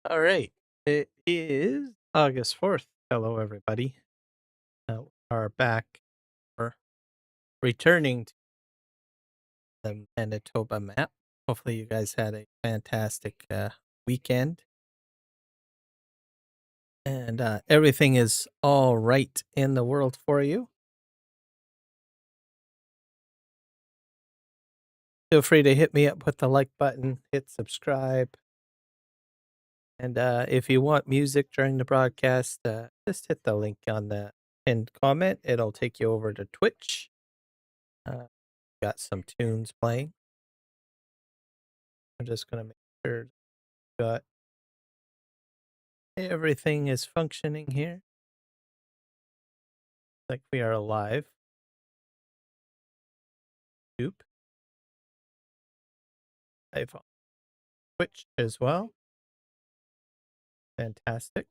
All right. It is August 4th. Hello, everybody. We are back or returning to the Manitoba map. Hopefully, you guys had a fantastic weekend and everything is all right in the world for you. Feel free to hit me up with the like button, hit subscribe. And if you want music during the broadcast, just hit the link on the pinned comment. It'll take you over to Twitch. Uh, got some tunes playing. I'm just going to make sure got everything is functioning here. Like we are live. Oop. Live on Twitch as well. Fantastic.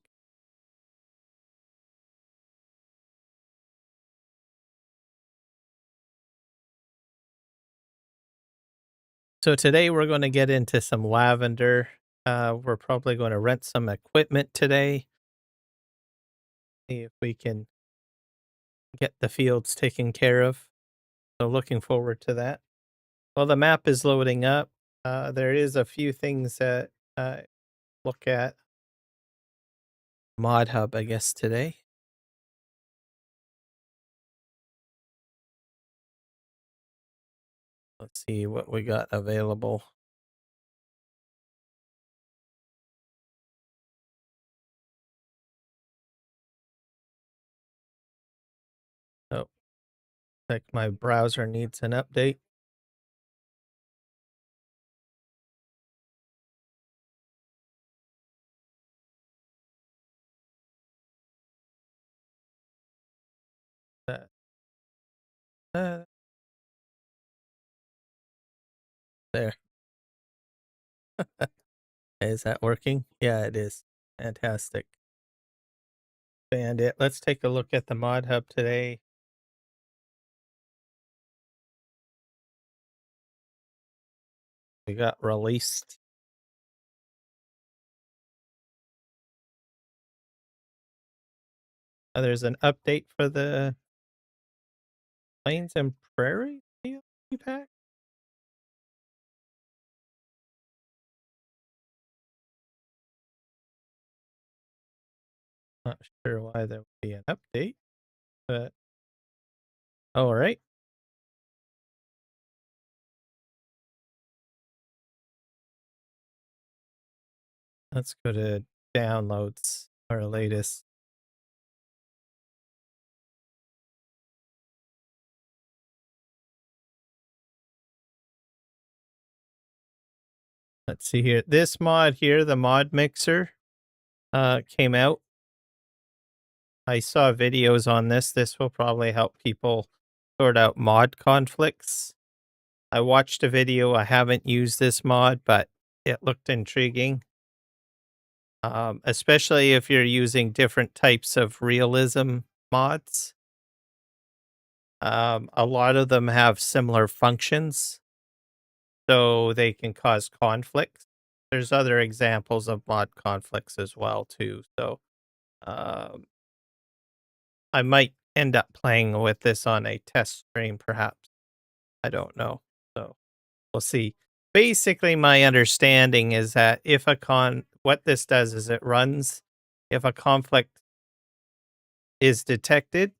So today we're going to get into some lavender. We're probably going to rent some equipment today. See if we can get the fields taken care of. So looking forward to that. Well, the map is loading up. There is a few things that look at Mod Hub, I guess, today. Let's see what we got available. Oh, like my browser needs an update. Uh, uh, there. Is that working? Yeah, it is. Fantastic. Bandit. Let's take a look at the Mod Hub today. We got released. There's an update for the Plains and Prairie DLC pack. Not sure why there would be an update, but all right. Let's go to downloads, our latest. Let's see here. This mod here, the mod mixer, came out. I saw videos on this. This will probably help people sort out mod conflicts. I watched a video. I haven't used this mod, but it looked intriguing. Especially if you're using different types of realism mods. A lot of them have similar functions, so they can cause conflicts. There's other examples of mod conflicts as well too. So um, I might end up playing with this on a test stream, perhaps. I don't know. So we'll see. Basically, my understanding is that if what this does is it runs, if a conflict is detected,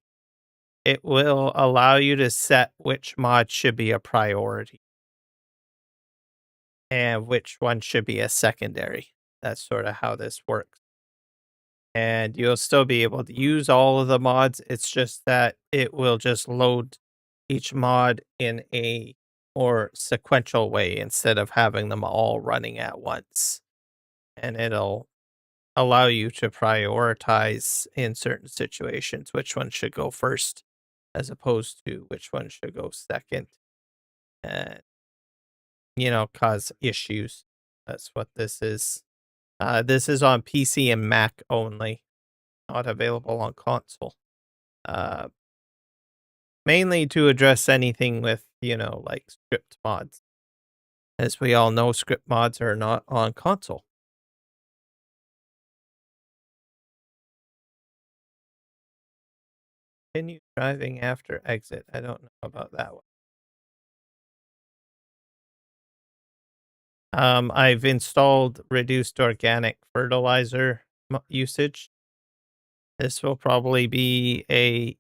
it will allow you to set which mod should be a priority and which one should be a secondary. That's sort of how this works. And you'll still be able to use all of the mods. It's just that it will just load each mod in a more sequential way instead of having them all running at once. And it'll allow you to prioritize in certain situations which one should go first as opposed to which one should go second. And, cause issues. That's what this is. This is on PC and Mac only, not available on console. Uh, Mainly to address anything with, like script mods. As we all know, script mods are not on console. Continue driving after exit. I don't know about that one. I've installed reduced organic fertilizer usage. This will probably be a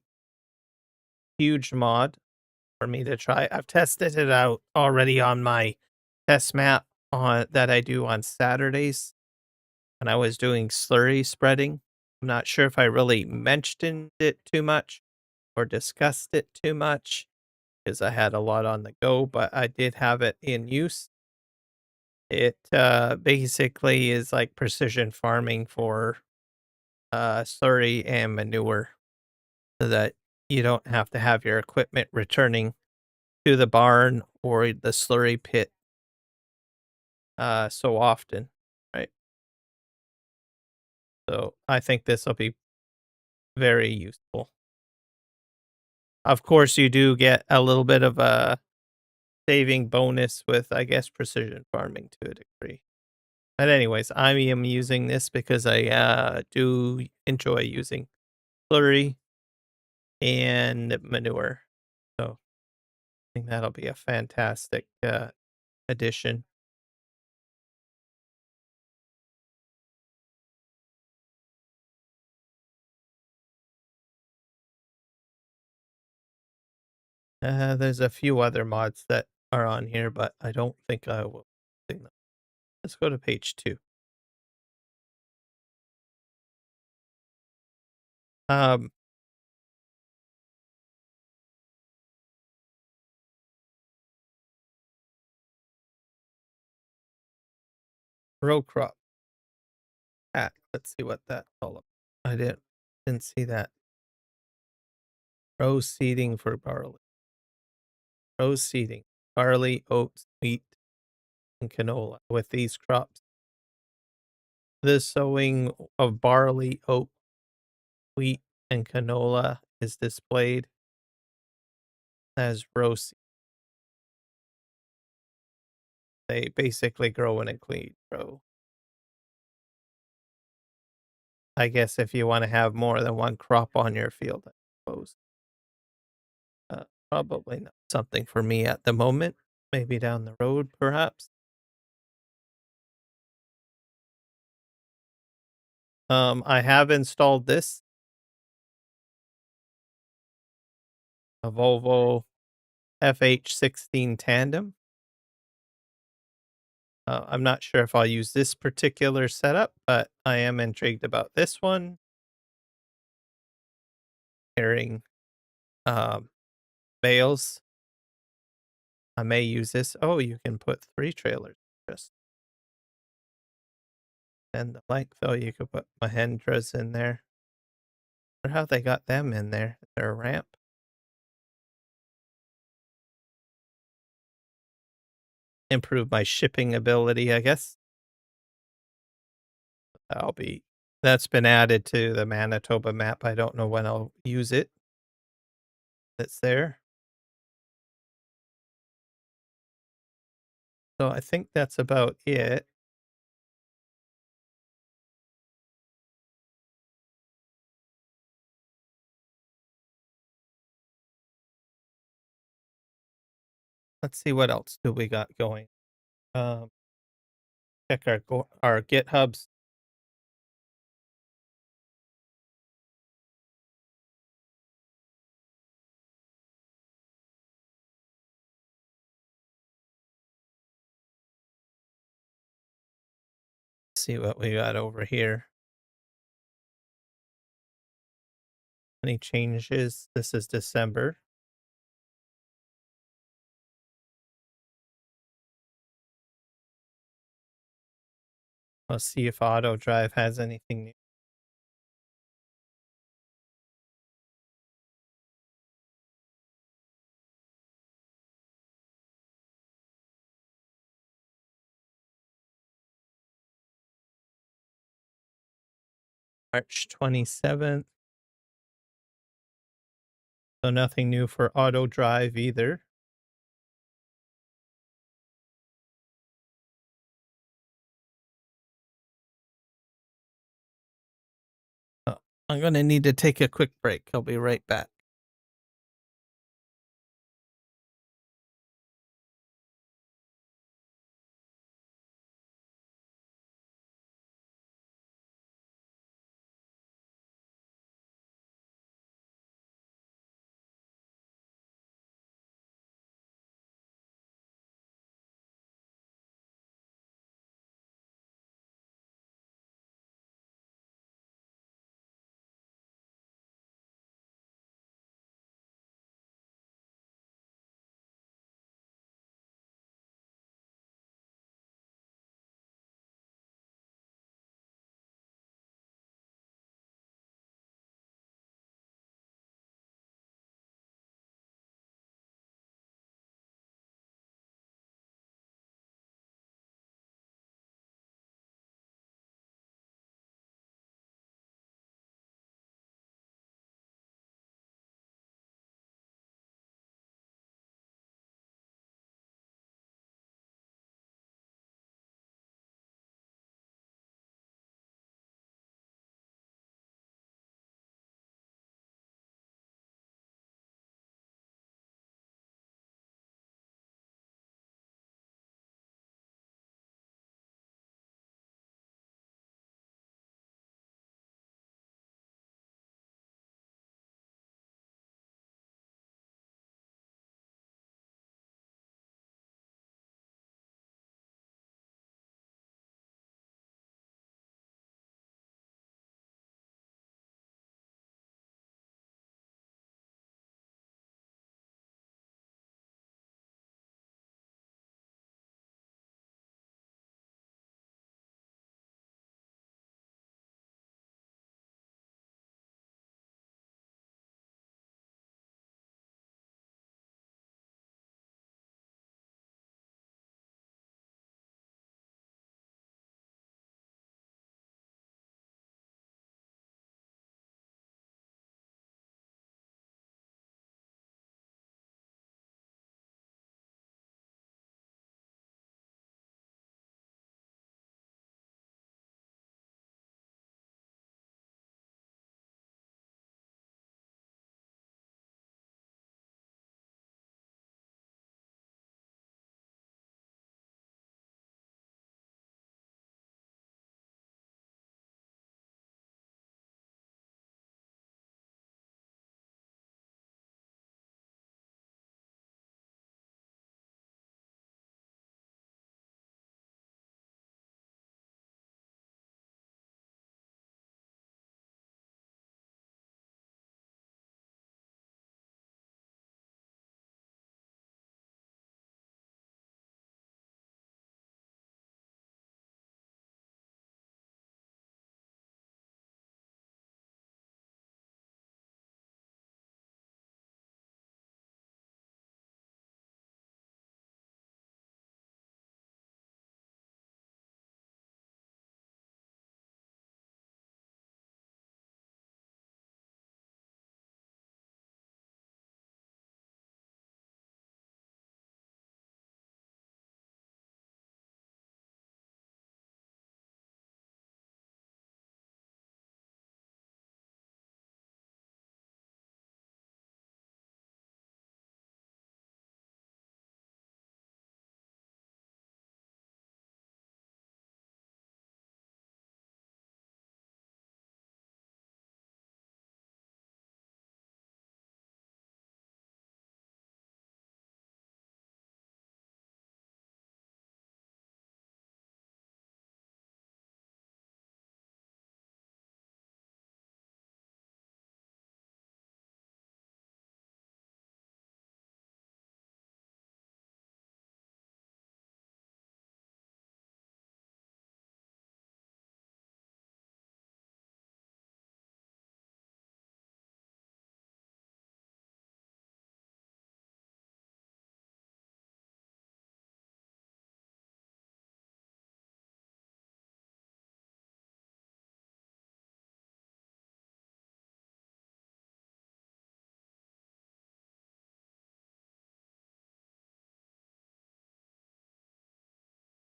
huge mod for me to try. I've tested it out already on my test map on that I do on Saturdays when I was doing slurry spreading. I'm not sure if I really mentioned it too much or discussed it too much because I had a lot on the go, but I did have it in use. It basically is like precision farming for slurry and manure so that you don't have to have your equipment returning to the barn or the slurry pit so often, right? So I think this will be very useful. Of course, you do get a little bit of a saving bonus with, I guess, precision farming to a degree. But anyways, I am using this because I do enjoy using slurry and manure. So I think that'll be a fantastic addition. There's a few other mods that are on here, but I don't think I will. Sing them. Let's go to page 2. Um, row crop. Let's see what that's all about. I didn't see that. Row seeding for barley. Row seeding. Barley, oats, wheat, and canola. With these crops, the sowing of barley, oat, wheat, and canola is displayed as row seed. They basically grow in a clean row. I guess if you want to have more than one crop on your field, I suppose. Probably not something for me at the moment. Maybe down the road, perhaps. I have installed this, a Volvo FH16 tandem. I'm not sure if I'll use this particular setup, but I am intrigued about this one. Carrying um, bales. I may use this. Oh, you can put 3 trailers. Just and the length. Oh, you could put Mahindras in there. Wonder how they got them in there. Is there a ramp? Improve my shipping ability, I guess. That'll be that's been added to the Manitoba map. I don't know when I'll use it. It's there. So I think that's about it. Let's see what else do we got going. Um, check our GitHubs. See what we got over here. Any changes? This is December. Let's see if Auto Drive has anything new. March 27th. So nothing new for Auto Drive either. I'm going to need to take a quick break. I'll be right back.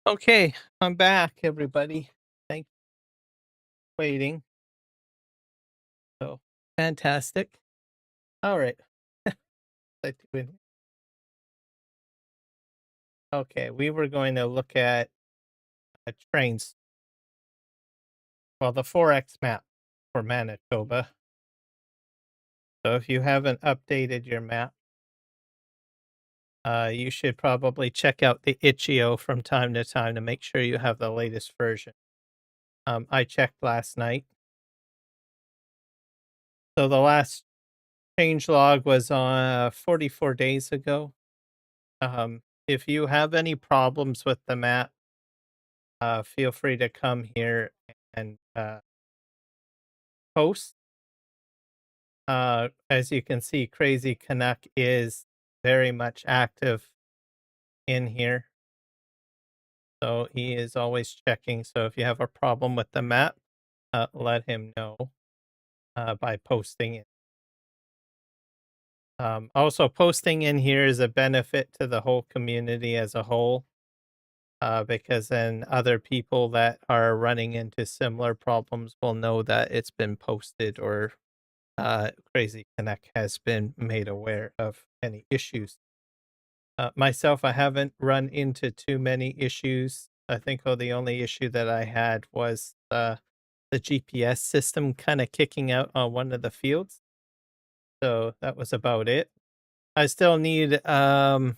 Okay, I'm back, everybody. Thanks for waiting. So fantastic. All right. Okay, we were going to look at trains. Well, the 4X map for Manitoba. So if you haven't updated your map, you should probably check out the Itch.io from time to time to make sure you have the latest version. I checked last night. So the last change log was on 44 days ago. If you have any problems with the map, feel free to come here and post. As you can see, Crazy Canuck is very much active in here. So he is always checking. So if you have a problem with the map, let him know by posting it. Also, posting in here is a benefit to the whole community as a whole, because then other people that are running into similar problems will know that it's been posted or Crazy Connect has been made aware of any issues. Myself, I haven't run into too many issues. I think the only issue that I had was the GPS system kind of kicking out on one of the fields. So that was about it. I still need, I'm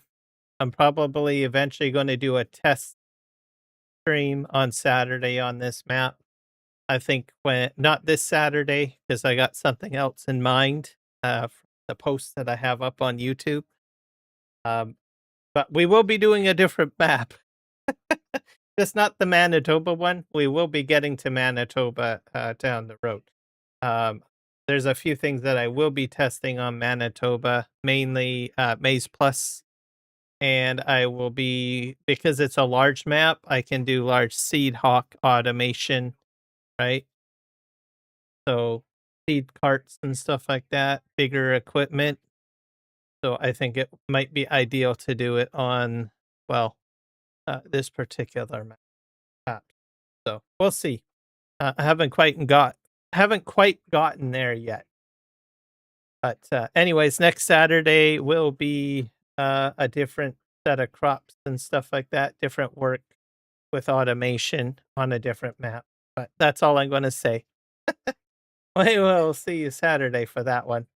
probably eventually going to do a test stream on Saturday on this map. I think when not this Saturday, because I got something else in mind, for the posts that I have up on YouTube. Um, but we will be doing a different map. Just not the Manitoba one. We will be getting to Manitoba down the road. Um, there's a few things that I will be testing on Manitoba, mainly Maze Plus, and I will be because it's a large map. I can do large seed hawk automation, right? So seed carts and stuff like that, bigger equipment. So I think it might be ideal to do it on, well, this particular map. So we'll see. I haven't quite gotten there yet. But anyways, next Saturday will be a different set of crops and stuff like that, different work with automation on a different map. But that's all I'm going to say. We will see you Saturday for that one.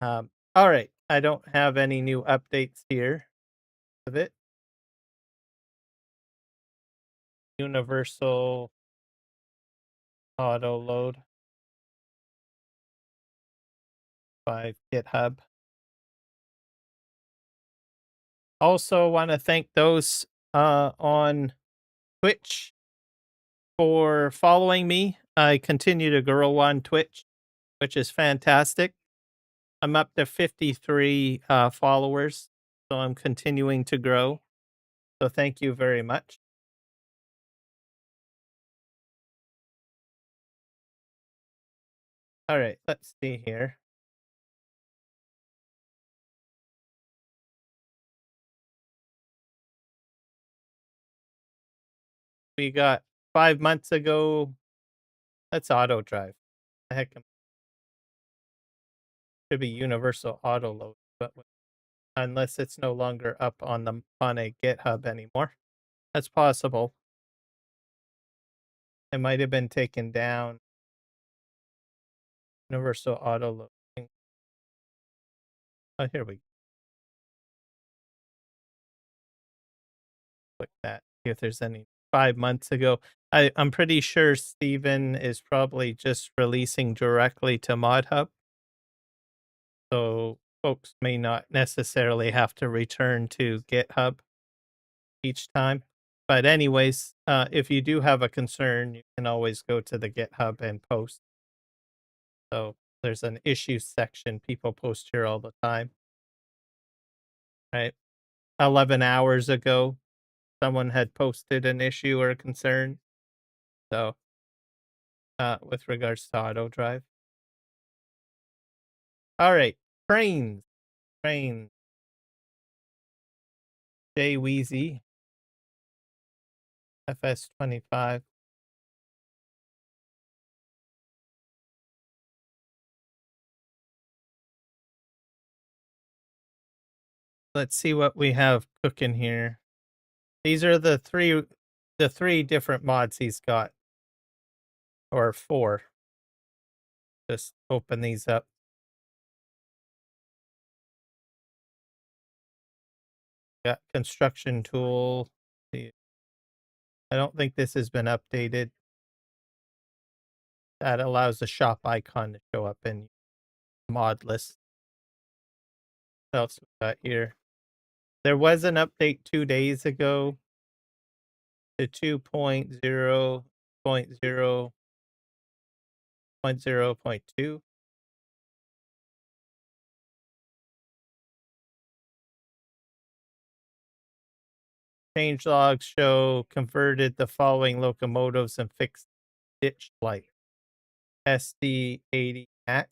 All right. I don't have any new updates here of it. Universal auto load by GitHub. Also want to thank those on Twitch for following me. I continue to grow on Twitch, which is fantastic. I'm up to 53 followers, so I'm continuing to grow. So thank you very much. All right, let's see here. We got 5 months ago. That's auto drive. The heck, should be universal auto load, but unless it's no longer up on a GitHub anymore, that's possible. It might have been taken down. Universal auto loading. Oh, here we click that. See if there's any 5 months ago. I'm pretty sure Steven is probably just releasing directly to ModHub. So folks may not necessarily have to return to GitHub each time. But anyways, if you do have a concern, you can always go to the GitHub and post. So there's an issues section. People post here all the time. Right. 11 hours ago, someone had posted an issue or a concern. So with regards to auto drive. All right. Trains. Trains. Jay Weezy. FS25. Let's see what we have cooking here. These are the three different mods he's got, or four. Just open these up. Got construction tool. I don't think this has been updated. That allows the shop icon to show up in mod list. What else we got here? There was an update 2 days ago to 2.0.0.0.2. Change logs show converted the following locomotives and fixed ditch light. SD80 Max.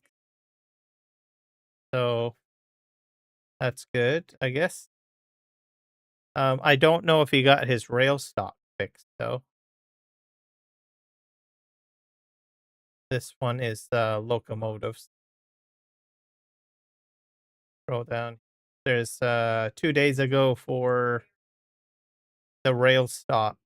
So that's good, I guess. I don't know if he got his rail stop fixed though. This one is locomotives. Scroll down. There's 2 days ago for the rail stop.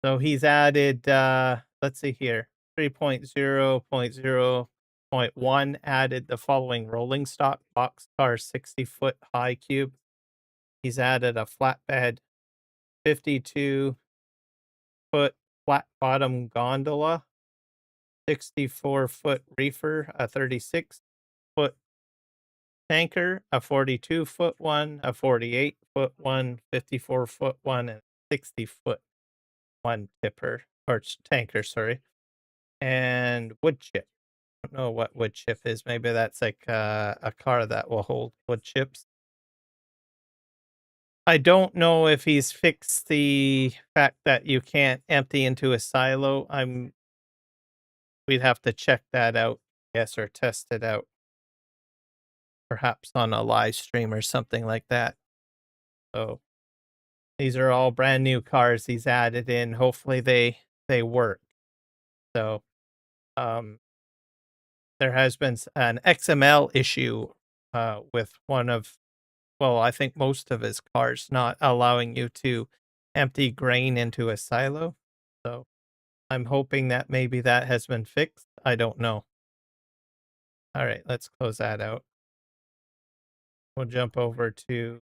So he's added let's see here. 3.0.0.1 added the following rolling stock boxcar 60-foot high cube. He's added a flatbed 52-foot flat bottom gondola, 64-foot reefer, a 36-foot tanker, a 42-foot one, a 48-foot one, 54-foot one, and 60-foot one tipper or tanker, sorry, and wood chip. I don't know what wood chip is. Maybe that's like a car that will hold wood chips. I don't know if he's fixed the fact that you can't empty into a silo. We'd have to check that out, yes, or test it out, perhaps on a live stream or something like that. So these are all brand new cars he's added in. Hopefully they work. So there has been an XML issue with one of, well, I think most of his cars not allowing you to empty grain into a silo. So I'm hoping that maybe that has been fixed. I don't know. All right, let's close that out. We'll jump over to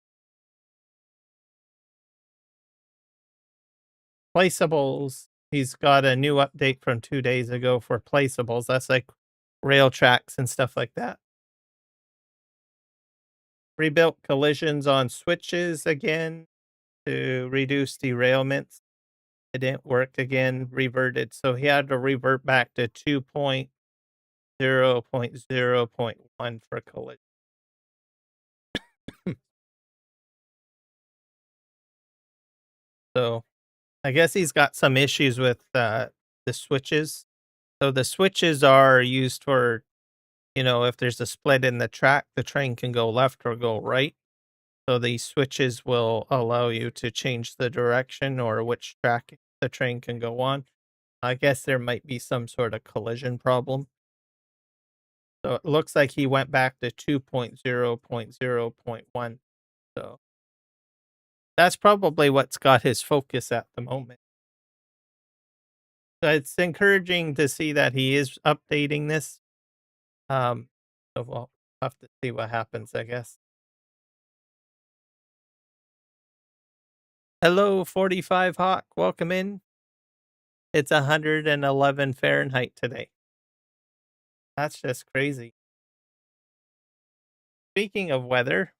placeables. He's got a new update from 2 days ago for placeables. That's like rail tracks and stuff like that. Rebuilt collisions on switches again to reduce derailments. It didn't work again, reverted. So he had to revert back to 2.0.0.1 for collision. So I guess he's got some issues with the switches. So the switches are used for, if there's a split in the track, the train can go left or go right. So these switches will allow you to change the direction or which track the train can go on. I guess there might be some sort of collision problem. So it looks like he went back to 2.0.0.1. So that's probably what's got his focus at the moment. So it's encouraging to see that he is updating this. So we'll have to see what happens, I guess. Hello, 45 Hawk. Welcome in. It's 111 Fahrenheit today. That's just crazy. Speaking of weather,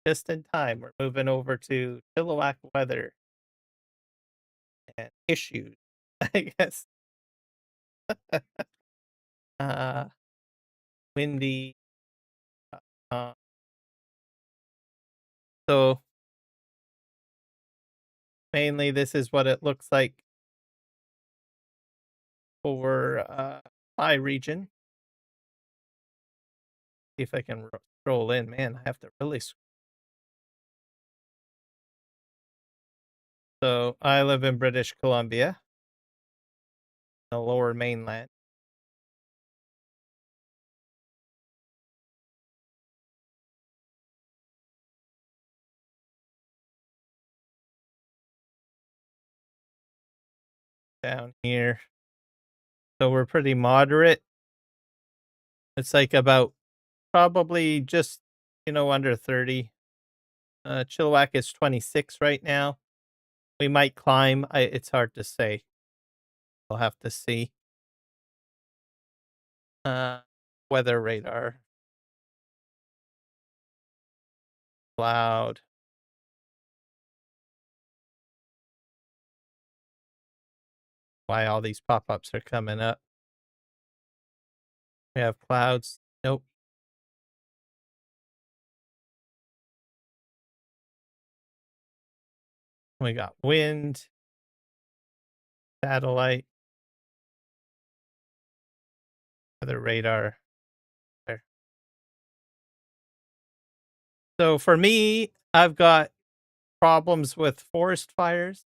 just in time, we're moving over to Chilliwack weather and issues, I guess. uh, windy. Uh, so mainly this is what it looks like for my region. See if I can scroll in. Man, I have to really So I live in British Columbia, the lower mainland, down here. So we're pretty moderate. It's like about probably just, under 30. Chilliwack is 26 right now. We might climb. It's hard to say. We'll have to see. Uh, Weather radar, cloud. Why all these pop-ups are coming up. We have clouds. Nope. We got wind, satellite, weather radar. There. So for me, I've got problems with forest fires.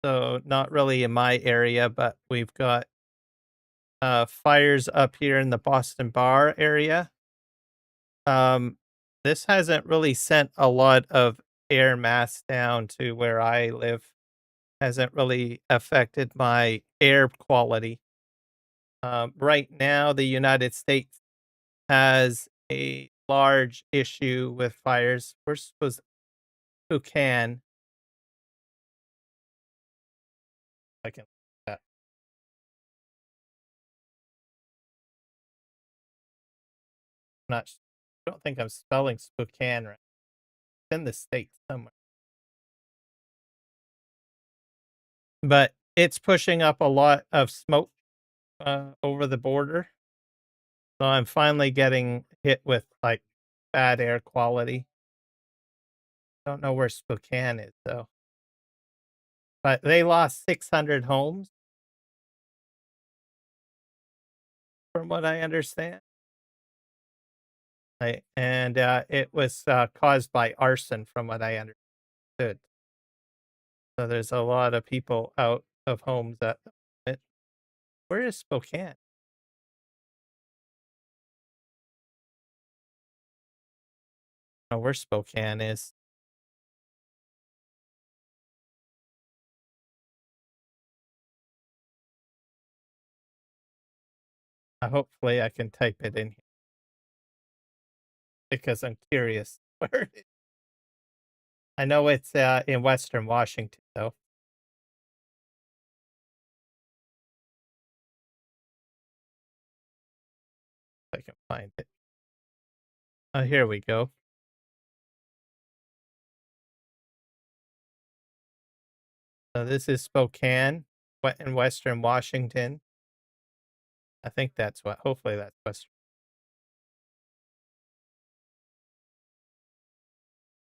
So not really in my area, but we've got fires up here in the Boston Bar area. Um, this hasn't really sent a lot of air mass down to where I live. Hasn't really affected my air quality. Right now, the United States has a large issue with fires. We're supposed who can I can I'm not. I don't think I'm spelling Spokane right. It's in the state somewhere, but it's pushing up a lot of smoke over the border. So I'm finally getting hit with like bad air quality. Don't know where Spokane is though, but they lost 600 homes from what I understand. And it was caused by arson, from what I understood. So there's a lot of people out of homes at the moment. Where is Spokane? Oh, where Spokane is. Hopefully, I can type it in here because I'm curious. Where I know it's in Western Washington, though. If I can find it. Oh, here we go. So this is Spokane, in Western Washington. I think that's what. Hopefully, that's Western.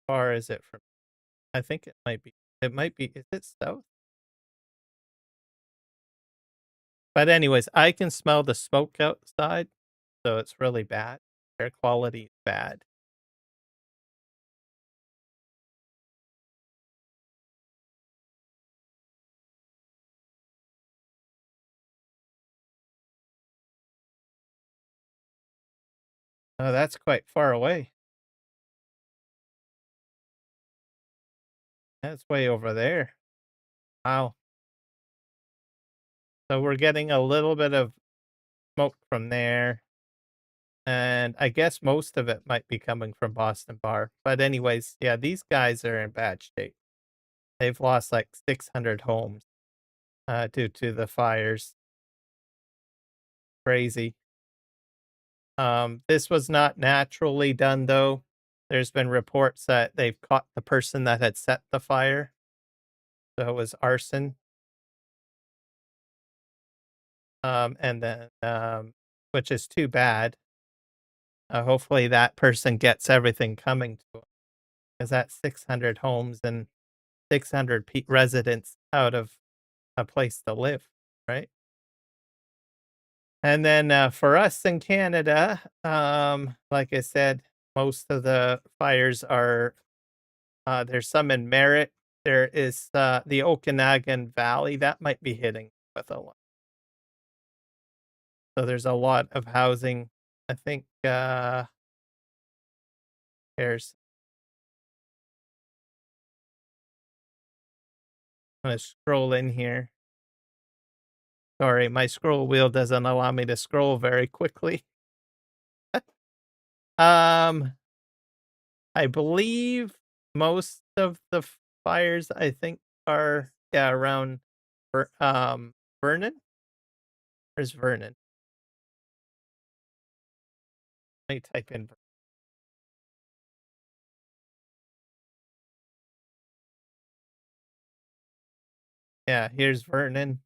How far is it from? I think it might be. It might be. Is it south? But anyways, I can smell the smoke outside, so it's really bad. Air quality is bad. Oh, that's quite far away. That's way over there. Wow. So we're getting a little bit of smoke from there. And I guess most of it might be coming from Boston Bar. But anyways, yeah, these guys are in bad shape. They've lost like 600 homes due to the fires. Crazy. This was not naturally done though. There's been reports that they've caught the person that had set the fire. So it was arson. And then which is too bad. Hopefully that person gets everything coming to them because that's 600 homes and 600 residents out of a place to live, right? And then for us in Canada, like I said, most of the fires are there's some in Merritt. there is the Okanagan Valley that might be hitting with a lot. So there's a lot of housing. I think there's I'm gonna scroll in here. Sorry, my scroll wheel doesn't allow me to scroll very quickly. Um, I believe most of the fires I think are around Vernon. Where's Vernon? Let me type in. Yeah, here's Vernon.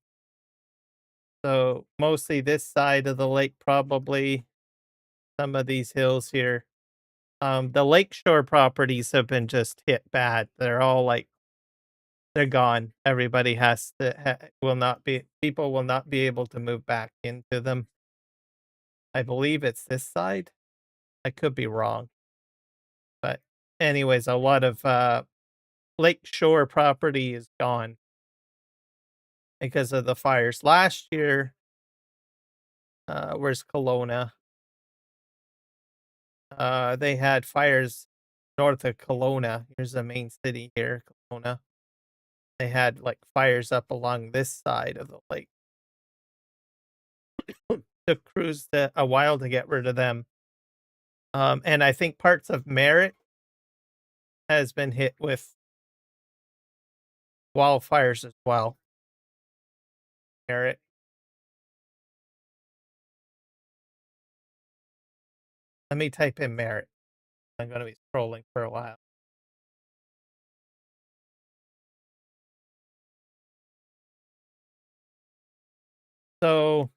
So mostly this side of the lake, probably some of these hills here. The lakeshore properties have been just hit bad. They're all like they're gone. Everybody has to will not be people will not be able to move back into them. I believe it's this side. I could be wrong. But anyways, a lot of lakeshore property is gone because of the fires. Last year, where's Kelowna? They had fires north of Kelowna. Here's the main city here, Kelowna. They had like fires up along this side of the lake. Took crews a while to get rid of them. And I think parts of Merritt has been hit with wildfires as well. Merritt. Let me type in Merritt. I'm going to be scrolling for a while. So,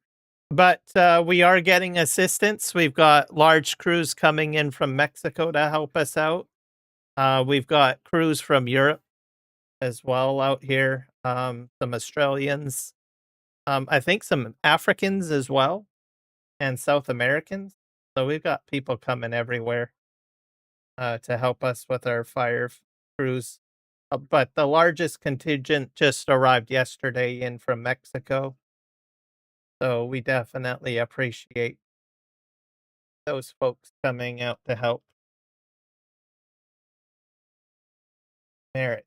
but we are getting assistance. We've got large crews coming in from Mexico to help us out. We've got crews from Europe as well out here. Some Australians. I think some Africans as well, and South Americans. So we've got people coming everywhere to help us with our fire crews. But the largest contingent just arrived yesterday in from Mexico. So we definitely appreciate those folks coming out to help. Merritt.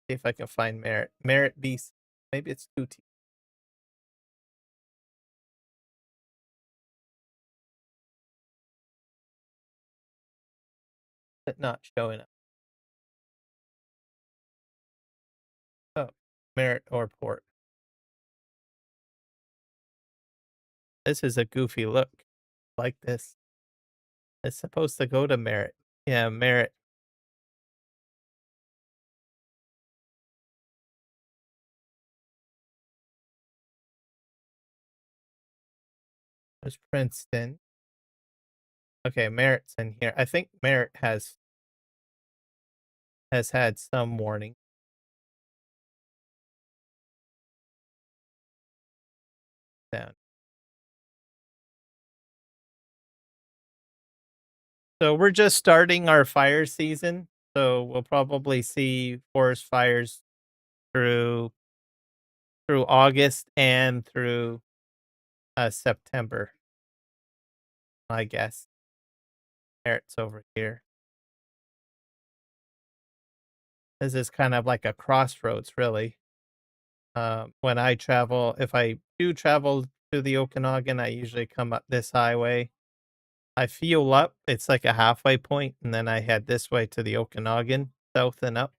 See if I can find Merritt. Merritt, BC. Maybe it's 2T. But not showing up. Oh, Merritt or Port. This is a goofy look. Like this. It's supposed to go to Merritt. Yeah, Merritt. There's Princeton. Okay, Merritt's in here. I think Merritt has had some warning. Down. So we're just starting our fire season. So we'll probably see forest fires through August and through September. I guess. Merritt's over here. This is kind of like a crossroads, really. When I travel, if I do travel to the Okanagan, I usually come up this highway. I fuel up. It's like a halfway point, and then I head this way to the Okanagan, south and up.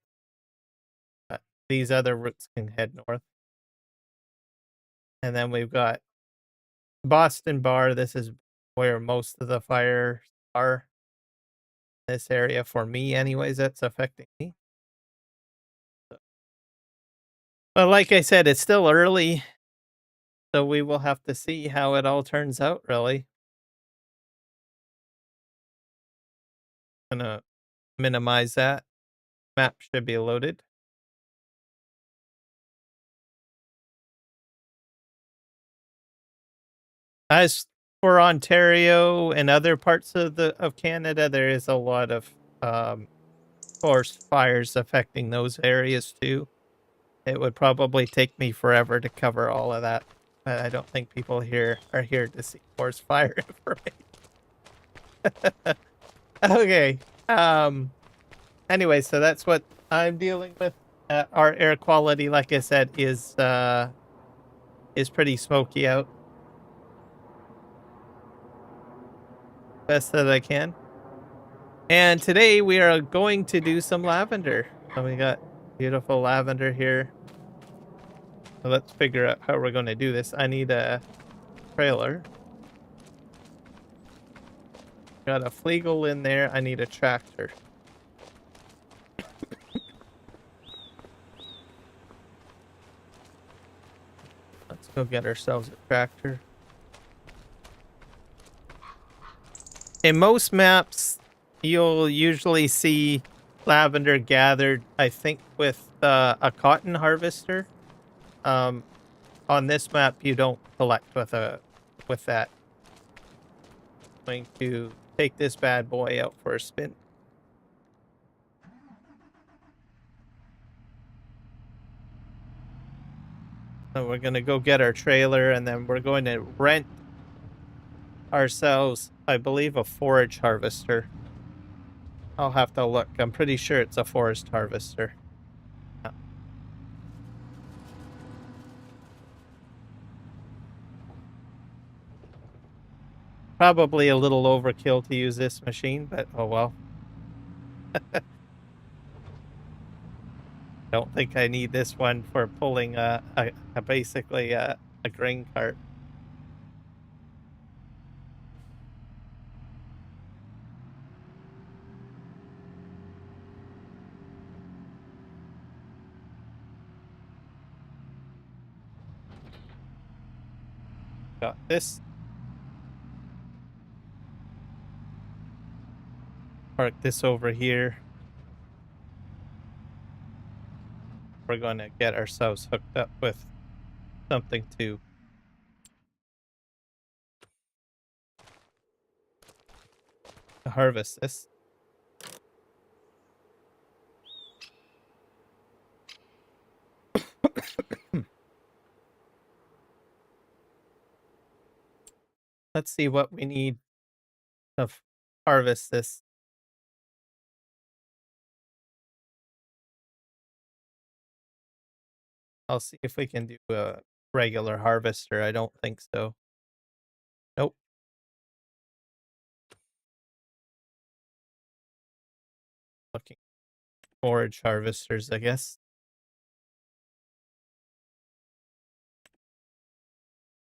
These other routes can head north. And then we've got Boston Bar. This is where most of the fires are. This area for me, anyways, that's affecting me. But like I said, it's still early, so we will have to see how it all turns out, really. Gonna minimize that. Map should be loaded. As for Ontario and other parts of Canada, there is a lot of forest fires affecting those areas too. It would probably take me forever to cover all of that. But I don't think people here are here to see forest fire information. Okay. Anyway, so that's what I'm dealing with. Our air quality, like I said, is pretty smoky out. Best that I can. And today we are going to do some lavender. So we got beautiful lavender here. So let's figure out how we're going to do this. I need a trailer. Got a Flegel in there. I need a tractor. Let's go get ourselves a tractor. In most maps, you'll usually see lavender gathered, I think, with a cotton harvester. On this map, you don't collect with that. I'm going to take this bad boy out for a spin. So we're going to go get our trailer, and then we're going to rent ourselves, I believe, a forage harvester. I'll have to look. I'm pretty sure it's a forest harvester. Probably a little overkill to use this machine, but oh well. Don't think I need this one for pulling basically a grain cart. Got this. Park this over here. We're going to get ourselves hooked up with something to harvest this. Let's see what we need to harvest this. I'll see if we can do a regular harvester. I don't think so. Nope. Looking forage harvesters, I guess.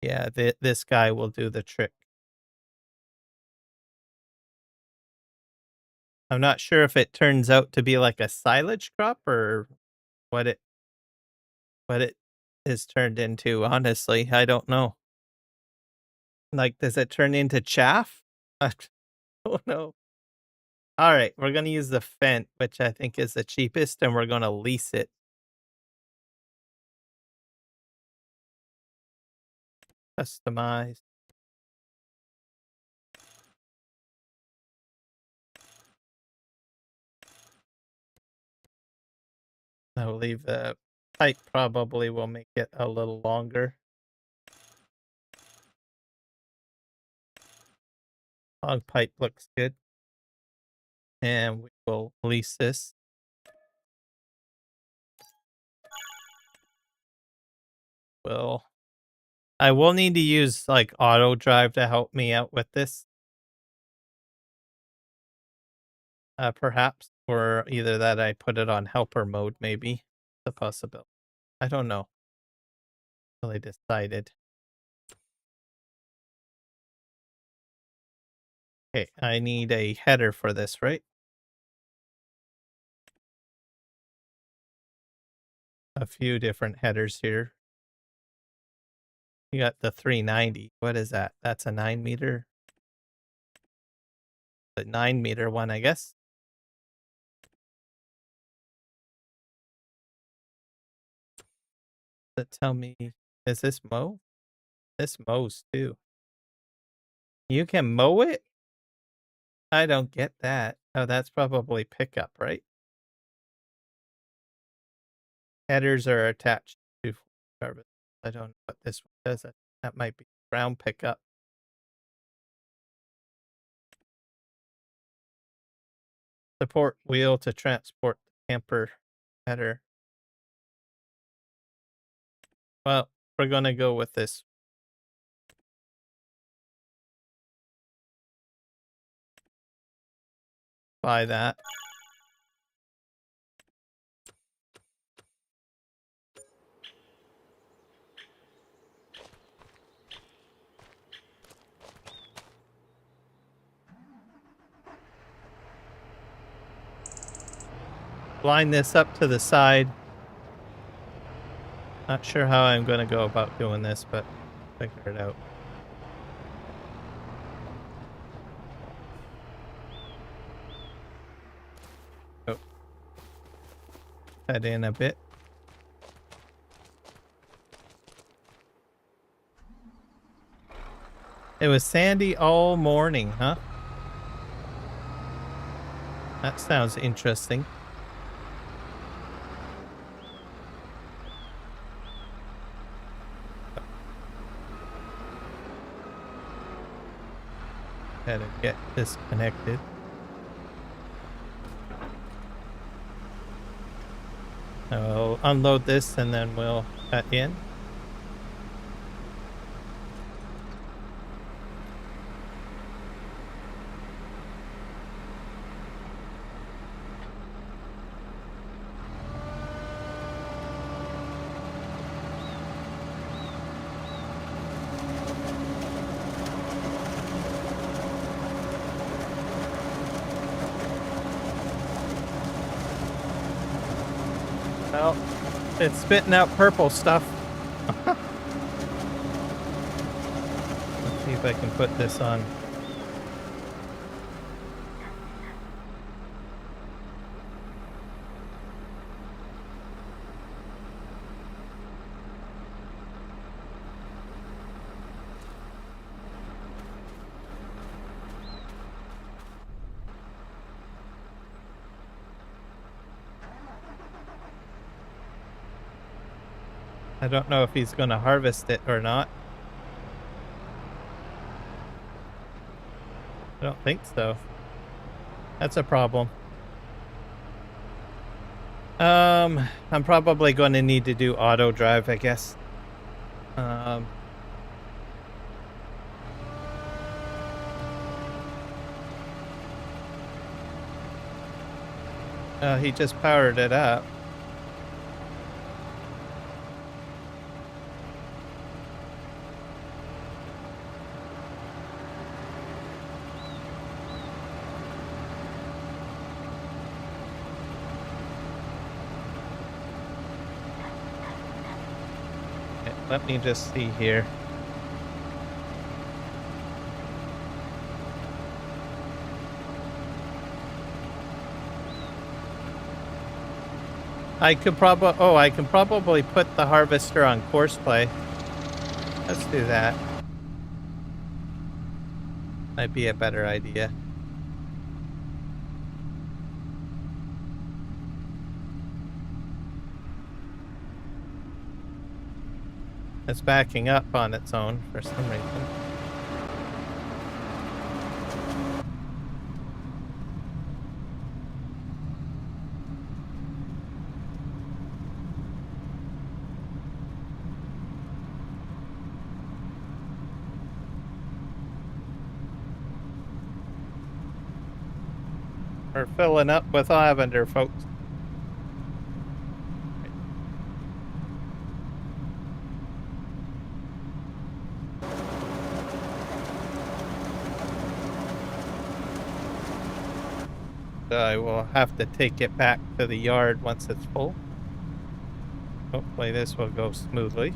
Yeah, this guy will do the trick. I'm not sure if it turns out to be like a silage crop or what it is turned into, honestly. I don't know. Like, does it turn into chaff? I don't know. All right, we're going to use the Fent, which I think is the cheapest, and we're going to lease it. Customize. I believe the pipe probably will make it a little longer. Long pipe looks good. And we will lease this. I will need to use like auto drive to help me out with this. Perhaps, or either that I put it on helper mode, maybe. The possibility. I don't know. Really decided. Okay, I need a header for this, right? A few different headers here. You got the 390. What is that? That's a 9-meter. The 9-meter one, I guess. That tell me, is this mow? This mows too. You can mow it? I don't get that. Oh, that's probably pickup, right? Headers are attached to harvest. I don't know what this one does. That might be ground pickup. Support wheel to transport the camper header. Well, we're gonna go with this. Buy that. Line this up to the side. Not sure how I'm gonna go about doing this, but figure it out. Oh. Head in a bit. It was sandy all morning, huh? That sounds interesting. Had to get this connected. I'll unload this and then we'll cut in. Well, it's spitting out purple stuff. Let's see if I can put this on. I don't know if he's going to harvest it or not. I don't think so. That's a problem. I'm probably going to need to do auto drive, I guess. He just powered it up. Let me just see here. I can probably put the harvester on course play. Let's do that. Might be a better idea. It's backing up on its own for some reason. We're filling up with lavender, folks. I will have to take it back to the yard once it's full. Hopefully this will go smoothly.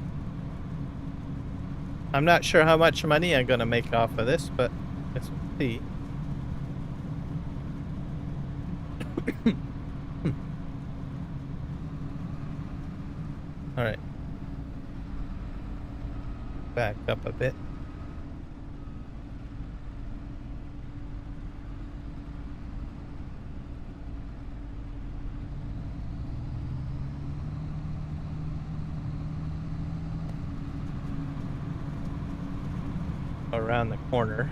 I'm not sure how much money I'm going to make off of this, but let's see. All right. Back up a bit. around the corner.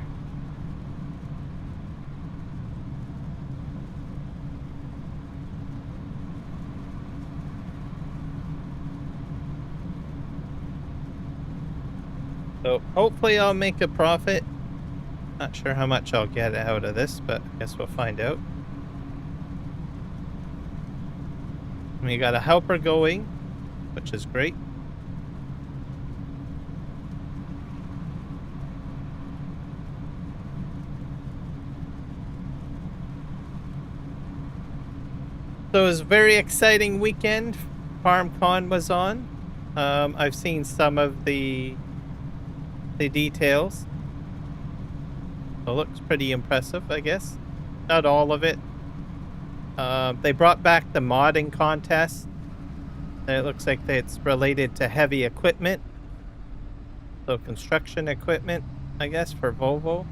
So hopefully I'll make a profit. Not sure how much I'll get out of this, but I guess we'll find out. We got a helper going, which is great. So it was a very exciting weekend. FarmCon was on. I've seen some of the details. So it looks pretty impressive, I guess. Not all of it. They brought back the modding contest. It looks like it's related to heavy equipment. So construction equipment, I guess, for Volvo.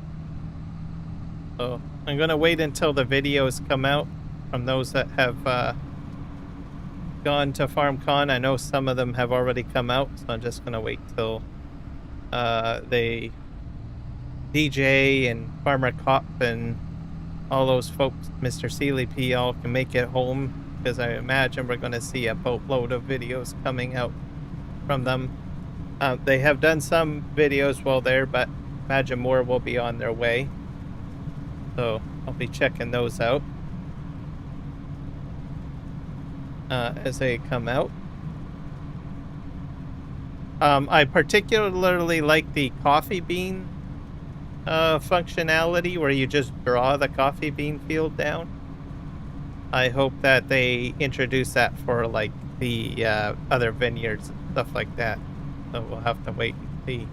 So I'm going to wait until the videos come out from those that have gone to FarmCon. I know some of them have already come out, so I'm just going to wait till they DJ and Farmer Cop and all those folks, Mr. Sealy P, all can make it home, because I imagine we're going to see a boatload of videos coming out from them. They have done some videos while there, but imagine more will be on their way. So I'll be checking those out as they come out. I particularly like the coffee bean functionality where you just draw the coffee bean field down. I hope that they introduce that for like the other vineyards and stuff like that. So we'll have to wait and see.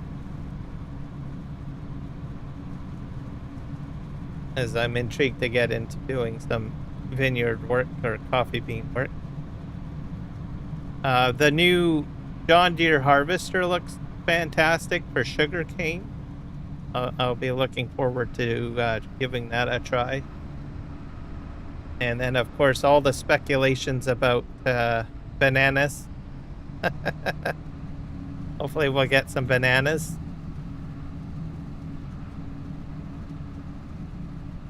As I'm intrigued to get into doing some vineyard work or coffee bean work. The new John Deere harvester looks fantastic for sugarcane. I'll be looking forward to giving that a try. And then, of course, all the speculations about bananas. Hopefully we'll get some bananas.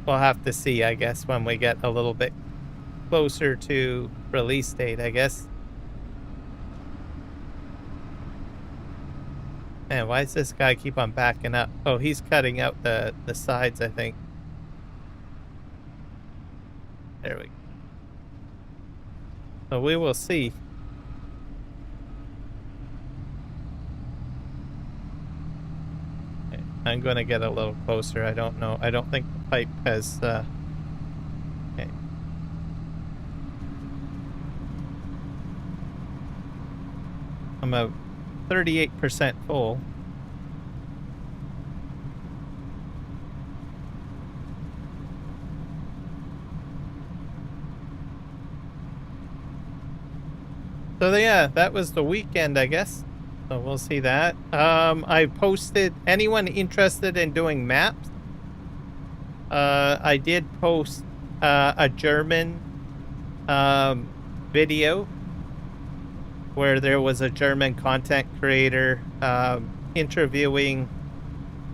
We'll have to see, I guess, when we get a little bit closer to release date, I guess. Man, why does this guy keep on backing up? Oh, he's cutting out the sides, I think. There we go. So we will see. Okay, I'm going to get a little closer. I don't know. I don't think the pipe has... Okay. I'm a 38% full. So yeah, that was the weekend, I guess. So we'll see that. I posted, anyone interested in doing maps? I did post a German video where there was a German content creator interviewing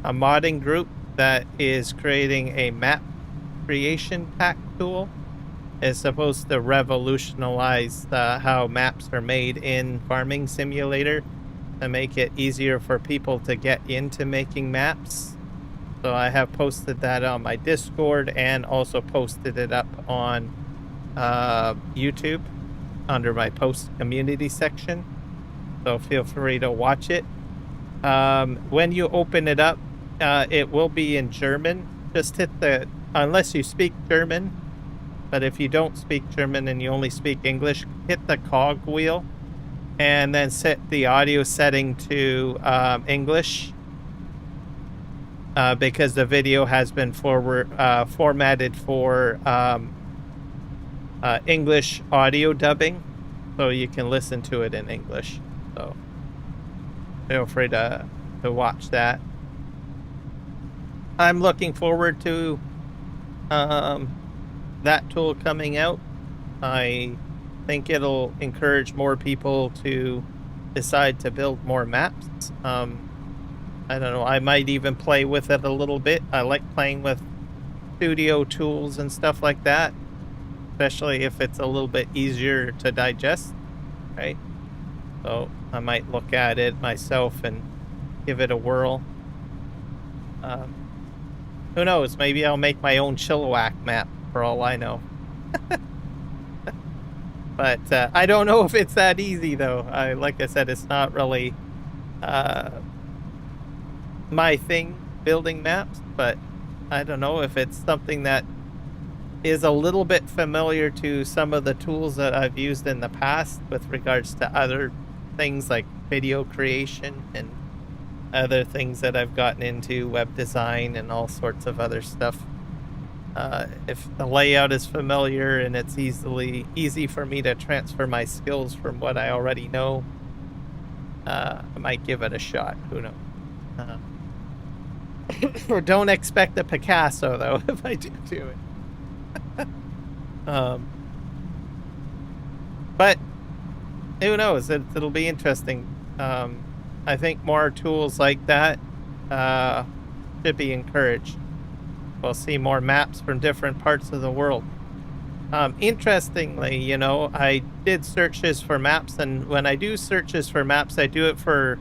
a modding group that is creating a map creation pack tool. It's supposed to revolutionize how maps are made in Farming Simulator to make it easier for people to get into making maps. So I have posted that on my Discord and also posted it up on YouTube under my post community section. So feel free to watch it. When you open it up, it will be in German. Just hit unless you speak German, but if you don't speak German and you only speak English, hit the cog wheel and then set the audio setting to English, because the video has been formatted for English audio dubbing, so you can listen to it in English. So feel free to watch that. I'm looking forward to that tool coming out. I think it'll encourage more people to decide to build more maps. I don't know, I might even play with it a little bit. I like playing with studio tools and stuff like that, especially if it's a little bit easier to digest, right? So I might look at it myself and give it a whirl. Um, who knows? Maybe I'll make my own Chilliwack map for all I know. But I don't know if it's that easy, though. Like I said, it's not really uh, my thing, building maps, but I don't know if it's something that is a little bit familiar to some of the tools that I've used in the past with regards to other things like video creation and other things that I've gotten into, web design and all sorts of other stuff. If the layout is familiar and it's easy for me to transfer my skills from what I already know, I might give it a shot. Who knows? Or don't expect a Picasso though if I do it. But who knows? It'll be interesting. I think more tools like that should be encouraged. We'll see more maps from different parts of the world. Interestingly, you know, I did searches for maps, and when I do searches for maps, I do it for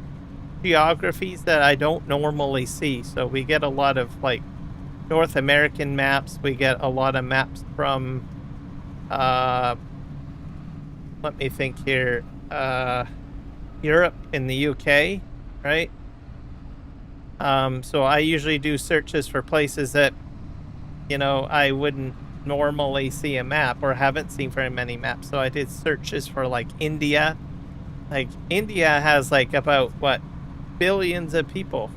geographies that I don't normally see. So we get a lot of like North American maps. We get a lot of maps from, let me think here, Europe and the UK, right? So I usually do searches for places that, you know, I wouldn't normally see a map or haven't seen very many maps. So I did searches for like India. Like India has like about what, billions of people,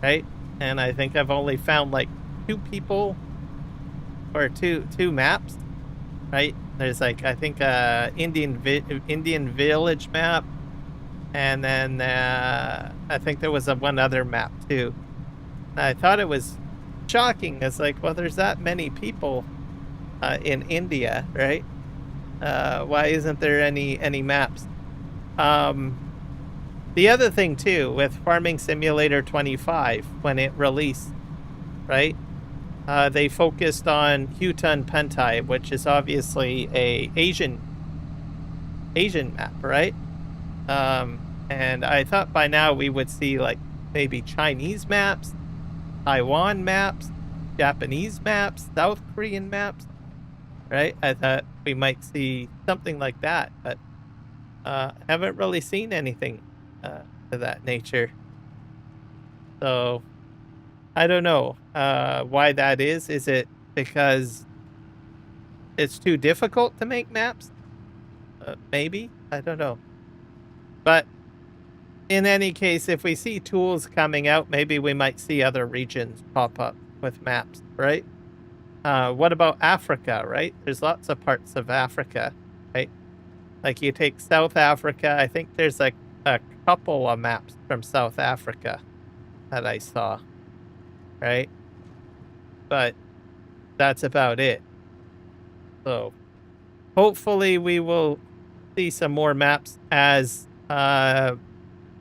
right? And I think I've only found like 2 people or two maps, right? There's like, I think Indian village map, and then I think there was one other map too. I thought it was shocking. It's like, well, there's that many people in India, right? Why isn't there any maps? The other thing too, with Farming Simulator 25, when it released, right? They focused on Hutan Pentai, which is obviously a Asian map, right? And I thought by now we would see like maybe Chinese maps, Taiwan maps, Japanese maps, South Korean maps, right? I thought we might see something like that, but haven't really seen anything to that nature. So I don't know why that is. Is it because it's too difficult to make maps? Maybe. I don't know. But in any case, if we see tools coming out, maybe we might see other regions pop up with maps, right? What about Africa, right? There's lots of parts of Africa, right? Like you take South Africa, I think there's like a couple of maps from South Africa that I saw, right? But that's about it. So hopefully we will see some more maps as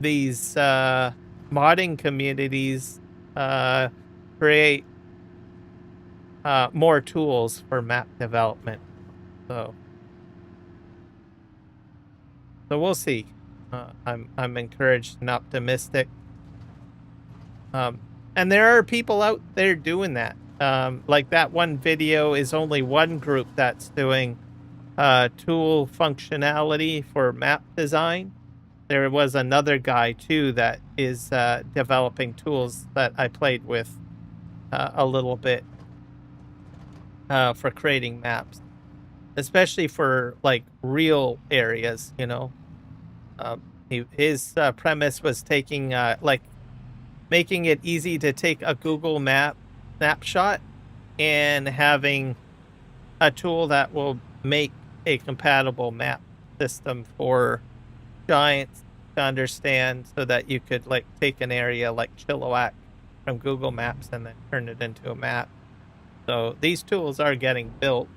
these modding communities create more tools for map development. So we'll see. I'm encouraged and optimistic. And there are people out there doing that. Like that one video is only one group that's doing tool functionality for map design. There was another guy too that is developing tools that I played with a little bit for creating maps, especially for like real areas, you know. His premise was taking like making it easy to take a Google map snapshot and having a tool that will make a compatible map system for Giants to understand, so that you could like take an area like Chilliwack from Google Maps and then turn it into a map. So these tools are getting built.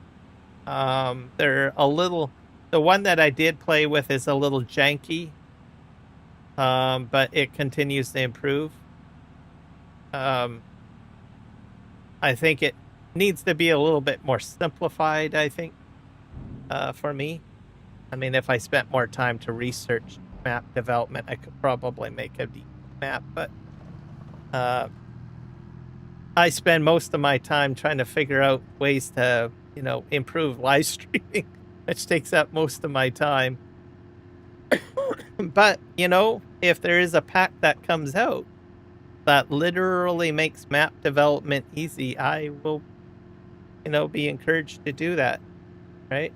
They're a little, the one that I did play with is a little janky, but it continues to improve. I think it needs to be a little bit more simplified, I think, for me. I mean, if I spent more time to research map development, I could probably make a decent map, but uh, I spend most of my time trying to figure out ways to, improve live streaming, which takes up most of my time. But, if there is a pack that comes out that literally makes map development easy, I will, be encouraged to do that, right?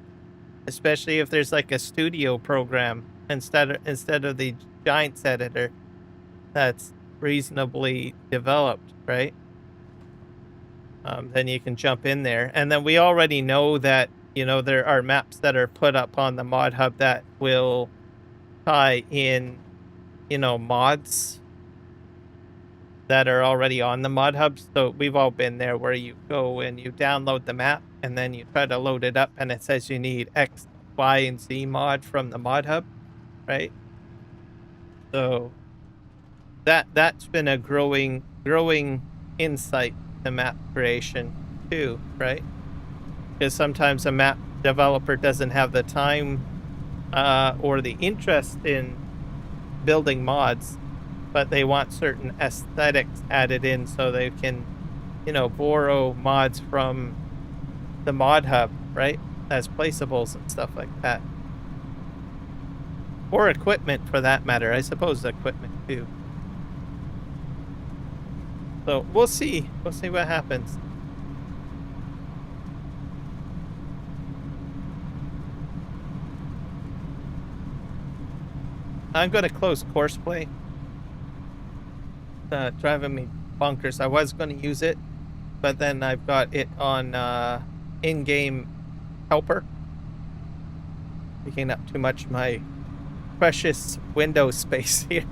Especially if there's like a studio program instead of the Giants editor that's reasonably developed, right? Then you can jump in there. And then we already know that, there are maps that are put up on the mod hub that will tie in, mods that are already on the mod hub. So we've all been there where you go and you download the map and then you try to load it up and it says you need X, Y, and Z mod from the mod hub, right? So that's been a growing insight to map creation too, right? Because sometimes a map developer doesn't have the time or the interest in building mods, but they want certain aesthetics added in so they can, borrow mods from the mod hub, right? As placeables and stuff like that. Or equipment for that matter. I suppose equipment too. So we'll see. We'll see what happens. I'm going to close courseplay. Driving me bonkers. I was going to use it, but then I've got it on in-game helper, taking up too much of my precious window space here.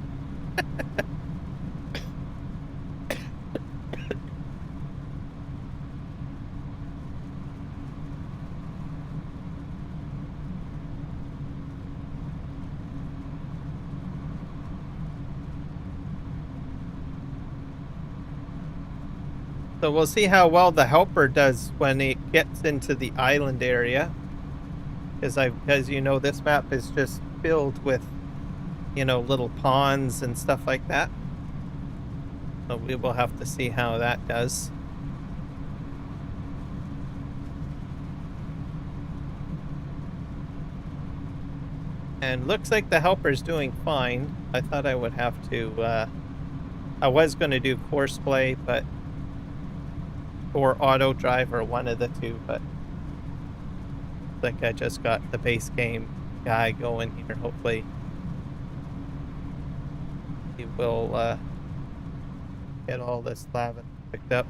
So we'll see how well the helper does when it gets into the island area. As this map is just filled with, little ponds and stuff like that. So we will have to see how that does. And looks like the helper's doing fine. I thought I would have to, I was going to do courseplay, but or auto drive or one of the two, but like I just got the base game guy going here. Hopefully he will get all this lavender picked up.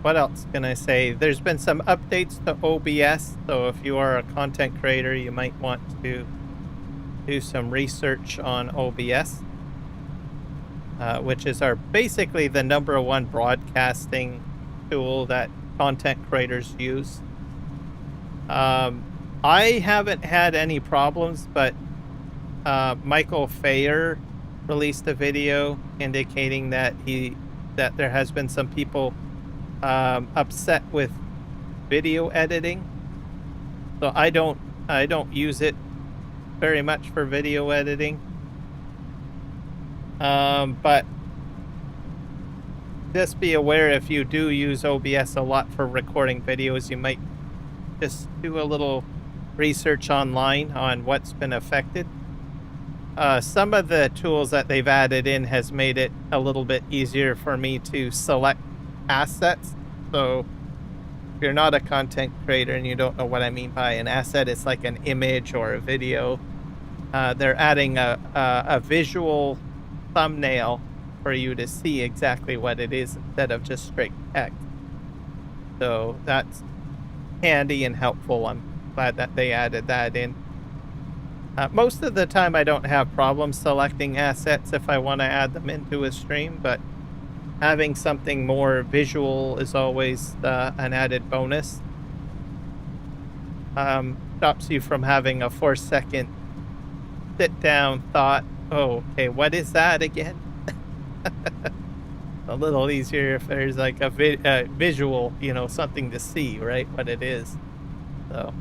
What else can I say? There's been some updates to OBS, so if you are a content creator, you might want to do some research on OBS, which is basically the #1 broadcasting tool that content creators use. I haven't had any problems, but Michael Fayer released a video indicating that there has been some people upset with video editing. So I don't use it very much for video editing. But just be aware, if you do use OBS a lot for recording videos, you might just do a little research online on what's been affected. Some of the tools that they've added in has made it a little bit easier for me to select assets. So if you're not a content creator and you don't know what I mean by an asset, it's like an image or a video. They're adding a visual thumbnail for you to see exactly what it is instead of just straight text. So that's handy and helpful. I'm glad that they added that in. Most of the time I don't have problems selecting assets if I want to add them into a stream, but having something more visual is always an added bonus. Stops you from having a 4-second sit down thought. Oh, okay, what is that again? A little easier if there's like a visual, something to see, right? What it is. So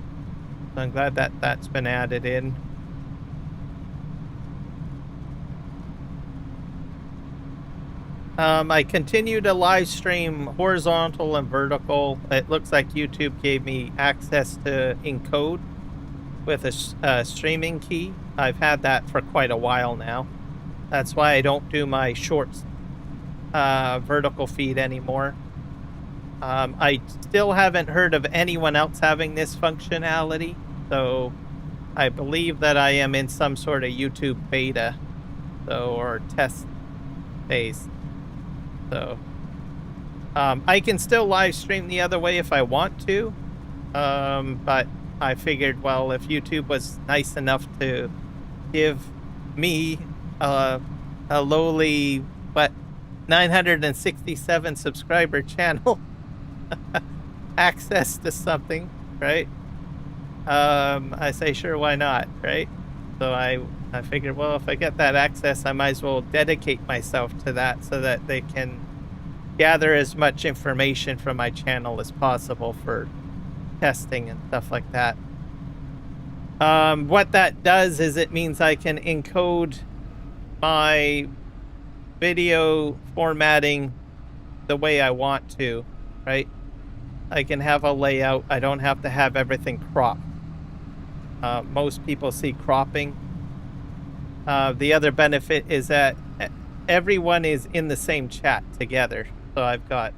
I'm glad that that's been added in. I continue to live stream horizontal and vertical. It looks like YouTube gave me access to encode with a streaming key. I've had that for quite a while now. That's why I don't do my shorts vertical feed anymore. I still haven't heard of anyone else having this functionality, so I believe that I am in some sort of YouTube beta, or test phase. So I can still live stream the other way if I want to, but I figured, well, if YouTube was nice enough to give me a lowly, 967 subscriber channel access to something, right? I say, sure, why not, right? So I figured, well, if I get that access, I might as well dedicate myself to that so that they can gather as much information from my channel as possible for testing and stuff like that. What that does is it means I can encode my video formatting the way I want to, right? I can have a layout. I don't have to have everything cropped. Most people see cropping. The other benefit is that everyone is in the same chat together. So I've got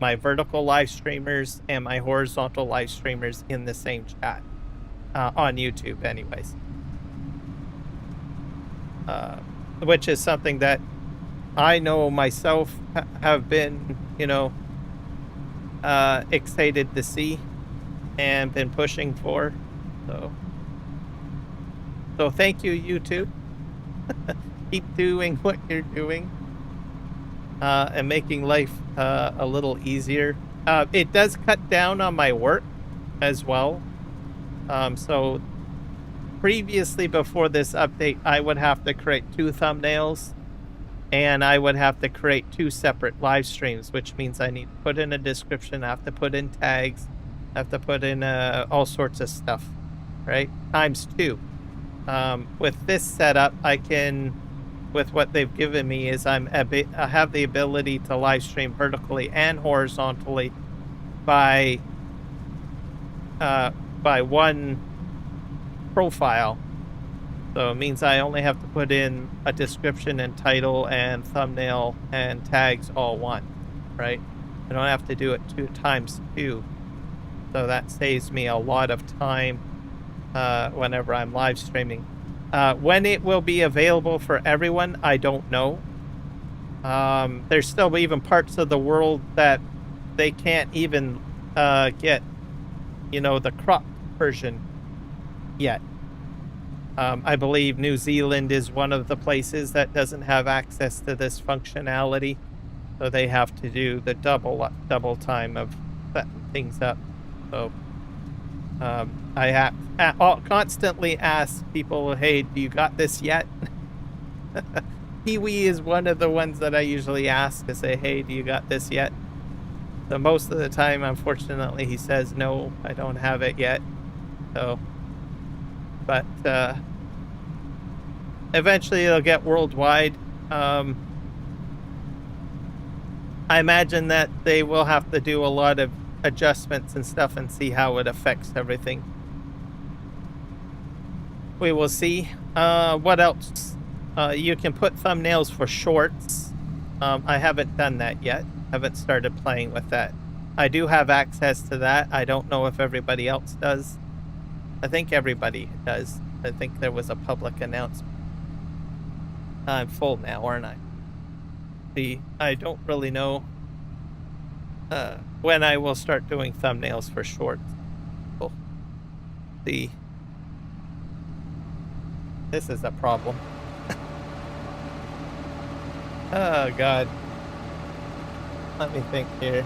my vertical live streamers and my horizontal live streamers in the same chat on YouTube anyways. Which is something that I know myself have been, excited to see and been pushing for. So thank you, YouTube. Keep doing what you're doing and making life a little easier. It does cut down on my work as well. So previously, before this update, I would have to create 2 thumbnails and I would have to create 2 separate live streams, which means I need to put in a description, I have to put in tags, I have to put in all sorts of stuff, right? Times 2. With this setup, I can, with what they've given me, is I have the ability to live stream vertically and horizontally by one profile. So it means I only have to put in a description and title and thumbnail and tags all one, right? I don't have to do it 2 times 2. So that saves me a lot of time whenever I'm live streaming. When it will be available for everyone, I don't know. There's still even parts of the world that they can't even get, the cropped version yet. I believe New Zealand is one of the places that doesn't have access to this functionality, so they have to do the double time of setting things up. So I'll constantly ask people, hey, do you got this yet? Kiwi is one of the ones that I usually ask to say, hey, do you got this yet? So most of the time, unfortunately, he says, no, I don't have it yet. So, but eventually it'll get worldwide. I imagine that they will have to do a lot of adjustments and stuff and see how it affects everything. We will see. What else? You can put thumbnails for shorts. I haven't done that yet. Haven't started playing with that. I do have access to that. I don't know if everybody else does. I think everybody does. I think there was a public announcement. I'm full now, aren't I? I don't really know when I will start doing thumbnails for shorts. We'll see. This is a problem. Oh, God. Let me think here.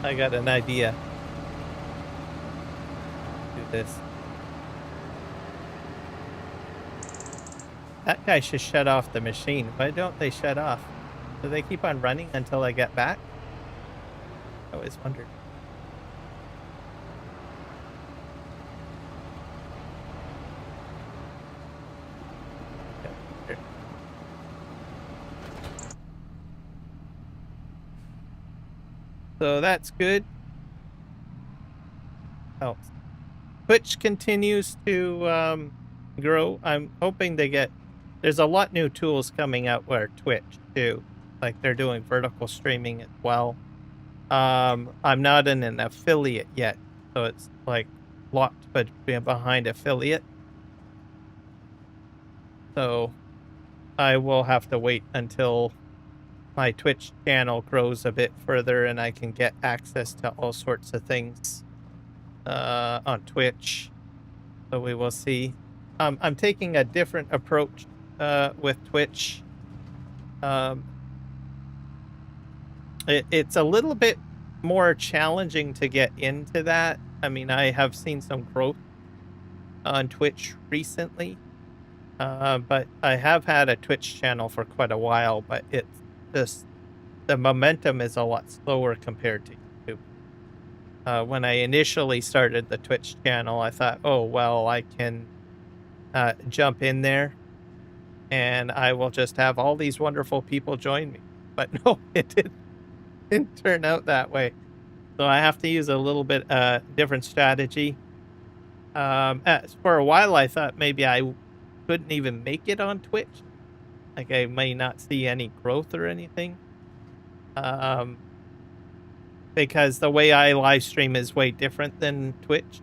I got an idea. Do this. That guy should shut off the machine. Why don't they shut off? Do they keep on running until I get back? I always wondered. Okay, here. So that's good. Oh, Twitch continues to grow. I'm hoping they get. There's a lot new tools coming out where Twitch too, like they're doing vertical streaming as well. I'm not in an affiliate yet, so it's like locked, but behind affiliate. So I will have to wait until my Twitch channel grows a bit further and I can get access to all sorts of things on Twitch. So we will see. I'm taking a different approach with Twitch. It's a little bit more challenging to get into that. I mean, I have seen some growth on Twitch recently, but I have had a Twitch channel for quite a while, but it's just the momentum is a lot slower compared to YouTube. When I initially started the Twitch channel, I thought, oh, well, I can jump in there and I will just have all these wonderful people join me. But no, didn't turn out that way. So I have to use a little bit different strategy. For a while, I thought maybe I couldn't even make it on Twitch. Like I may not see any growth or anything. Because the way I live stream is way different than Twitch.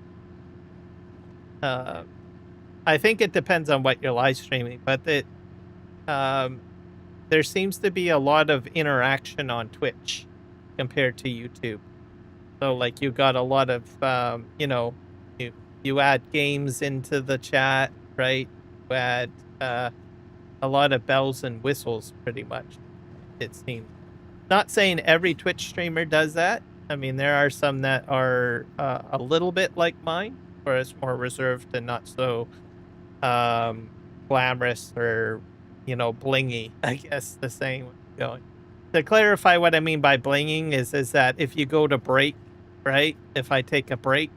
I think it depends on what you're live streaming, but there seems to be a lot of interaction on Twitch compared to YouTube. So like you got a lot of you add games into the chat, right? You add a lot of bells and whistles pretty much, it seems. Not saying every Twitch streamer does that. I mean, there are some that are a little bit like mine, where it's more reserved and not so glamorous or blingy, I guess the saying going. To clarify what I mean by blinging is that if you go to break, right? If I take a break,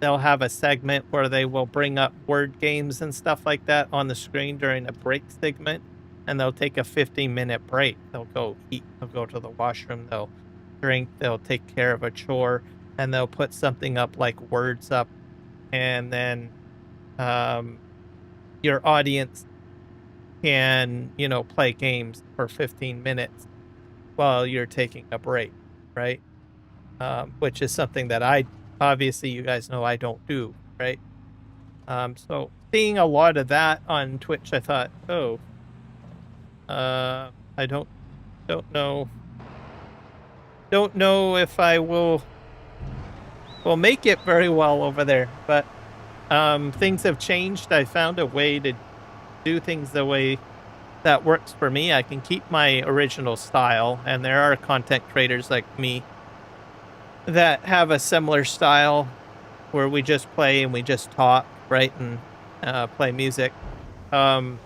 they'll have a segment where they will bring up word games and stuff like that on the screen during a break segment, and they'll take a 15-minute break. They'll go eat, they'll go to the washroom, they'll drink, they'll take care of a chore, and they'll put something up like words up, and then your audience can, play games for 15 minutes while you're taking a break, right? Which is something that obviously you guys know I don't do, right? So seeing a lot of that on Twitch, I thought, oh, I don't know if I will make it very well over there, but things have changed. I found a way to do things the way that works for me. I can keep my original style, and there are content creators like me that have a similar style where we just play and we just talk, right, and play music. One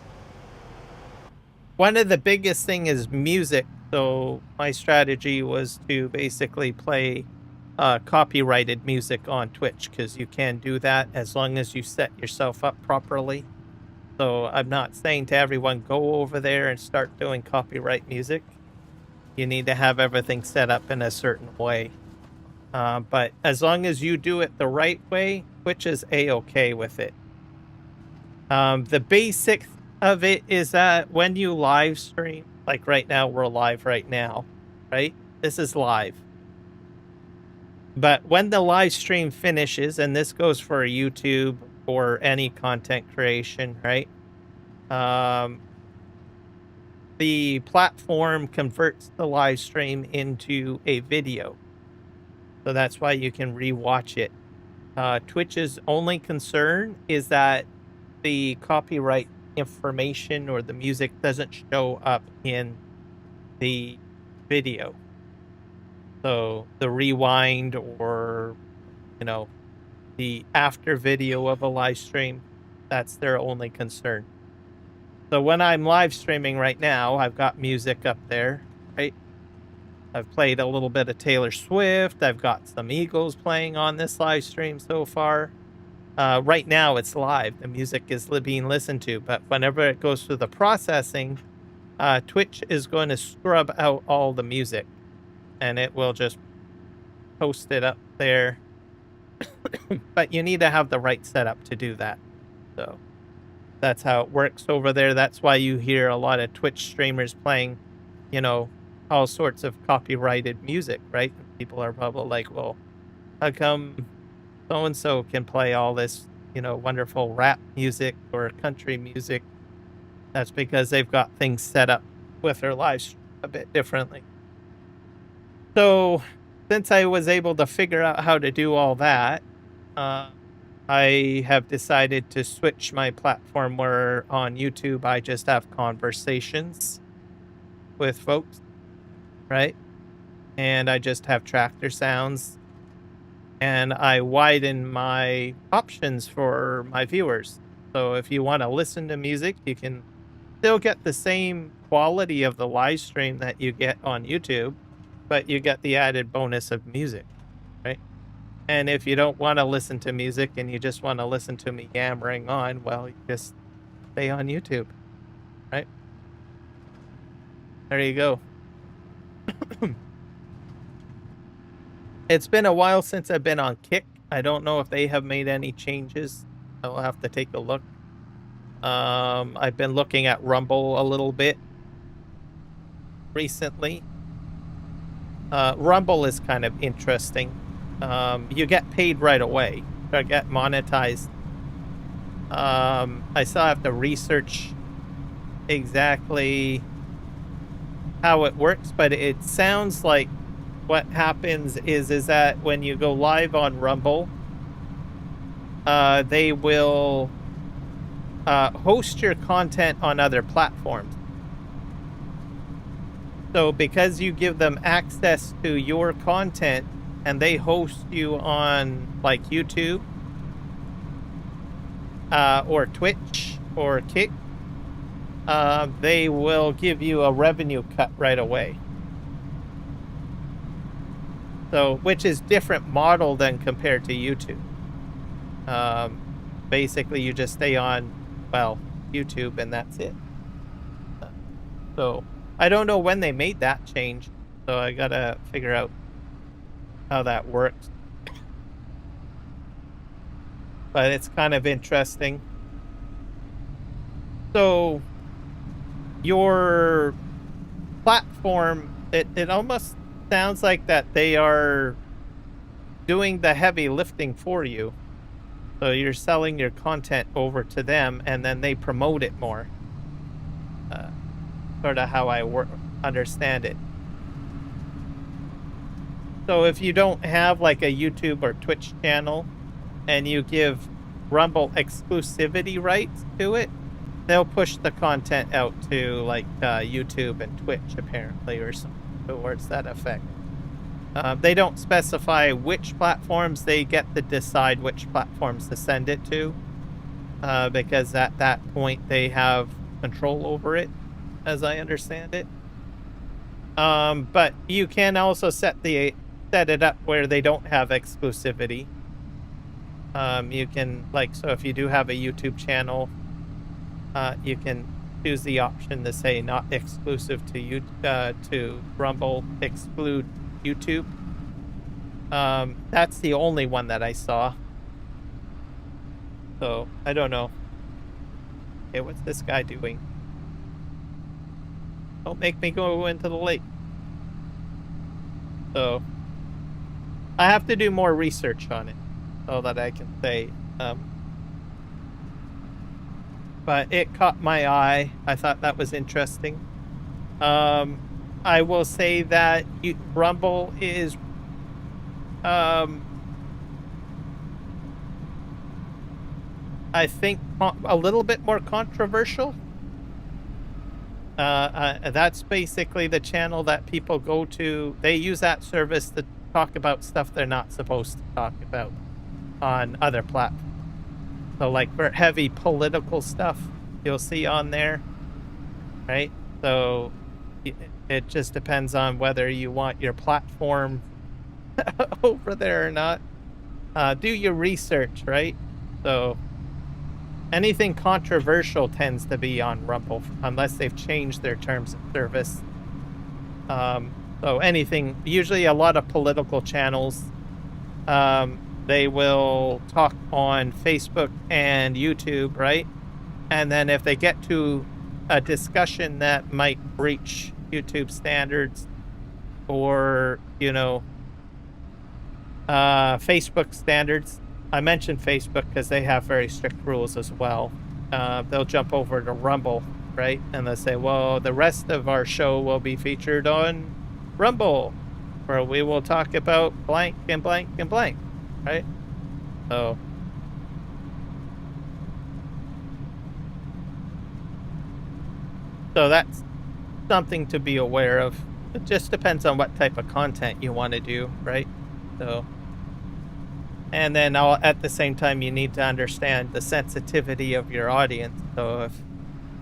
of the biggest thing is music. So my strategy was to basically play copyrighted music on Twitch, because you can do that as long as you set yourself up properly. So I'm not saying to everyone, go over there and start doing copyright music. You need to have everything set up in a certain way. But as long as you do it the right way, Twitch is A-okay with it. The basics of it is that when you live stream, like right now, we're live right now, right? This is live. But when the live stream finishes, and this goes for YouTube or any content creation, right? Um, the platform converts the live stream into a video. So that's why you can rewatch it. Twitch's only concern is that the copyright information or the music doesn't show up in the video. So the rewind or, you know, the after video of a live stream, that's their only concern. So when I'm live streaming right now, I've got music up there, right? I've played a little bit of Taylor Swift. I've got some Eagles playing on this live stream so far. Right now it's live. The music is being listened to, but whenever it goes through the processing, Twitch is going to scrub out all the music and it will just post it up there. But you need to have the right setup to do that. So that's how it works over there. That's why you hear a lot of Twitch streamers playing, you know, all sorts of copyrighted music, right? People are probably like, well, how come so-and-so can play all this, you know, wonderful rap music or country music? That's because they've got things set up with their lives a bit differently. So since I was able to figure out how to do all that, I have decided to switch my platform where on YouTube I just have conversations with folks, right? And I just have tractor sounds. And I widen my options for my viewers. So if you want to listen to music, you can still get the same quality of the live stream that you get on YouTube, but you get the added bonus of music, right? And if you don't want to listen to music and you just want to listen to me yammering on, well, you just stay on YouTube, right? There you go. It's been a while since I've been on Kick. I don't know if they have made any changes. I'll have to take a look. I've been looking at Rumble a little bit recently. Rumble is kind of interesting. You get paid right away. You get monetized. I still have to research exactly how it works, but it sounds like what happens is that when you go live on Rumble, they will host your content on other platforms. So because you give them access to your content and they host you on like YouTube or Twitch or Kick, they will give you a revenue cut right away. So, which is different model than compared to YouTube. Basically, you just stay on, well, YouTube and that's it. So, I don't know when they made that change. So, I gotta figure out how that works. But it's kind of interesting. So, your platform, it almost sounds like that they are doing the heavy lifting for you. So you're selling your content over to them and then they promote it more. Sort of how I understand it. So if you don't have like a YouTube or Twitch channel and you give Rumble exclusivity rights to it, they'll push the content out to like YouTube and Twitch apparently, or something towards that effect. They don't specify which platforms. They get to decide which platforms to send it to, because at that point they have control over it, as I understand it. But you can also set it up where they don't have exclusivity. You can, like, so if you do have a YouTube channel, you can choose the option to say not exclusive to Rumble, exclude YouTube. That's the only one that I saw. So I don't know. Okay, what's this guy doing? Don't make me go into the lake. So I have to do more research on it so that I can say but it caught my eye. I thought that was interesting. Um, I will say that Rumble is um, I think a little bit more controversial. That's basically the channel that people go to. They use that service to talk about stuff they're not supposed to talk about on other platforms. So, like for heavy political stuff, you'll see on there, right? So it just depends on whether you want your platform over there or not. Do your research, right? So anything controversial tends to be on Rumble unless they've changed their terms of service. So anything, usually a lot of political channels, they will talk on Facebook and YouTube, right? And then if they get to a discussion that might breach YouTube standards or, Facebook standards. I mentioned Facebook because they have very strict rules as well. They'll jump over to Rumble, right? And they'll say, well, the rest of our show will be featured on Rumble, where we will talk about blank and blank and blank, right? So that's something to be aware of. It just depends on what type of content you want to do, right? So, and then at the same time, you need to understand the sensitivity of your audience. So if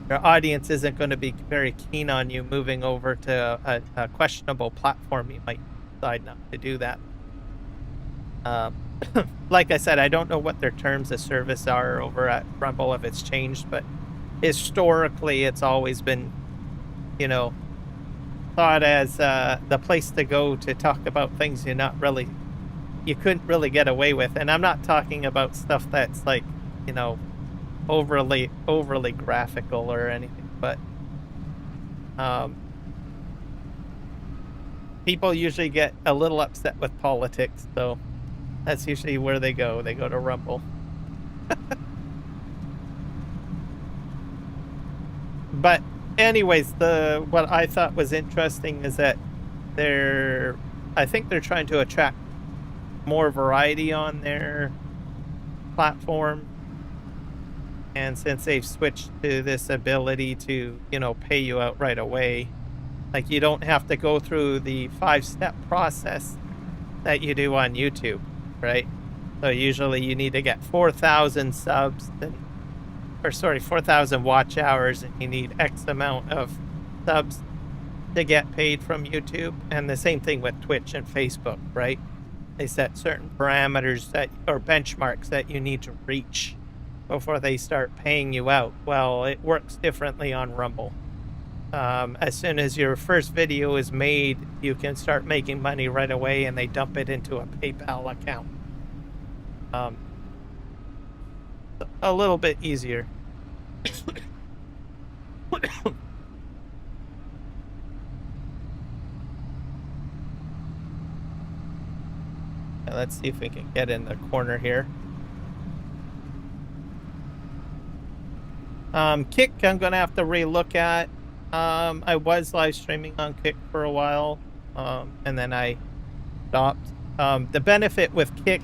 your audience isn't going to be very keen on you moving over to a questionable platform, you might decide not to do that. Like I said, I don't know what their terms of service are over at Rumble, if it's changed, but historically, it's always been, thought as the place to go to talk about things you couldn't really get away with. And I'm not talking about stuff that's like, overly graphical or anything, but people usually get a little upset with politics, so that's usually where they go. They go to Rumble. But anyways, what I thought was interesting is that I think they're trying to attract more variety on their platform. And since they've switched to this ability to, pay you out right away, like you don't have to go through the 5-step process that you do on YouTube, right? So usually you need to get 4,000 subs 4,000 watch hours, and you need X amount of subs to get paid from YouTube. And the same thing with Twitch and Facebook, right? They set certain parameters or benchmarks that you need to reach before they start paying you out. Well, it works differently on Rumble. As soon as your first video is made, you can start making money right away, and they dump it into a PayPal account. A little bit easier. Let's see if we can get in the corner here. Kick, I'm gonna have to relook at. I was live streaming on Kick for a while, and then I stopped. The benefit with Kick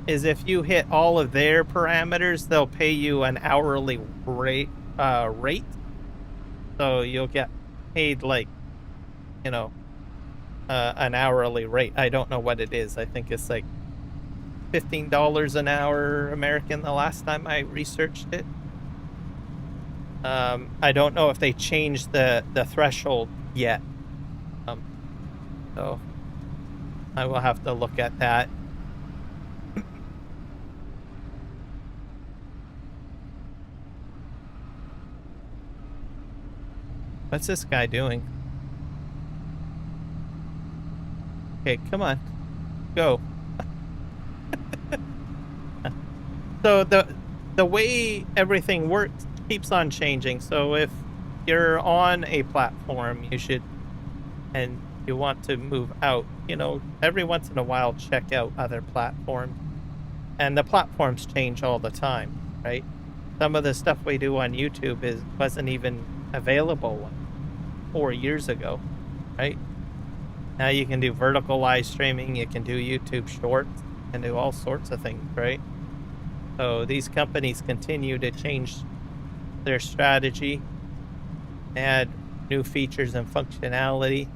is if you hit all of their parameters, they'll pay you an hourly rate. So you'll get paid like, an hourly rate. I don't know what it is. I think it's like $15 an hour American the last time I researched it. I don't know if they changed the threshold yet. So I will have to look at that. What's this guy doing? Okay, come on. Go. So the way everything works keeps on changing. So if you're on a platform, and you want to move out, every once in a while check out other platforms. And the platforms change all the time, right? some of the stuff we do on YouTube wasn't even available like 4 years ago, right? Now you can do vertical live streaming, you can do YouTube Shorts, and do all sorts of things, right? So these companies continue to change their strategy, add new features and functionality.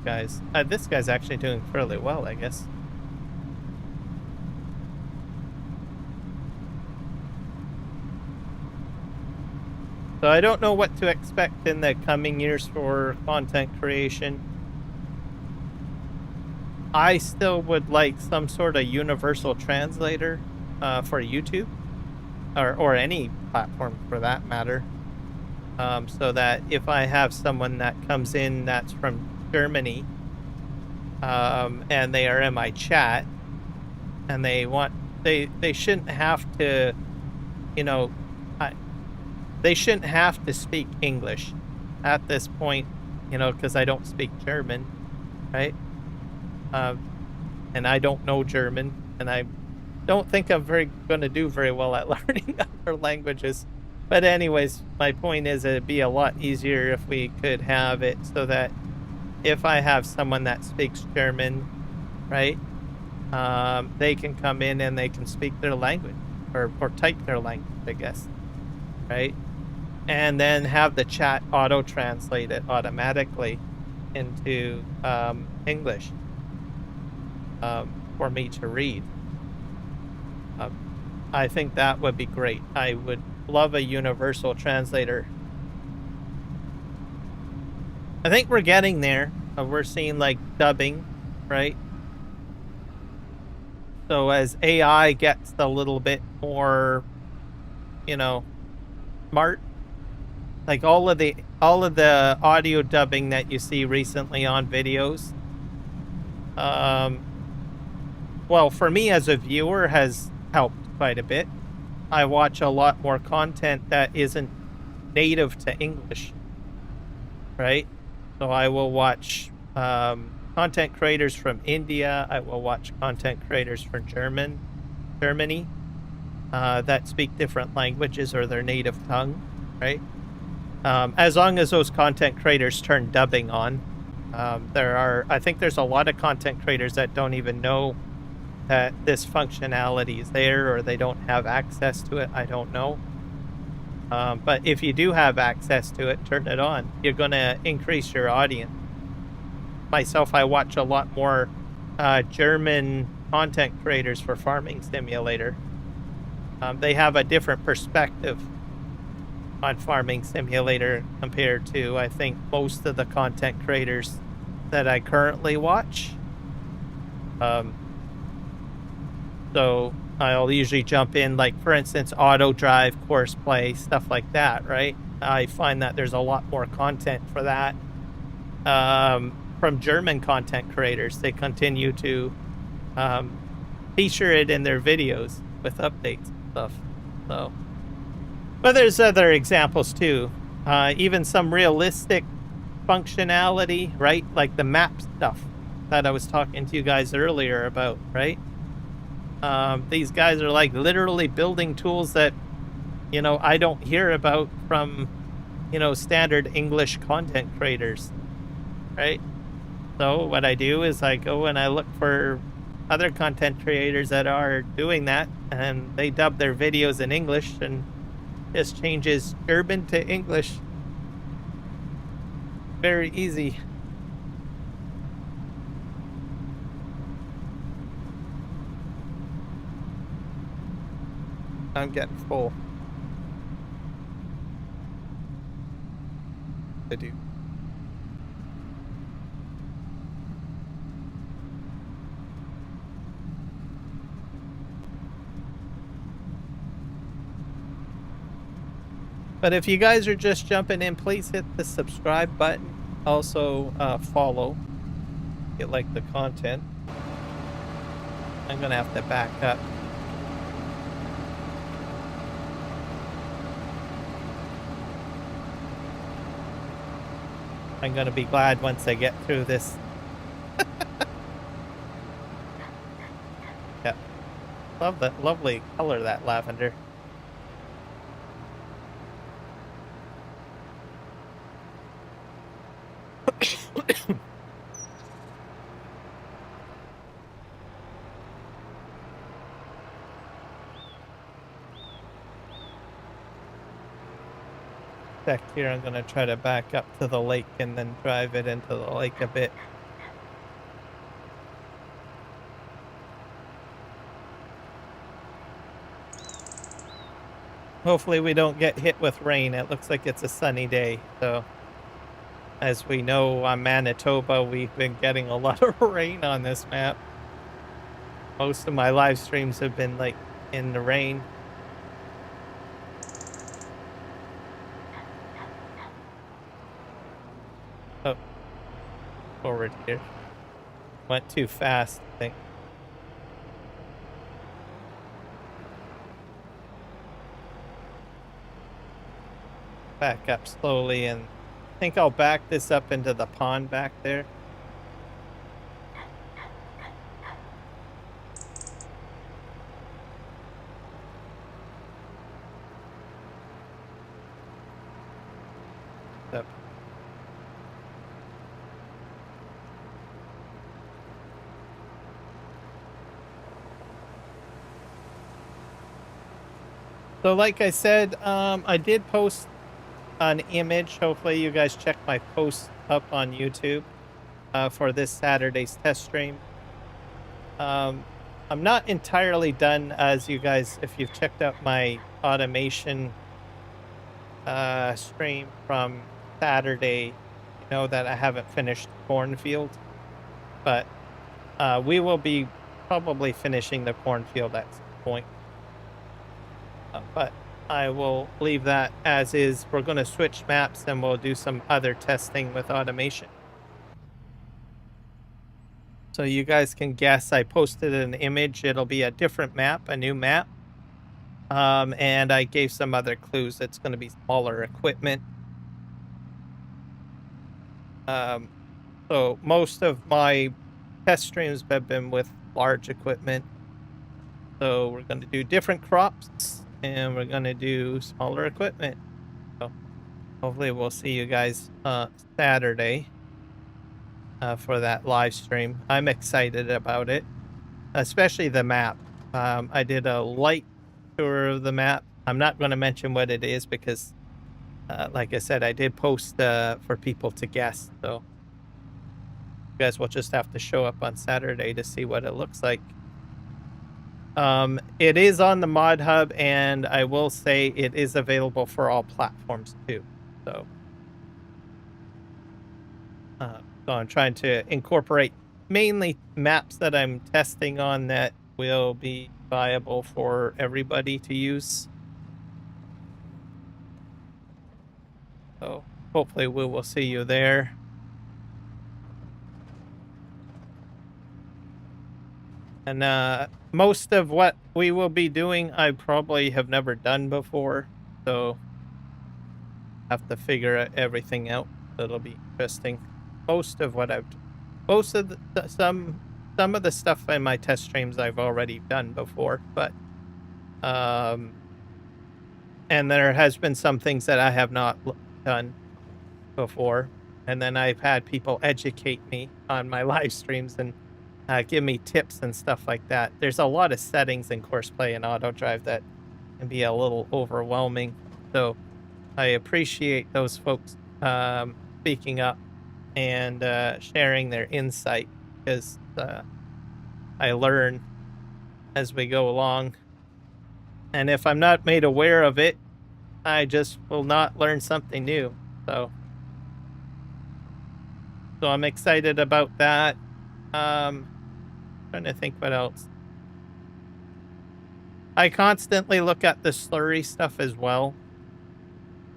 Guys, this guy's actually doing fairly well, I guess. So I don't know what to expect in the coming years for content creation. I still would like some sort of universal translator for YouTube or any platform for that matter. So that if I have someone that comes in that's from Germany and they are in my chat and they shouldn't have to, you know, they shouldn't have to speak English at this point, you know, because I don't speak German, right? And I don't know German, and I don't think I'm going to do very well at learning other languages. But anyways, my point is it'd be a lot easier if we could have it so that if I have someone that speaks German, right, they can come in and they can speak their language or type their language, I guess, right? And then have the chat auto-translate it automatically into English for me to read. I think that would be great. I would love a universal translator. I think we're getting there. We're seeing like dubbing, right? So as AI gets a little bit more, you know, smart, like all of the audio dubbing that you see recently on videos, well, for me as a viewer has helped quite a bit. I watch a lot more content that isn't native to English, right? So I will watch content creators from India. I will watch content creators from Germany that speak different languages or their native tongue, right? As long as those content creators turn dubbing on. I think there's a lot of content creators that don't even know that this functionality is there, or they don't have access to it. I don't know. But if you do have access to it, turn it on. You're going to increase your audience. Myself, I watch a lot more German content creators for Farming Simulator. They have a different perspective on Farming Simulator compared to, I think, most of the content creators that I currently watch. So I'll usually jump in, like, for instance, auto drive, course play, stuff like that, right? I find that there's a lot more content for that from German content creators. They continue to feature it in their videos with updates and stuff. So, but there's other examples too. Even some realistic functionality, right? Like the map stuff that I was talking to you guys earlier about, right? These guys are like literally building tools that, you know, I don't hear about from, you know, standard English content creators, right? So what I do is I go and I look for other content creators that are doing that, and they dub their videos in English and just changes German to English. Very easy. I'm getting full. I do. But if you guys are just jumping in, please hit the subscribe button. Also, follow. If you like the content. I'm gonna have to back up. I'm gonna be glad once I get through this love that lovely color, that lavender. Back here, I'm gonna try to back up to the lake and then drive it into the lake a bit. Hopefully we don't get hit with rain. It looks like it's a sunny day. So as we know, on Manitoba, we've been getting a lot of rain on this map. Most of my live streams have been like in the rain. Oh, forward here. Went too fast, I think. Back up slowly, and I think I'll back this up into the pond back there. Up. So like I said, I did post an image. Hopefully you guys check my post up on YouTube for this Saturday's test stream. I'm not entirely done, as you guys, if you've checked out my automation stream from Saturday, you know that I haven't finished cornfield, but we will be probably finishing the cornfield at some point. But I will leave that as is. We're going to switch maps and we'll do some other testing with automation. So you guys can guess. I posted an image. It'll be a different map, a new map. And I gave some other clues. It's going to be smaller equipment. So most of my test streams have been with large equipment. So we're going to do different crops and we're going to do smaller equipment. So hopefully we'll see you guys Saturday for that live stream. I'm excited about it, especially the map. I did a light tour of the map. I'm not going to mention what it is because, like I said, I did post for people to guess. So you guys will just have to show up on Saturday to see what it looks like. It is on the Mod Hub, and I will say it is available for all platforms too. So, so I'm trying to incorporate mainly maps that I'm testing on that will be viable for everybody to use. So hopefully we will see you there. And most of what we will be doing, I probably have never done before, so have to figure everything out. It'll be interesting. Most of what some of the stuff in my test streams I've already done before, but and there has been some things that I have not done before, and then I've had people educate me on my live streams and give me tips and stuff like that. There's a lot of settings in course play and auto drive that can be a little overwhelming. So I appreciate those folks speaking up and sharing their insight, because I learn as we go along. And if I'm not made aware of it, I just will not learn something new. So I'm excited about that. Trying to think what else. I constantly look at the slurry stuff as well.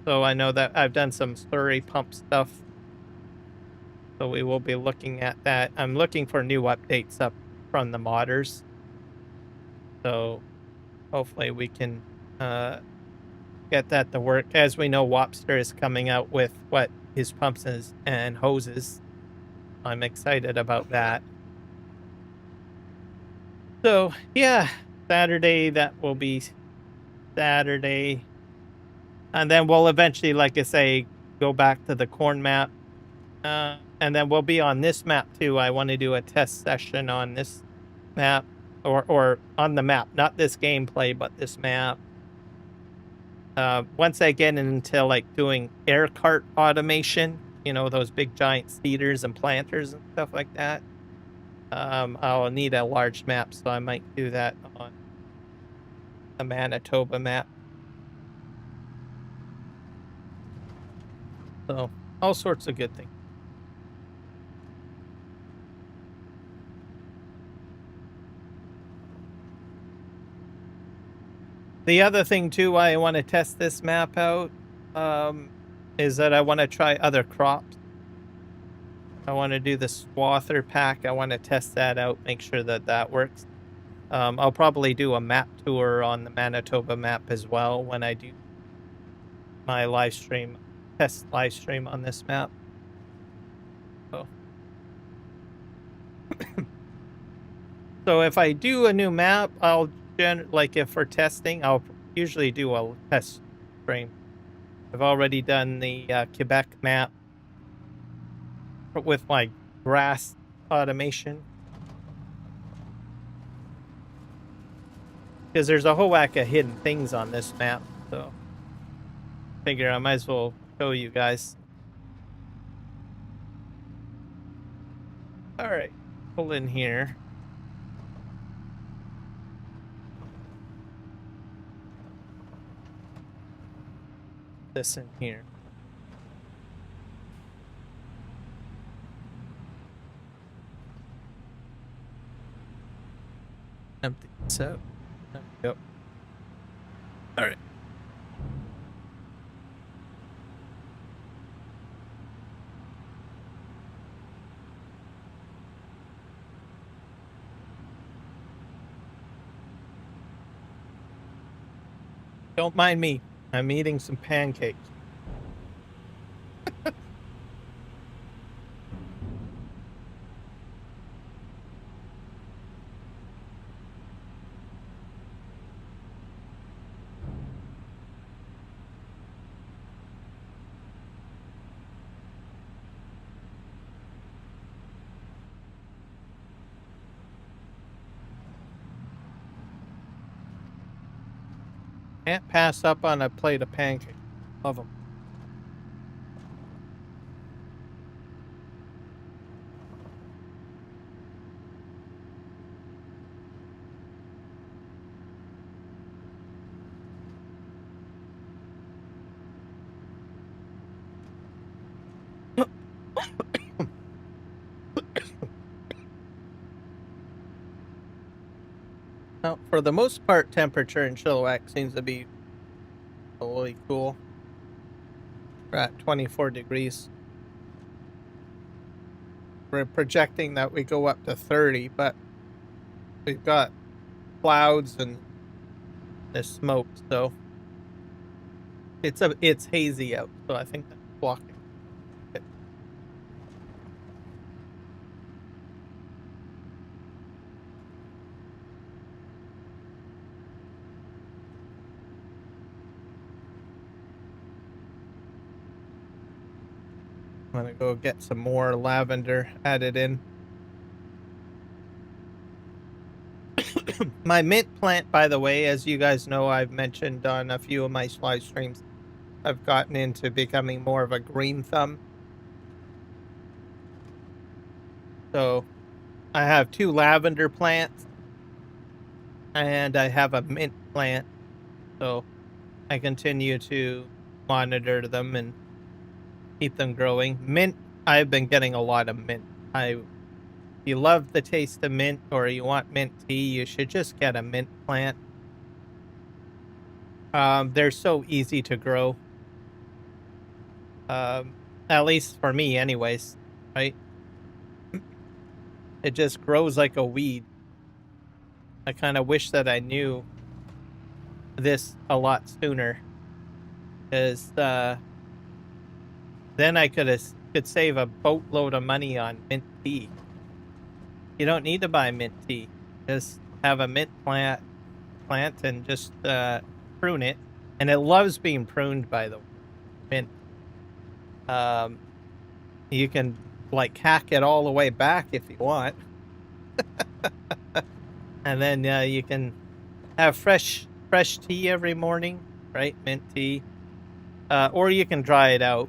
So I know that I've done some slurry pump stuff. So we will be looking at that. I'm looking for new updates up from the modders. So hopefully we can get that to work. As we know, Wopster is coming out with his pumps and hoses. I'm excited about that. So yeah, Saturday, that will be Saturday. And then we'll eventually, like I say, go back to the corn map. And then we'll be on this map too. I want to do a test session on this map, or on the map, not this gameplay, but this map. Once I get into like doing air cart automation, you know, those big giant seeders and planters and stuff like that, I'll need a large map, so I might do that on the Manitoba map. So all sorts of good things. The other thing too, why I want to test this map out, is that I want to try other crops. I want to do the swather pack. I want to test that out, make sure that that works. I'll probably do a map tour on the Manitoba map as well when I do my live stream, test live stream on this map. So if I do a new map, I'll like if for testing, I'll usually do a test stream. I've already done the Quebec map with my grass automation, because there's a whole whack of hidden things on this map. So figure I might as well show you guys. All right, pull in here. This in here. Empty this out. There we go. All right. Don't mind me. I'm eating some pancakes. Can't pass up on a plate of pancakes. Love them. Now, for the most part, temperature in Chilliwack seems to be really cool. We're at 24 degrees. We're projecting that we go up to 30, but we've got clouds and the smoke, so it's hazy out, so I think that's blocking it. I'm gonna go get some more lavender added in. My mint plant, by the way, as you guys know, I've mentioned on a few of my live streams, I've gotten into becoming more of a green thumb. So I have 2 lavender plants and I have a mint plant. So I continue to monitor them and keep them growing. Mint, I've been getting a lot of mint. If you love the taste of mint or you want mint tea, you should just get a mint plant. They're so easy to grow. At least for me anyways, right? It just grows like a weed. I kind of wish that I knew this a lot sooner, because then I could save a boatload of money on mint tea. You don't need to buy mint tea. Just have a mint plant, plant and just prune it. And it loves being pruned, by the way. Mint. Um, you can like hack it all the way back if you want, and then you can have fresh tea every morning, right? Mint tea, or you can dry it out.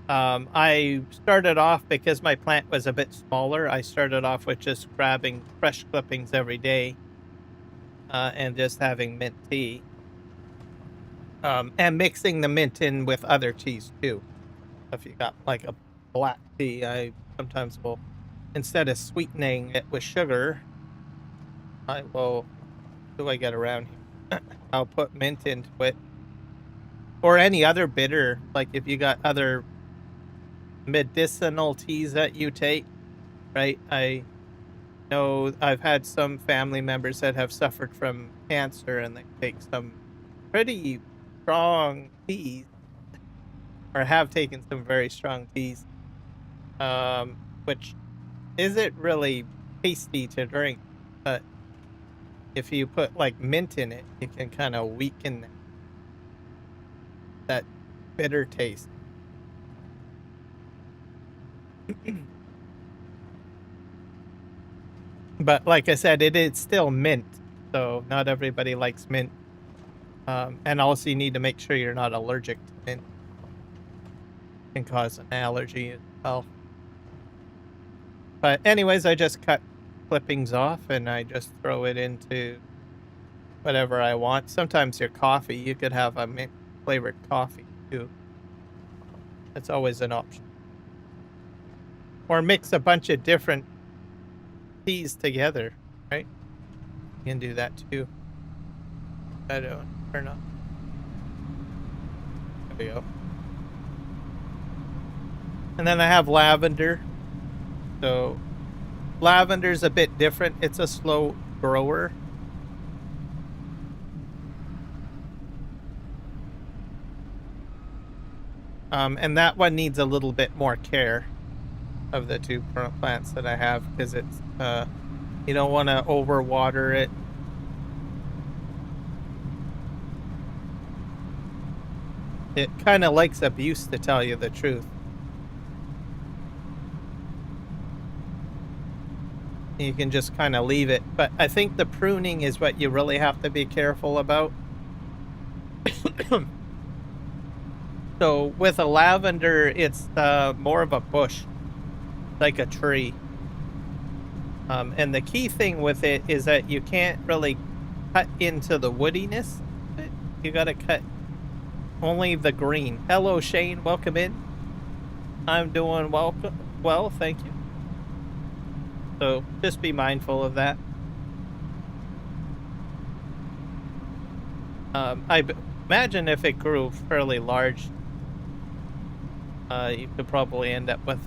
I started off because my plant was a bit smaller. I started off with just grabbing fresh clippings every day, and just having mint tea, and mixing the mint in with other teas too. If you got like a black tea, I sometimes will, instead of sweetening it with sugar, I will. Do I get around here? I'll put mint into it, or any other bitter. Like if you got other medicinal teas that you take, right? I know I've had some family members that have suffered from cancer, and they take some pretty strong teas, or have taken some very strong teas, which isn't really tasty to drink, but if you put like mint in it, it can kind of weaken that bitter taste. But like I said, it is still mint, so not everybody likes mint. And also you need to make sure you're not allergic to mint. It can cause an allergy as well. But anyways, I just cut clippings off and I just throw it into whatever I want. Sometimes your coffee, you could have a mint flavored coffee too. That's always an option. Or mix a bunch of different teas together, right? You can do that too. I don't turn on. There we go. And then I have lavender. So lavender's a bit different. It's a slow grower. And that one needs a little bit more care of the two plants that I have, because it's you don't want to overwater it. It kind of likes abuse, to tell you the truth. You can just kind of leave it, but I think the pruning is what you really have to be careful about. So with a lavender, it's more of a bush, like a tree. And the key thing with it is that you can't really cut into the woodiness. You got to cut only the green. Hello, Shane. Welcome in. I'm doing well, thank you. So just be mindful of that. I imagine if it grew fairly large, you could probably end up with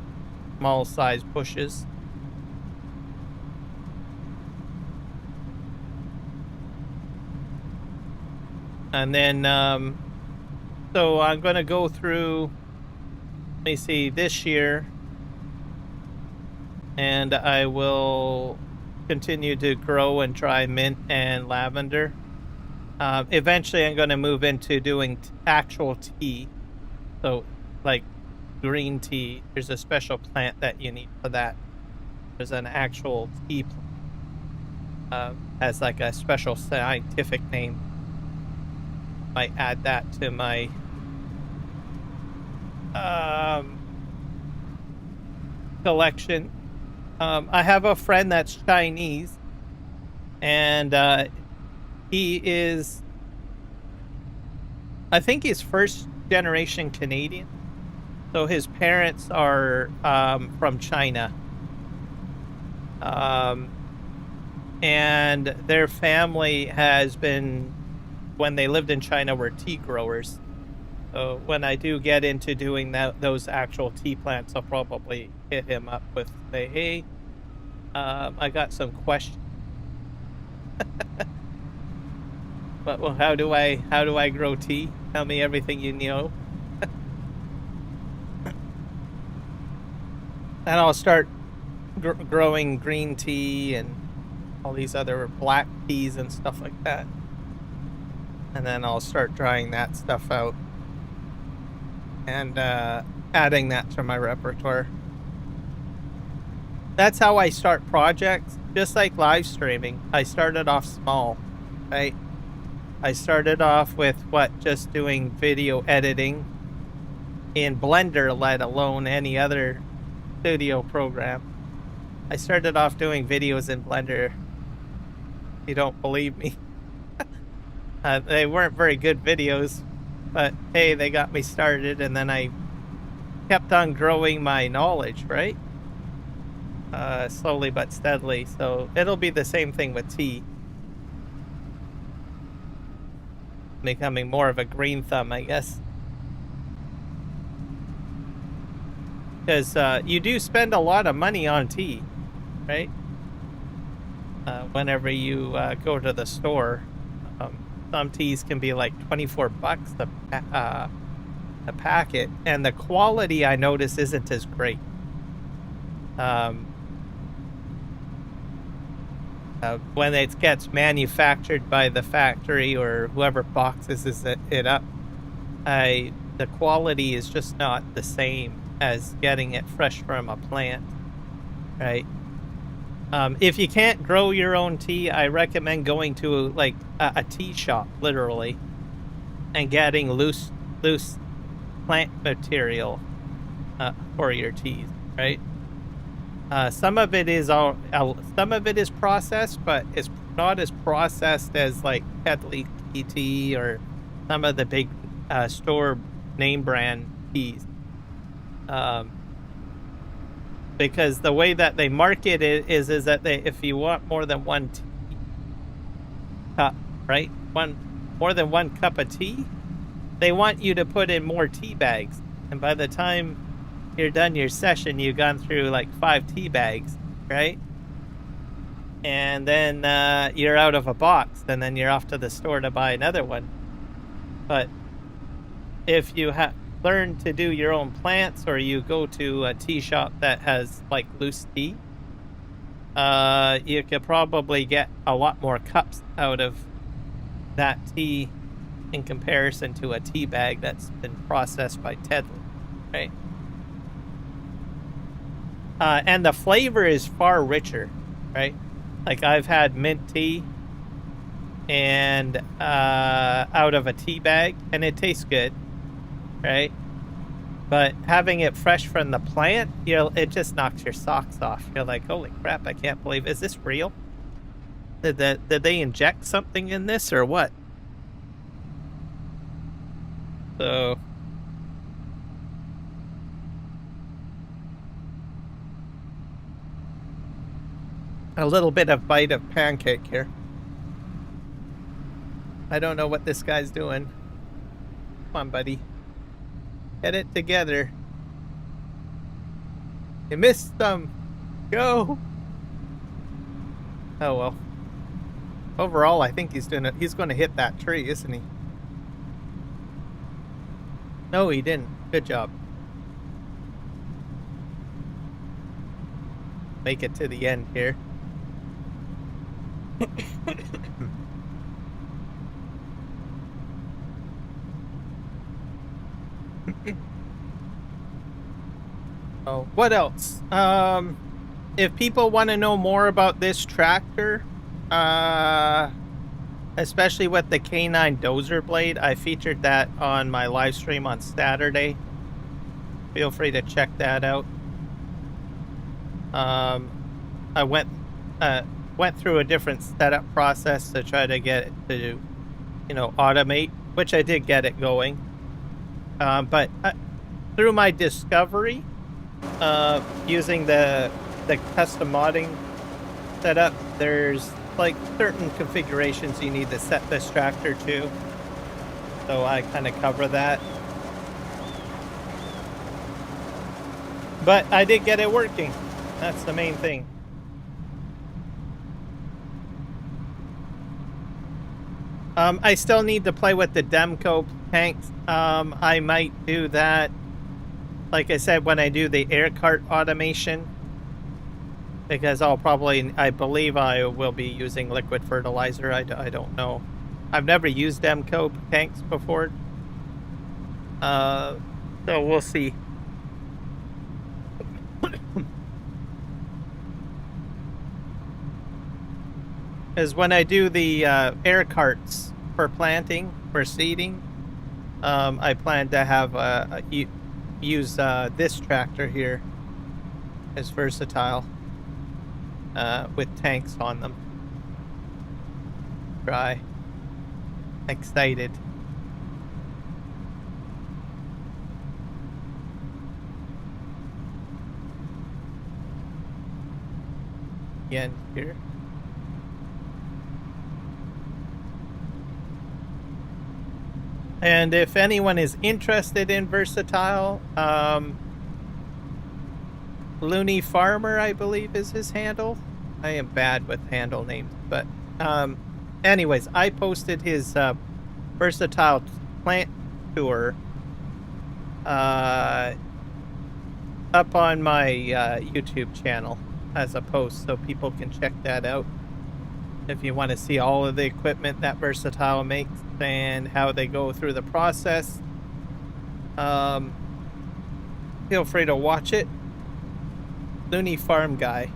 small size bushes. And then, so I'm going to go through, let me see, this year, and I will continue to grow and try mint and lavender. Eventually I'm going to move into doing actual tea. So like green tea, there's a special plant that you need for that. There's an actual tea plant. Has like a special scientific name. Might add that to my collection. I have a friend that's Chinese, and he is, I think he's first generation Canadian. So his parents are from China. And their family has been, when they lived in China, were tea growers. So when I do get into doing those actual tea plants, I'll probably hit him up with, say, hey, I got some questions. But well, how do I grow tea? Tell me everything you know. And I'll start growing green tea, and all these other black teas and stuff like that. And then I'll start drying that stuff out and adding that to my repertoire. That's how I start projects, just like live streaming. I started off small, right? I started off with just doing video editing in Blender, let alone any other studio program. I started off doing videos in Blender. You don't believe me. They weren't very good videos, but hey, they got me started, and then I kept on growing my knowledge, right? Slowly but steadily. So it'll be the same thing with tea. Becoming more of a green thumb, I guess. Because you do spend a lot of money on tea, right? Whenever you go to the store. Some teas can be like 24 bucks a packet, and the quality, I notice, isn't as great. When it gets manufactured by the factory or whoever boxes it up, the quality is just not the same as getting it fresh from a plant, right? If you can't grow your own tea, I recommend going to like a tea shop, literally, and getting loose plant material for your teas, right? Some of it is processed, but it's not as processed as like Ketley tea or some of the big store name brand teas. Because the way that they market it is that if you want more than one cup, right? More than one cup of tea, they want you to put in more tea bags. And by the time you're done your session, you've gone through like 5 tea bags, right? And then you're out of a box, and then you're off to the store to buy another one. But if you learn to do your own plants, or you go to a tea shop that has like loose tea, you could probably get a lot more cups out of that tea in comparison to a tea bag that's been processed by Tedley, right? And the flavor is far richer, right? Like I've had mint tea and out of a tea bag, and it tastes good, right? But having it fresh from the plant, it just knocks your socks off. You're like, holy crap, I can't believe, is this real? Did they inject something in this or what? So a little bit of bite of pancake here. I don't know what this guy's doing. Come on, buddy. Get it together. You missed them. Go. Oh well. Overall, I think he's going to hit that tree, isn't he? No, he didn't. Good job. Make it to the end here. Oh, what else? If people want to know more about this tractor, especially with the K9 dozer blade, I featured that on my live stream on Saturday. Feel free to check that out. I went through a different setup process to try to get it to, automate, which I did get it going. But through my discovery, using the custom modding setup, there's like certain configurations you need to set this tractor to. So I kind of cover that. But I did get it working. That's the main thing. I still need to play with the Demco tanks. I might do that, like I said, when I do the air cart automation. because I believe I will be using liquid fertilizer. I don't know. I've never used Demco tanks before. Uh, so we'll see. Because when I do the air carts for planting, for seeding, I plan to have use this tractor here. It's versatile with tanks on them. Try. Excited. Again here. And if anyone is interested in versatile, Looney Farmer, I believe, is his handle. I am bad with handle names, but anyways, I posted his versatile plant tour up on my YouTube channel as a post, so people can check that out if you want to see all of the equipment that Versatile makes and how they go through the process. Feel free to watch it. Looney Farm Guy.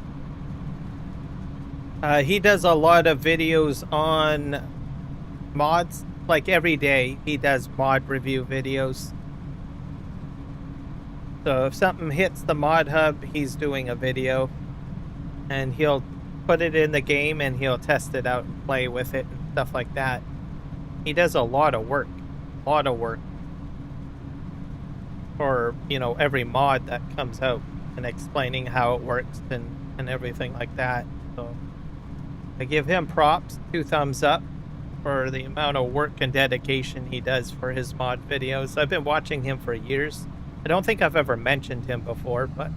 He does a lot of videos on mods. Like every day, he does mod review videos. So if something hits the mod hub, he's doing a video. And he'll put it in the game and he'll test it out and play with it and stuff like that. He does a lot of work. For, you know, every mod that comes out and explaining how it works and everything like that. So I give him props, 2 thumbs up for the amount of work and dedication he does for his mod videos. I've been watching him for years. I don't think I've ever mentioned him before, but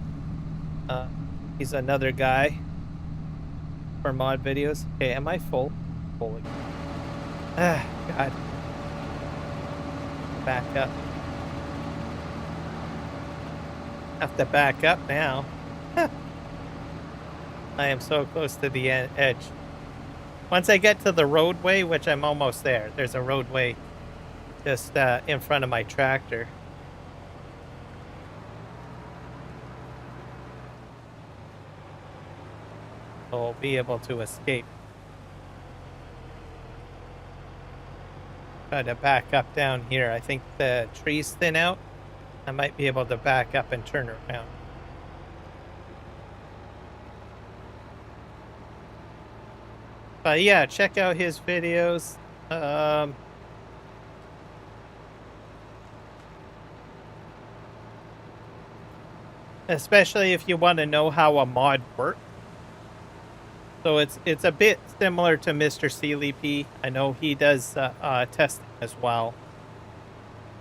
he's another guy for mod videos. Okay, am I full? Full again. Ah, God. Back up. Have to back up now. I am so close to the edge. Once I get to the roadway, which I'm almost there, there's a roadway just in front of my tractor. So I'll be able to escape. Try to back up down here. I think the trees thin out. I might be able to back up and turn around. But yeah, check out his videos. Especially if you want to know how a mod works. So it's a bit similar to Mr. CLP. I know he does testing as well.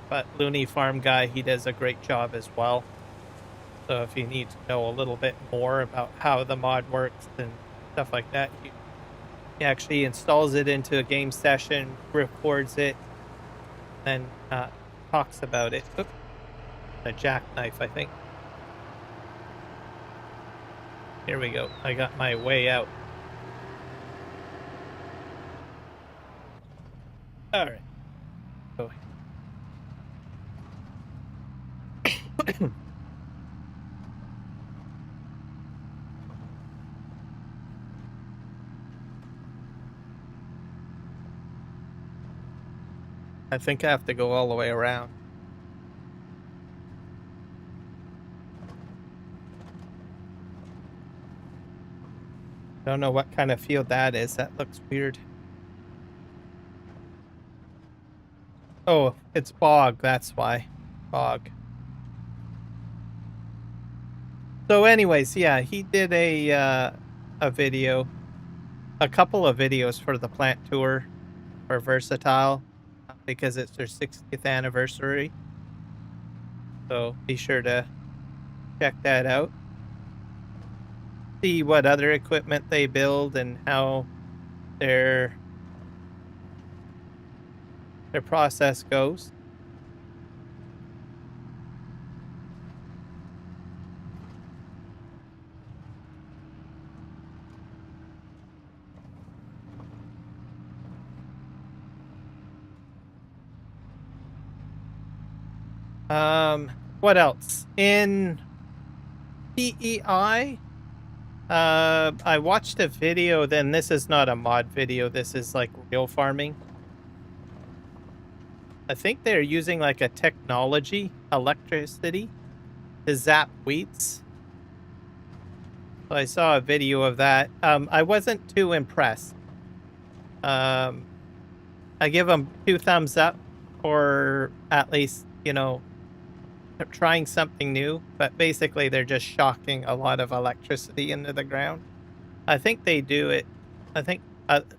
But Looney Farm Guy, he does a great job as well. So if you need to know a little bit more about how the mod works and stuff like that, he actually installs it into a game session, records it, and talks about it. Oops. A jackknife, I think. Here we go. I got my way out. All right. Go. I think I have to go all the way around. Don't know what kind of field that is. That looks weird. Oh, it's bog. That's why. Bog. So anyways, yeah, he did a video, a couple of videos for the plant tour for Versatile because it's their 60th anniversary. So be sure to check that out. See what other equipment they build and how their process goes. What else? In PEI, I watched a video, then this is not a mod video, this is like real farming. I think they're using like a technology, electricity, to zap weeds. So I saw a video of that. I wasn't too impressed. I give them 2 thumbs up for at least, you know, trying something new, but basically they're just shocking a lot of electricity into the ground. I think they do it. I think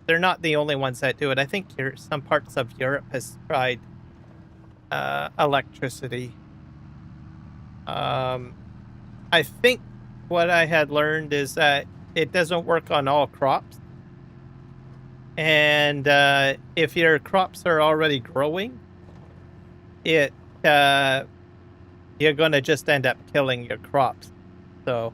they're not the only ones that do it. I think some parts of Europe has tried electricity. I think what I had learned is that it doesn't work on all crops. And if your crops are already growing, it you're going to just end up killing your crops. So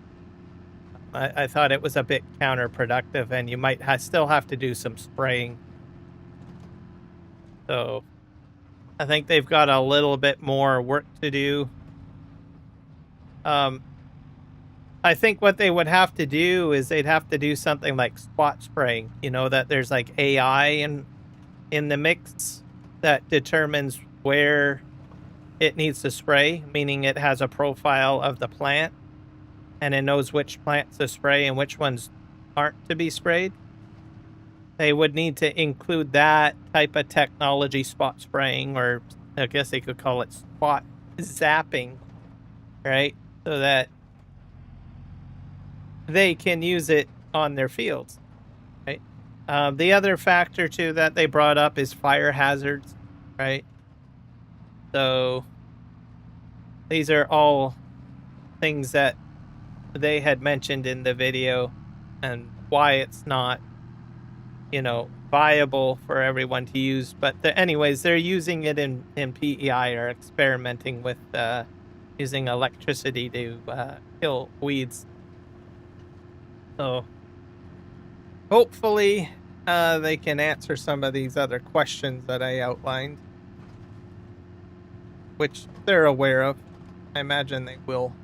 I thought it was a bit counterproductive, and you might still have to do some spraying. So I think they've got a little bit more work to do. I think what they would have to do is they'd have to do something like spot spraying, you know, that there's like AI in the mix that determines where it needs to spray, meaning it has a profile of the plant and it knows which plants to spray and which ones aren't to be sprayed. They would need to include that type of technology, spot spraying, or I guess they could call it spot zapping, right? So that they can use it on their fields, right? The other factor too that they brought up is fire hazards, right? So these are all things that they had mentioned in the video and why it's not, you know, viable for everyone to use. But anyways, they're using it in PEI, or experimenting with using electricity to kill weeds. So hopefully they can answer some of these other questions that I outlined, which they're aware of. I imagine they will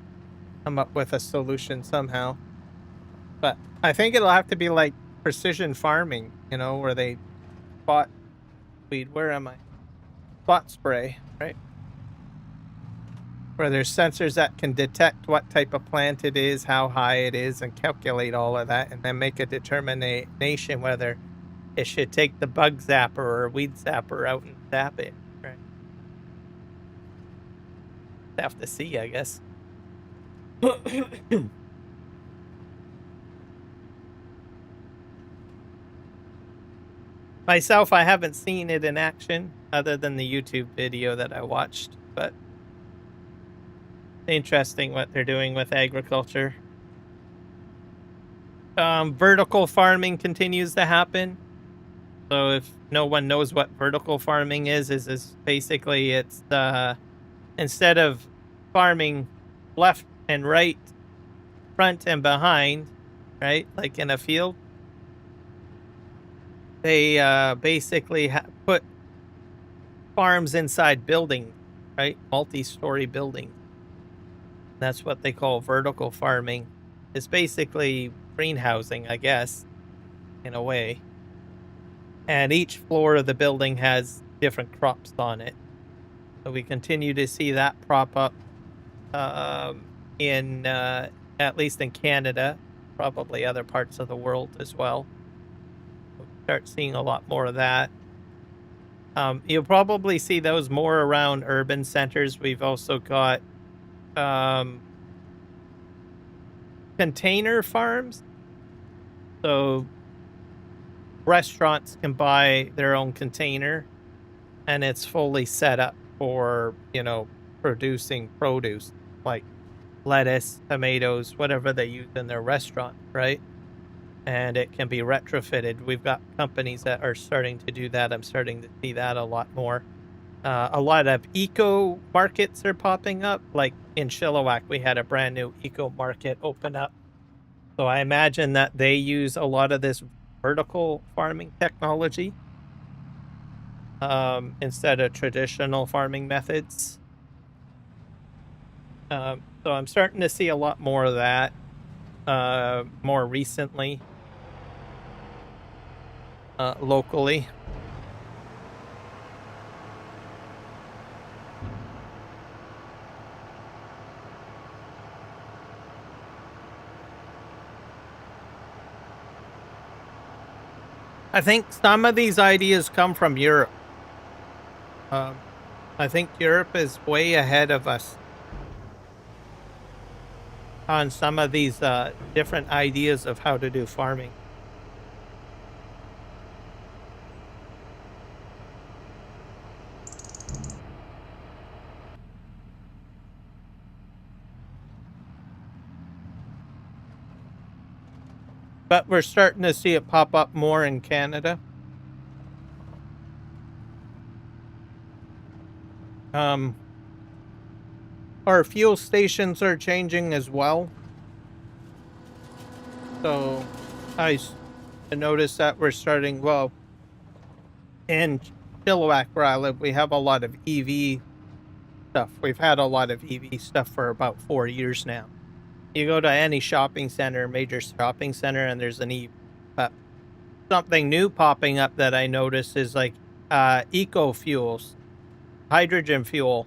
come up with a solution somehow. But I think it'll have to be like precision farming, you know, where they spot weed. Where am I? Spot spray, right? Where there's sensors that can detect what type of plant it is, how high it is, and calculate all of that, and then make a determination whether it should take the bug zapper or weed zapper out and zap it, right? Have to see, I guess. Myself, I haven't seen it in action other than the YouTube video that I watched, but interesting what they're doing with agriculture. Vertical farming continues to happen. So if no one knows what vertical farming is basically it's instead of farming left and right, front and behind, right, like in a field, they basically put farms inside buildings, right, multi-story buildings. That's what they call vertical farming. It's basically greenhousing, I guess, in a way. And each floor of the building has different crops on it. So we continue to see that prop up in at least in Canada, probably other parts of the world as well. We'll start seeing a lot more of that. You'll probably see those more around urban centers. We've also got container farms. So restaurants can buy their own container and it's fully set up for, you know, producing produce like lettuce, tomatoes, whatever they use in their restaurant, right? And it can be retrofitted. We've got companies that are starting to do that. I'm starting to see that a lot more. A lot of eco markets are popping up. Like in Chilliwack, we had a brand new eco market open up. So I imagine that they use a lot of this vertical farming technology instead of traditional farming methods. So I'm starting to see a lot more of that more recently locally. I think some of these ideas come from Europe. Um, I think Europe is way ahead of us on some of these different ideas of how to do farming. But we're starting to see it pop up more in Canada. Our fuel stations are changing as well. So noticed that we're starting, well, in Chilliwack where I live, we have a lot of EV stuff. We've had a lot of EV stuff for about 4 years now. You go to any shopping center, major shopping center, and there's an EV. But something new popping up that I noticed is like eco fuels, hydrogen fuel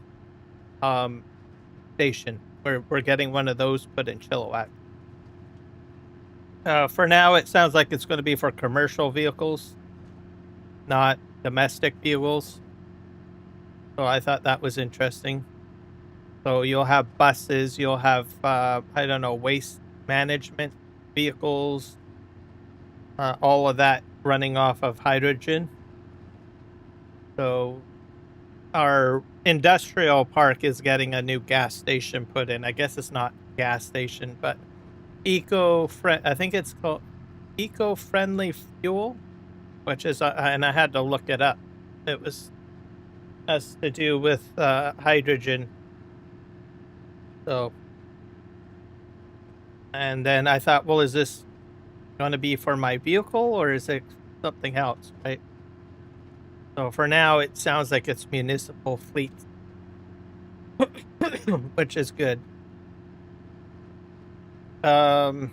station. We're getting one of those put in Chilliwack. For now, it sounds like it's going to be for commercial vehicles, not domestic vehicles. So I thought that was interesting. So you'll have buses, you'll have I don't know, waste management vehicles, all of that running off of hydrogen. So our industrial park is getting a new gas station put in. I guess it's not gas station, but I think it's called eco-friendly fuel, which is and I had to look it up. It has to do with hydrogen. So, and then I thought, well, is this going to be for my vehicle or is it something else, right? So for now, it sounds like it's municipal fleet, which is good. I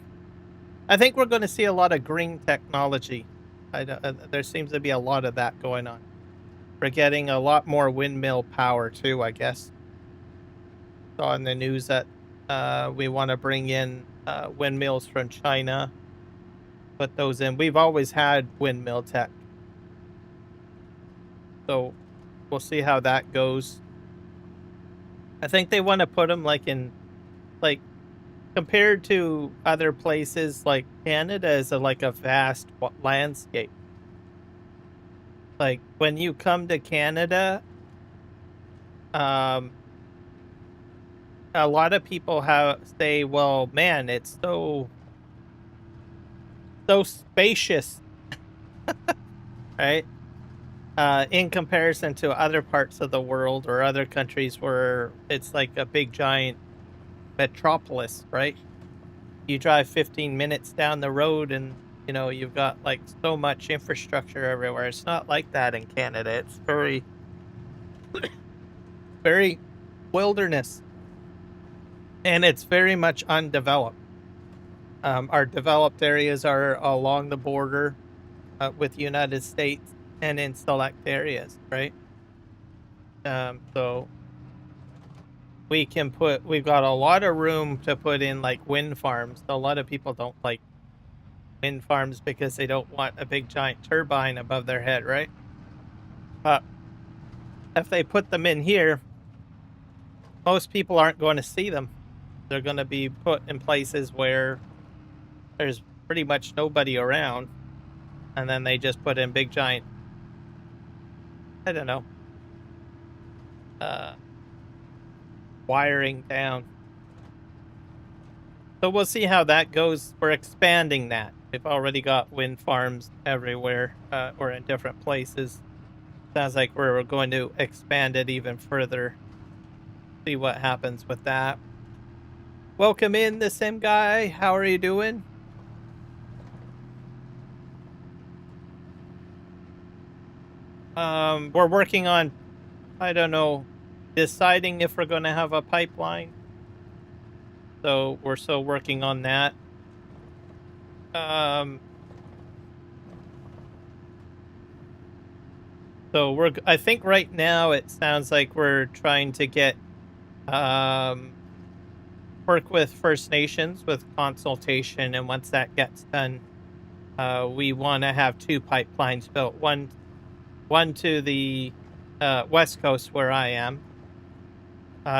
think we're going to see a lot of green technology. There seems to be a lot of that going on. We're getting a lot more windmill power too, I guess. Saw in the news that we want to bring in windmills from China, put those in. We've always had windmill tech. So we'll see how that goes. I think they want to put them like compared to other places, like Canada is like a vast landscape. Like when you come to Canada, a lot of people say, well, man, it's so spacious, right? In comparison to other parts of the world or other countries where it's like a big giant metropolis, right? You drive 15 minutes down the road and you've got like so much infrastructure everywhere. It's not like that in Canada. It's very very wilderness, and it's very much undeveloped. Our developed areas are along the border with the United States and in select areas, right? So we've got a lot of room to put in like wind farms. A lot of people don't like wind farms because they don't want a big giant turbine above their head, right? But if they put them in here, most people aren't going to see them. They're going to be put in places where there's pretty much nobody around, and then they just put in big giant, I don't know, wiring down. So we'll see how that goes. We're expanding that. We've already got wind farms everywhere, or in different places. Sounds like we're going to expand it even further. See what happens with that. Welcome in, the same guy. How are you doing? We're working on, I don't know, deciding if we're going to have a pipeline. So we're still working on that. So I think right now it sounds like we're trying to get work with First Nations with consultation, and once that gets done, we want to have two pipelines built. One to the west coast where I am.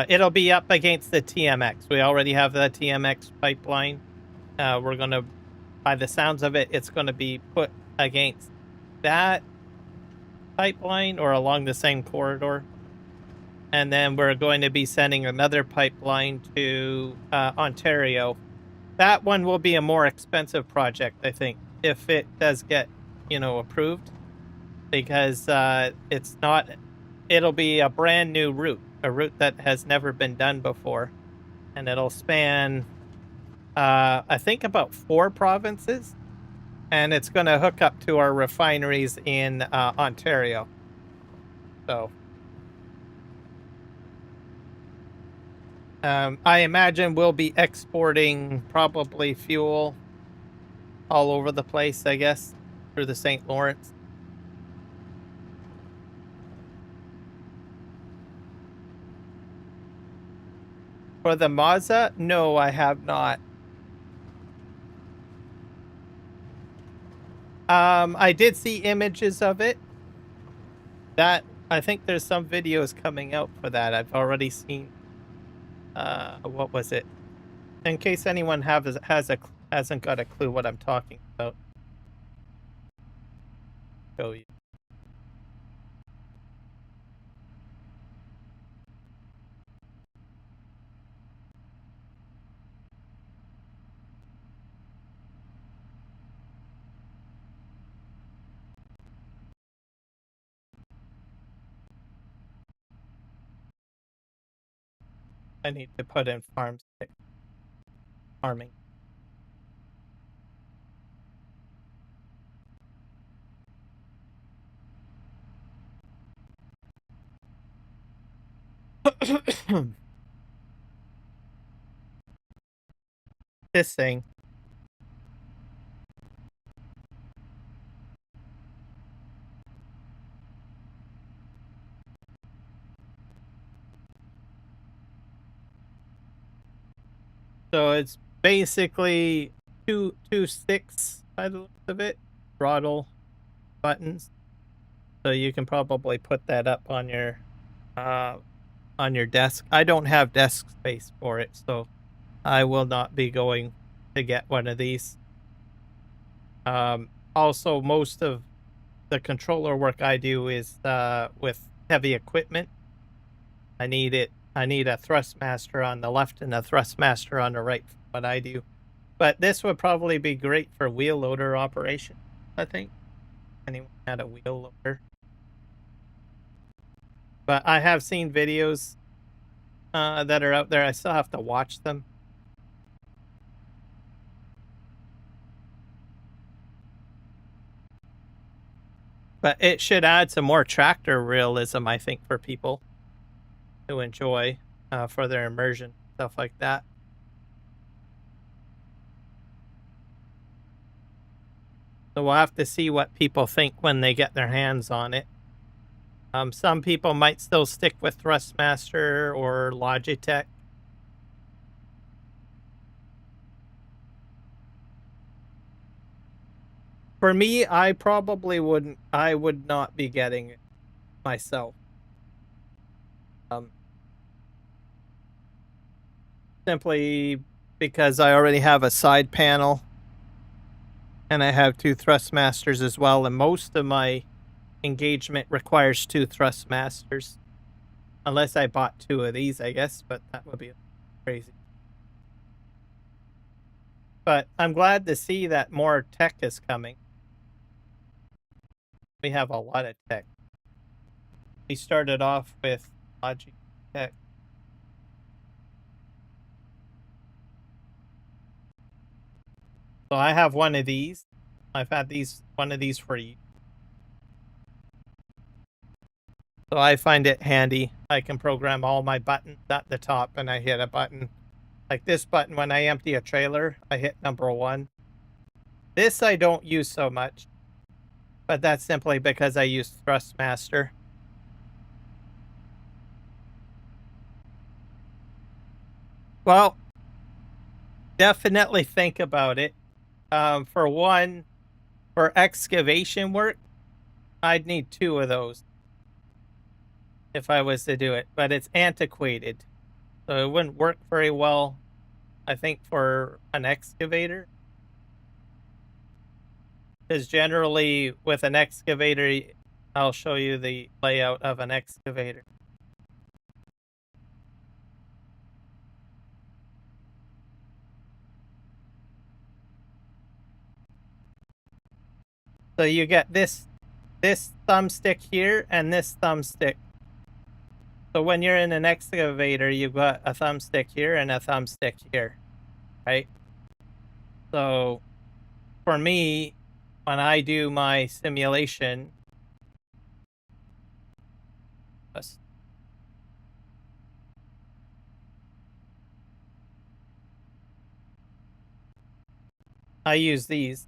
It'll be up against the TMX. We already have the TMX pipeline. We're gonna, by the sounds of it, it's gonna be put against that pipeline or along the same corridor. And then we're going to be sending another pipeline to Ontario. That one will be a more expensive project, I think, if it does get, approved, because it'll be a brand new route, a route that has never been done before, and it'll span, I think, about 4 provinces, and it's going to hook up to our refineries in Ontario. So I imagine we'll be exporting probably fuel all over the place, I guess, through the St. Lawrence. For the Mazda, no, I have not. I did see images of it. That I think there's some videos coming out for that. I've already seen. What was it? In case anyone hasn't got a clue what I'm talking about. Show you. I need to put in farming. This thing. So it's basically two sticks by the looks of it, throttle buttons. So you can probably put that up on your desk. I don't have desk space for it, so I will not be going to get one of these. Also, most of the controller work I do is with heavy equipment. I need a Thrustmaster on the left and a Thrustmaster on the right for what I do. But this would probably be great for wheel loader operation, I think. Anyone had a wheel loader. But I have seen videos that are out there. I still have to watch them. But it should add some more tractor realism, I think, for people to enjoy for their immersion, stuff like that. So we'll have to see what people think when they get their hands on it. Some people might still stick with Thrustmaster or Logitech. For me, I probably wouldn't. I would not be getting it myself. Simply because I already have a side panel, and I have 2 Thrustmasters as well, and most of my engagement requires 2 Thrustmasters. Unless I bought 2 of these, I guess, but that would be crazy. But I'm glad to see that more tech is coming. We have a lot of tech. We started off with Logitech. So I have one of these. I've had one of these for years. So I find it handy. I can program all my buttons at the top, and I hit a button Like this button, when I empty a trailer, I hit number 1. This I don't use so much, but that's simply because I use Thrustmaster. Well, definitely think about it. For one, for excavation work, I'd need 2 of those if I was to do it, but it's antiquated, so it wouldn't work very well, I think, for an excavator. Because generally, with an excavator, I'll show you the layout of an excavator. So you get this thumbstick here and this thumbstick. So when you're in an excavator, you've got a thumbstick here and a thumbstick here, right? So for me, when I do my simulation, I use these.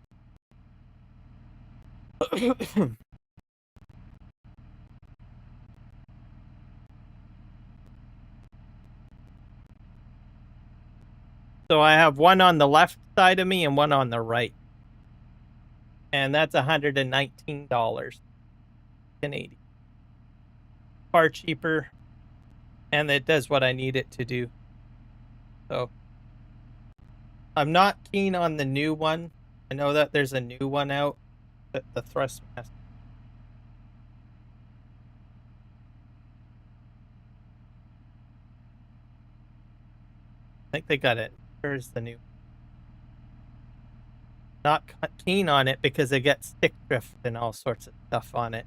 So I have one on the left side of me and one on the right. And that's $119 Canadian. Far cheaper. And it does what I need it to do. So I'm not keen on the new one. I know that there's a new one out, the Thrustmaster. I think they got it. Where's the new? Not keen on it because it gets stick drift and all sorts of stuff on it.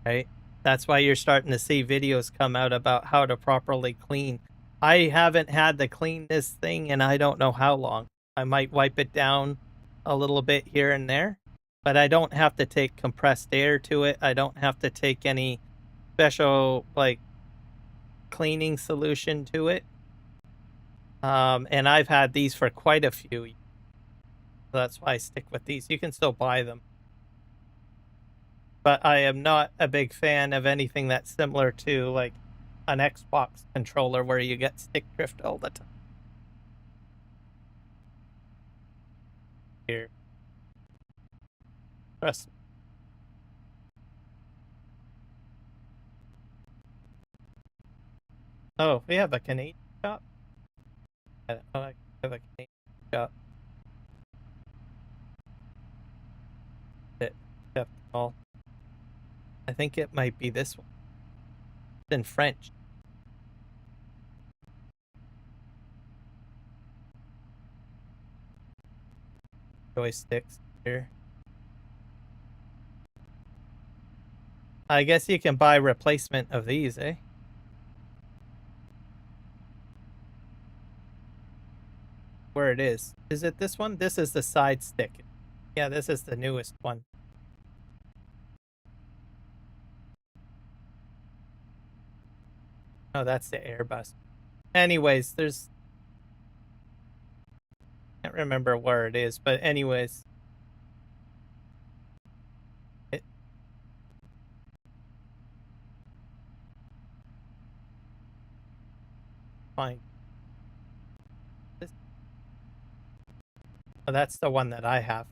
Right? That's why you're starting to see videos come out about how to properly clean. I haven't had to clean this thing in I don't know how long. I might wipe it down a little bit here and there, but I don't have to take compressed air to it. I don't have to take any special like cleaning solution to it. And I've had these for quite a few. So that's why I stick with these. You can still buy them. But I am not a big fan of anything that's similar to like an Xbox controller where you get stick drift all the time. Here. Trust me. Oh, we have a Canadian shop? I have a Canadian shop. All. I think it might be this one. It's in French. Joysticks here. I guess you can buy replacement of these, eh? Where it is. Is it this one? This is the side stick. Yeah, this is the newest one. Oh, that's the Airbus. Anyways, there's... I can't remember where it is, but anyways. Fine. Oh, that's the one that I have.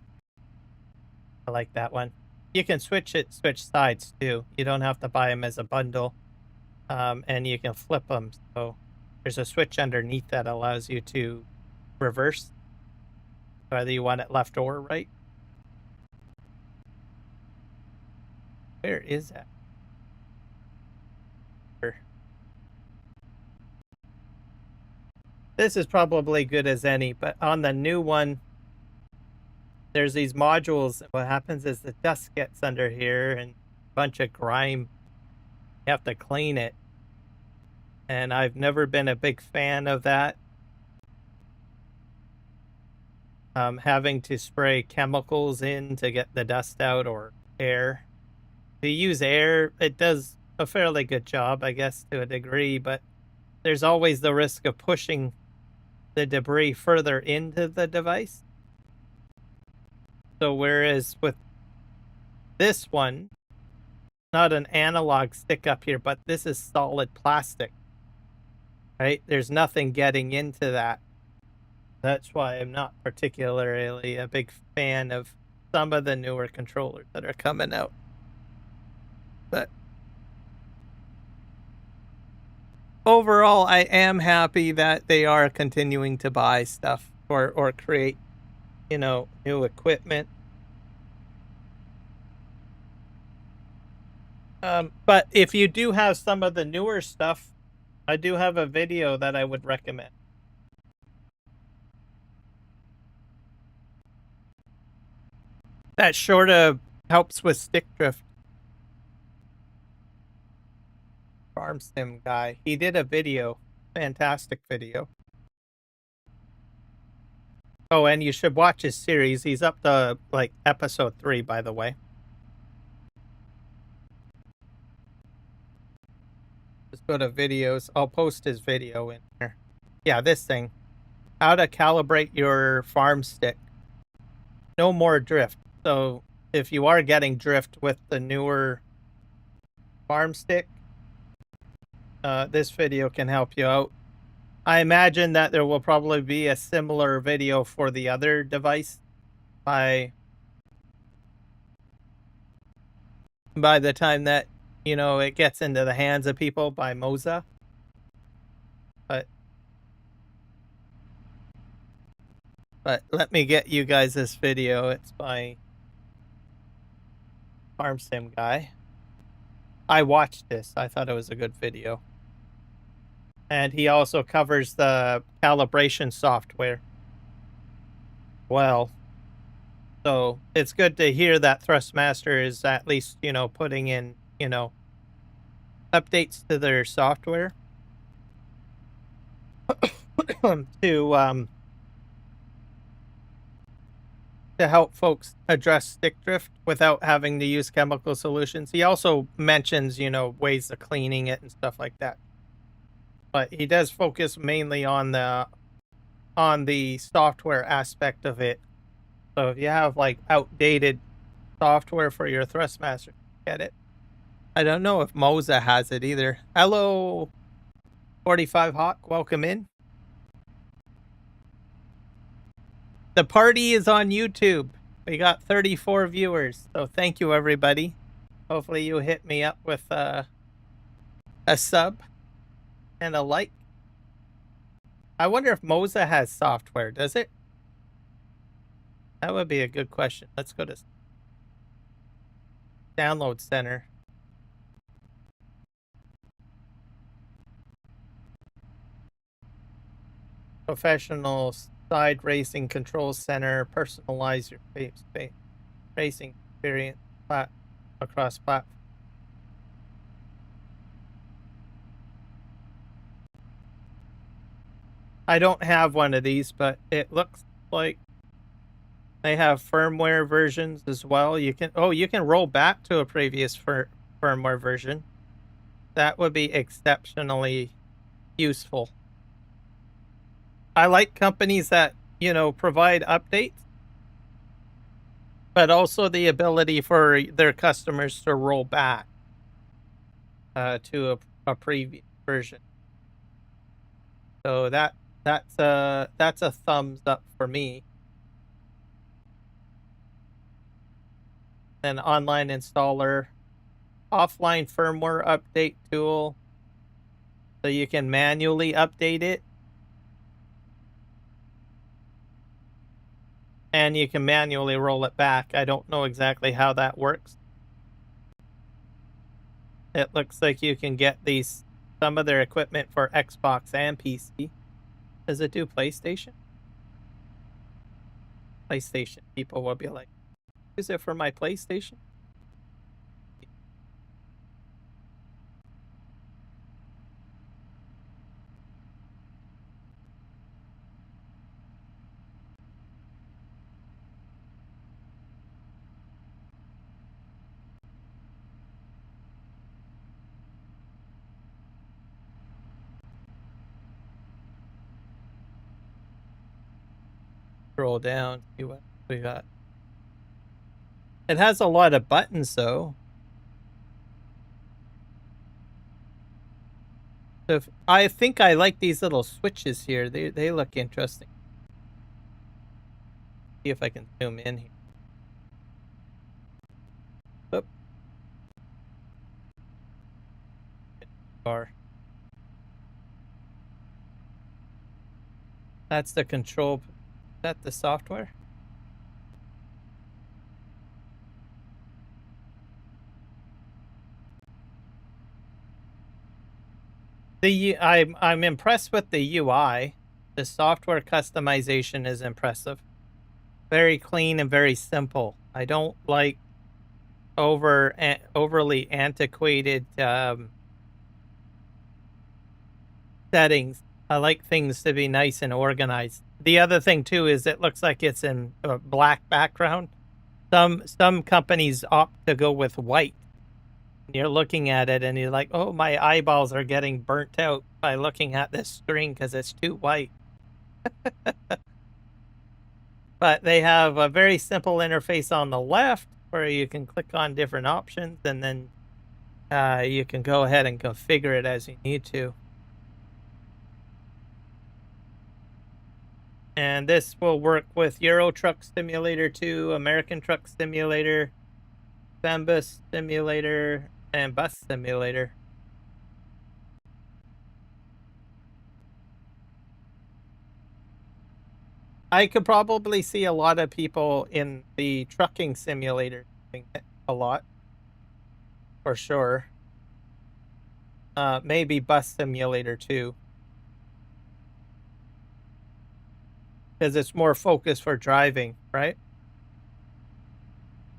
I like that one. You can switch sides too. You don't have to buy them as a bundle. And you can flip them. So there's a switch underneath that allows you to reverse whether you want it left or right. Where is that? This is probably good as any, but on the new one, there's these modules. What happens is the dust gets under here and a bunch of grime. You have to clean it. And I've never been a big fan of that. Having to spray chemicals in to get the dust out or air. To use air, it does a fairly good job, I guess, to a degree, but there's always the risk of pushing the debris further into the device. So whereas with this one, not an analog stick up here, but this is solid plastic, right? There's nothing getting into that. That's why I'm not particularly a big fan of some of the newer controllers that are coming out. But overall, I am happy that they are continuing to buy stuff or create, new equipment. But if you do have some of the newer stuff, I do have a video that I would recommend. That sort of helps with stick drift. Farm sim guy. He did a video. Fantastic video. Oh, and you should watch his series. He's up to like episode 3, by the way. Just go to videos. I'll post his video in here. Yeah, this thing. How to calibrate your farm stick. No more drift. So if you are getting drift with the newer farm stick, this video can help you out. I imagine that there will probably be a similar video for the other device by the time that, it gets into the hands of people by Moza. But let me get you guys this video. It's by Farm Sim guy. I watched this. I thought it was a good video. And he also covers the calibration software. Well, so it's good to hear that Thrustmaster is at least, putting in, updates to their software to help folks address stick drift without having to use chemical solutions. He also mentions, ways of cleaning it and stuff like that. But he does focus mainly on the software aspect of it. So if you have like outdated software for your Thrustmaster, get it. I don't know if Moza has it either. Hello, 45 Hawk, welcome in. The party is on YouTube. We got 34 viewers, so thank you, everybody. Hopefully you hit me up with a sub and a like. I wonder if Moza has software. Does it? That would be a good question. Let's go to Download Center. Professional Side Racing Control Center. Personalize your racing experience across platforms. I don't have one of these, but it looks like they have firmware versions as well. You can roll back to a previous firmware version. That would be exceptionally useful. I like companies that, provide updates, but also the ability for their customers to roll back to a previous version. So that's a thumbs up for me. An online installer, offline firmware update tool, so you can manually update it. And you can manually roll it back. I don't know exactly how that works. It looks like you can get some of their equipment for Xbox and PC. Does it do PlayStation? PlayStation people will be like, use it for my PlayStation? scroll down, see what we got. It has a lot of buttons though. So I think I like these little switches here. They look interesting. See if I can zoom in here. Oop. Bar. That's the control. Is that the software? I'm impressed with the UI. The software customization is impressive. Very clean and very simple. I don't like overly antiquated settings. I like things to be nice and organized. The other thing too is it looks like it's in a black background. Some companies opt to go with white. You're looking at it and you're like, oh, my eyeballs are getting burnt out by looking at this screen because it's too white. But they have a very simple interface on the left where you can click on different options and then you can go ahead and configure it as you need to. And this will work with Euro Truck Simulator 2, American Truck Simulator, Sambus Simulator, and Bus Simulator. I could probably see a lot of people in the trucking simulator doing it a lot, for sure. Maybe Bus Simulator too, because it's more focused for driving, right?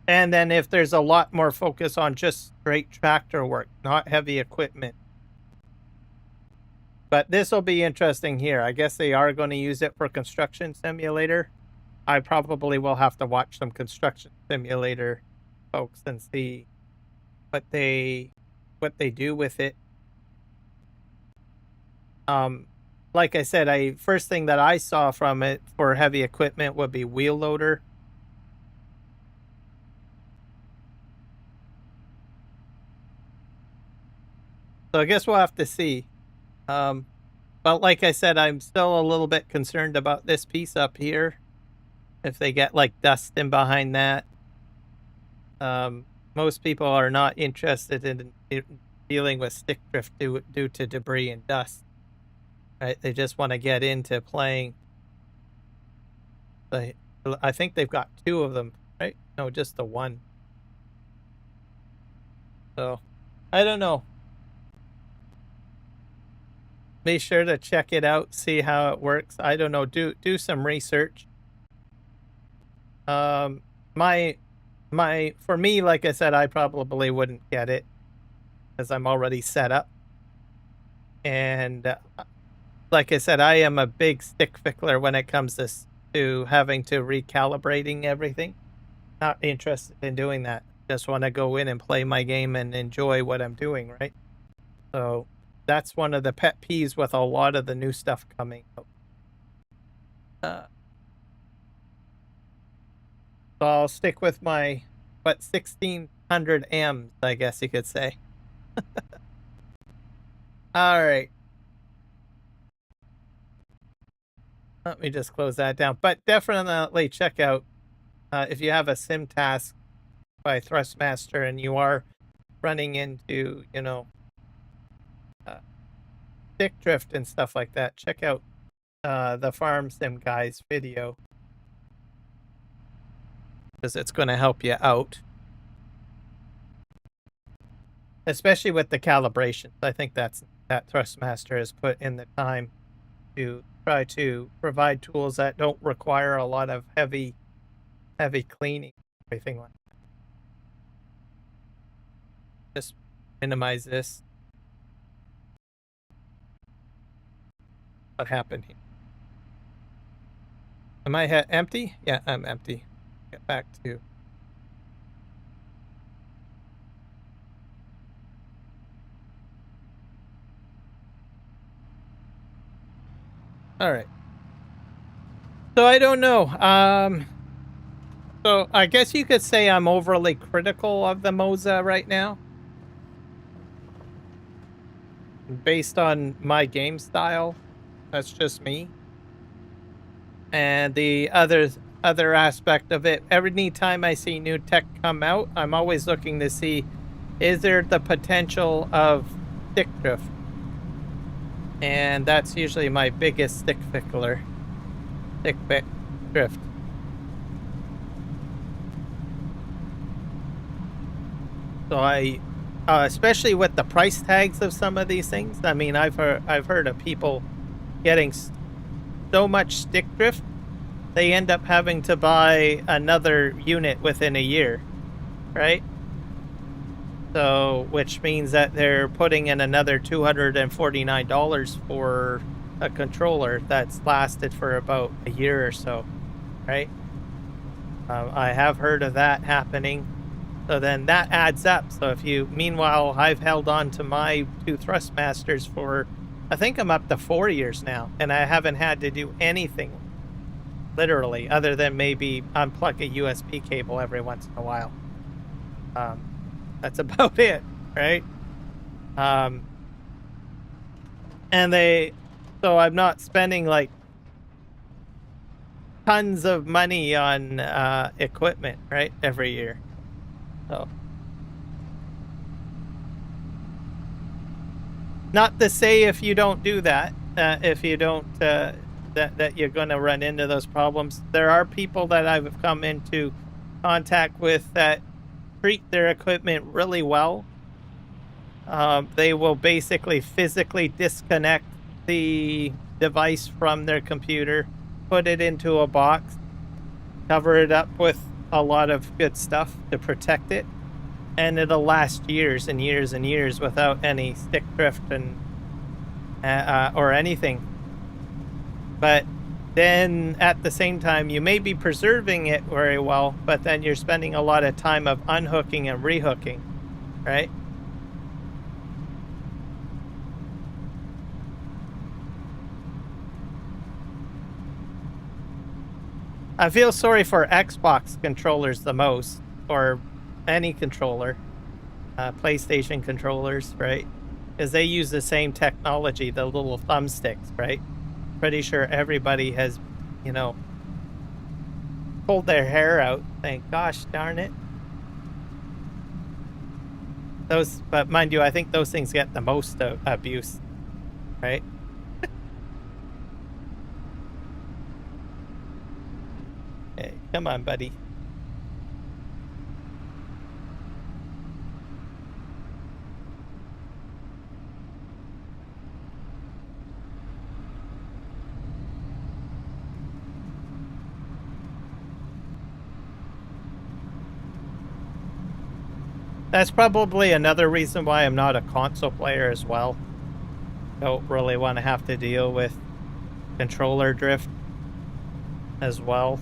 And then if there's a lot more focus on just straight tractor work, not heavy equipment. But this will be interesting here. I guess they are going to use it for construction simulator. I probably will have to watch some construction simulator folks and see what they do with it. Like I said, first thing that I saw from it for heavy equipment would be wheel loader. So I guess we'll have to see. But like I said, I'm still a little bit concerned about this piece up here. If they get like dust in behind that. Most people are not interested in dealing with stick drift due to debris and dust. Right? They just want to get into playing. I think they've got two of them, right? No, just the one. So, I don't know. Be sure to check it out, see how it works. I don't know. Do some research. My for me, like I said, I probably wouldn't get it because I'm already set up. And like I said, I am a big stick fickler when it comes to having to recalibrating everything. Not interested in doing that. Just want to go in and play my game and enjoy what I'm doing, right? So that's one of the pet peeves with a lot of the new stuff coming out. So I'll stick with my 1600 M's, I guess you could say. All right. Let me just close that down. But definitely check out if you have a sim task by Thrustmaster and you are running into, stick drift and stuff like that. Check out the Farm Sim Guy's video because it's going to help you out. Especially with the calibrations. I think that Thrustmaster has put in the time to try to provide tools that don't require a lot of heavy cleaning, everything like that. Just minimize this. What happened here? Am I empty? Yeah, I'm empty. Get back to. All right. So I don't know. So I guess you could say I'm overly critical of the Moza right now, based on my game style. That's just me. And the other aspect of it, every time I see new tech come out, I'm always looking to see, is there the potential of stick drift? And that's usually my biggest drift. So especially with the price tags of some of these things. I mean, I've heard of people getting so much stick drift, they end up having to buy another unit within a year, right? So, which means that they're putting in another $249 for a controller that's lasted for about a year or so, right? I have heard of that happening. So then that adds up. So meanwhile, I've held on to my two Thrustmasters for, I think I'm up to 4 years now, and I haven't had to do anything, literally, other than maybe unplug a USB cable every once in a while. That's about it, right? So I'm not spending like tons of money on equipment, right, every year. So, not to say if you don't do that, if you don't, that you're going to run into those problems. There are people that I've come into contact with that treat their equipment really well. They will basically physically disconnect the device from their computer, put it into a box, cover it up with a lot of good stuff to protect it, and it'll last years and years and years without any stick drift and or anything. But then at the same time, you may be preserving it very well, but then you're spending a lot of time of unhooking and rehooking, right? I feel sorry for Xbox controllers the most, or any controller, PlayStation controllers, right? Because they use the same technology, the little thumbsticks, right? Pretty sure everybody has, pulled their hair out. Thank gosh darn it. But mind you, I think those things get the most abuse, right? Hey, come on, buddy. That's probably another reason why I'm not a console player as well. Don't really want to have to deal with controller drift as well.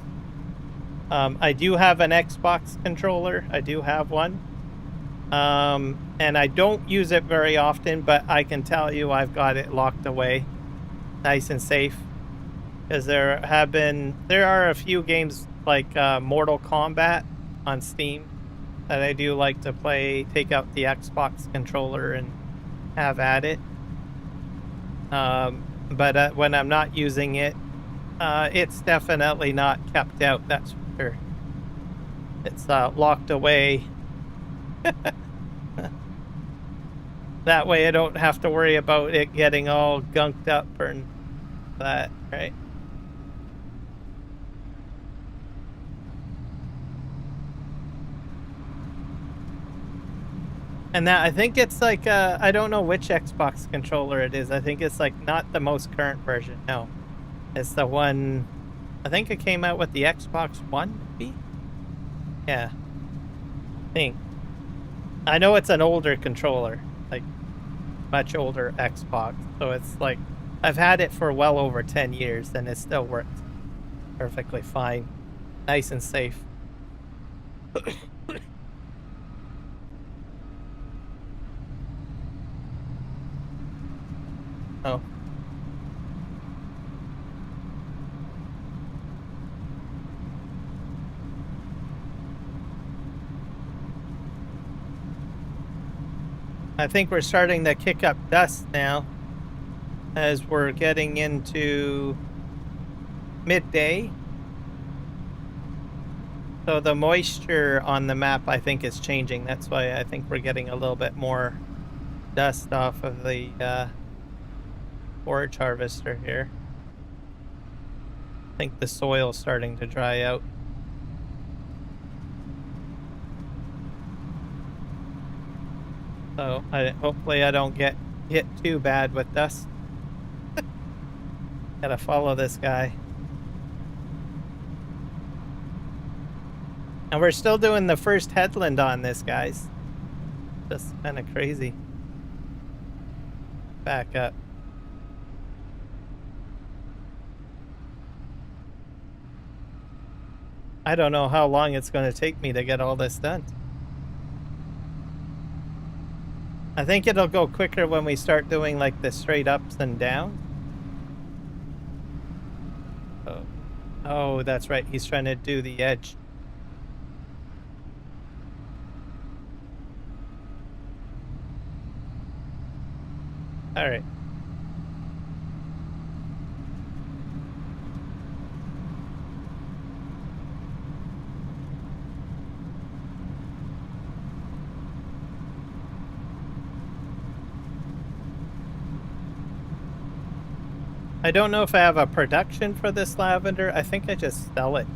I do have an Xbox controller. I do have one. And I don't use it very often, but I can tell you I've got it locked away nice and safe. Because there are a few games like Mortal Kombat on Steam that I do like to play, take out the Xbox controller and have at it. But when I'm not using it, it's definitely not kept out, that's for sure. It's locked away. That way I don't have to worry about it getting all gunked up or that, right? And that, I think it's like, I don't know which Xbox controller it is. I think it's like not the most current version. No, it's the one, I think it came out with the Xbox One, maybe? Yeah, I think. I know it's an older controller, like much older Xbox. So it's like, I've had it for well over 10 years and it still works perfectly fine. Nice and safe. Oh. I think we're starting to kick up dust now as we're getting into midday. So the moisture on the map, I think, is changing. That's why I think we're getting a little bit more dust off of the forage harvester here. I think the soil's starting to dry out. So hopefully I don't get hit too bad with dust. Gotta follow this guy. And we're still doing the first headland on this, guys. Just kind of crazy. Back up. I don't know how long it's going to take me to get all this done. I think it'll go quicker when we start doing like the straight ups and downs. Oh, that's right. He's trying to do the edge. All right. I don't know if I have a production for this lavender. I think I just sell it.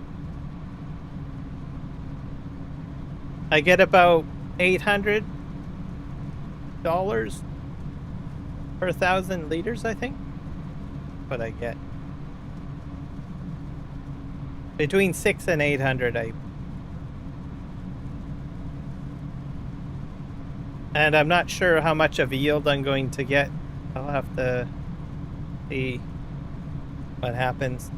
I get about $800 per 1,000 liters, I think. What I get. Between 600 and 800, and I'm not sure how much of a yield I'm going to get. I'll have to see what happens.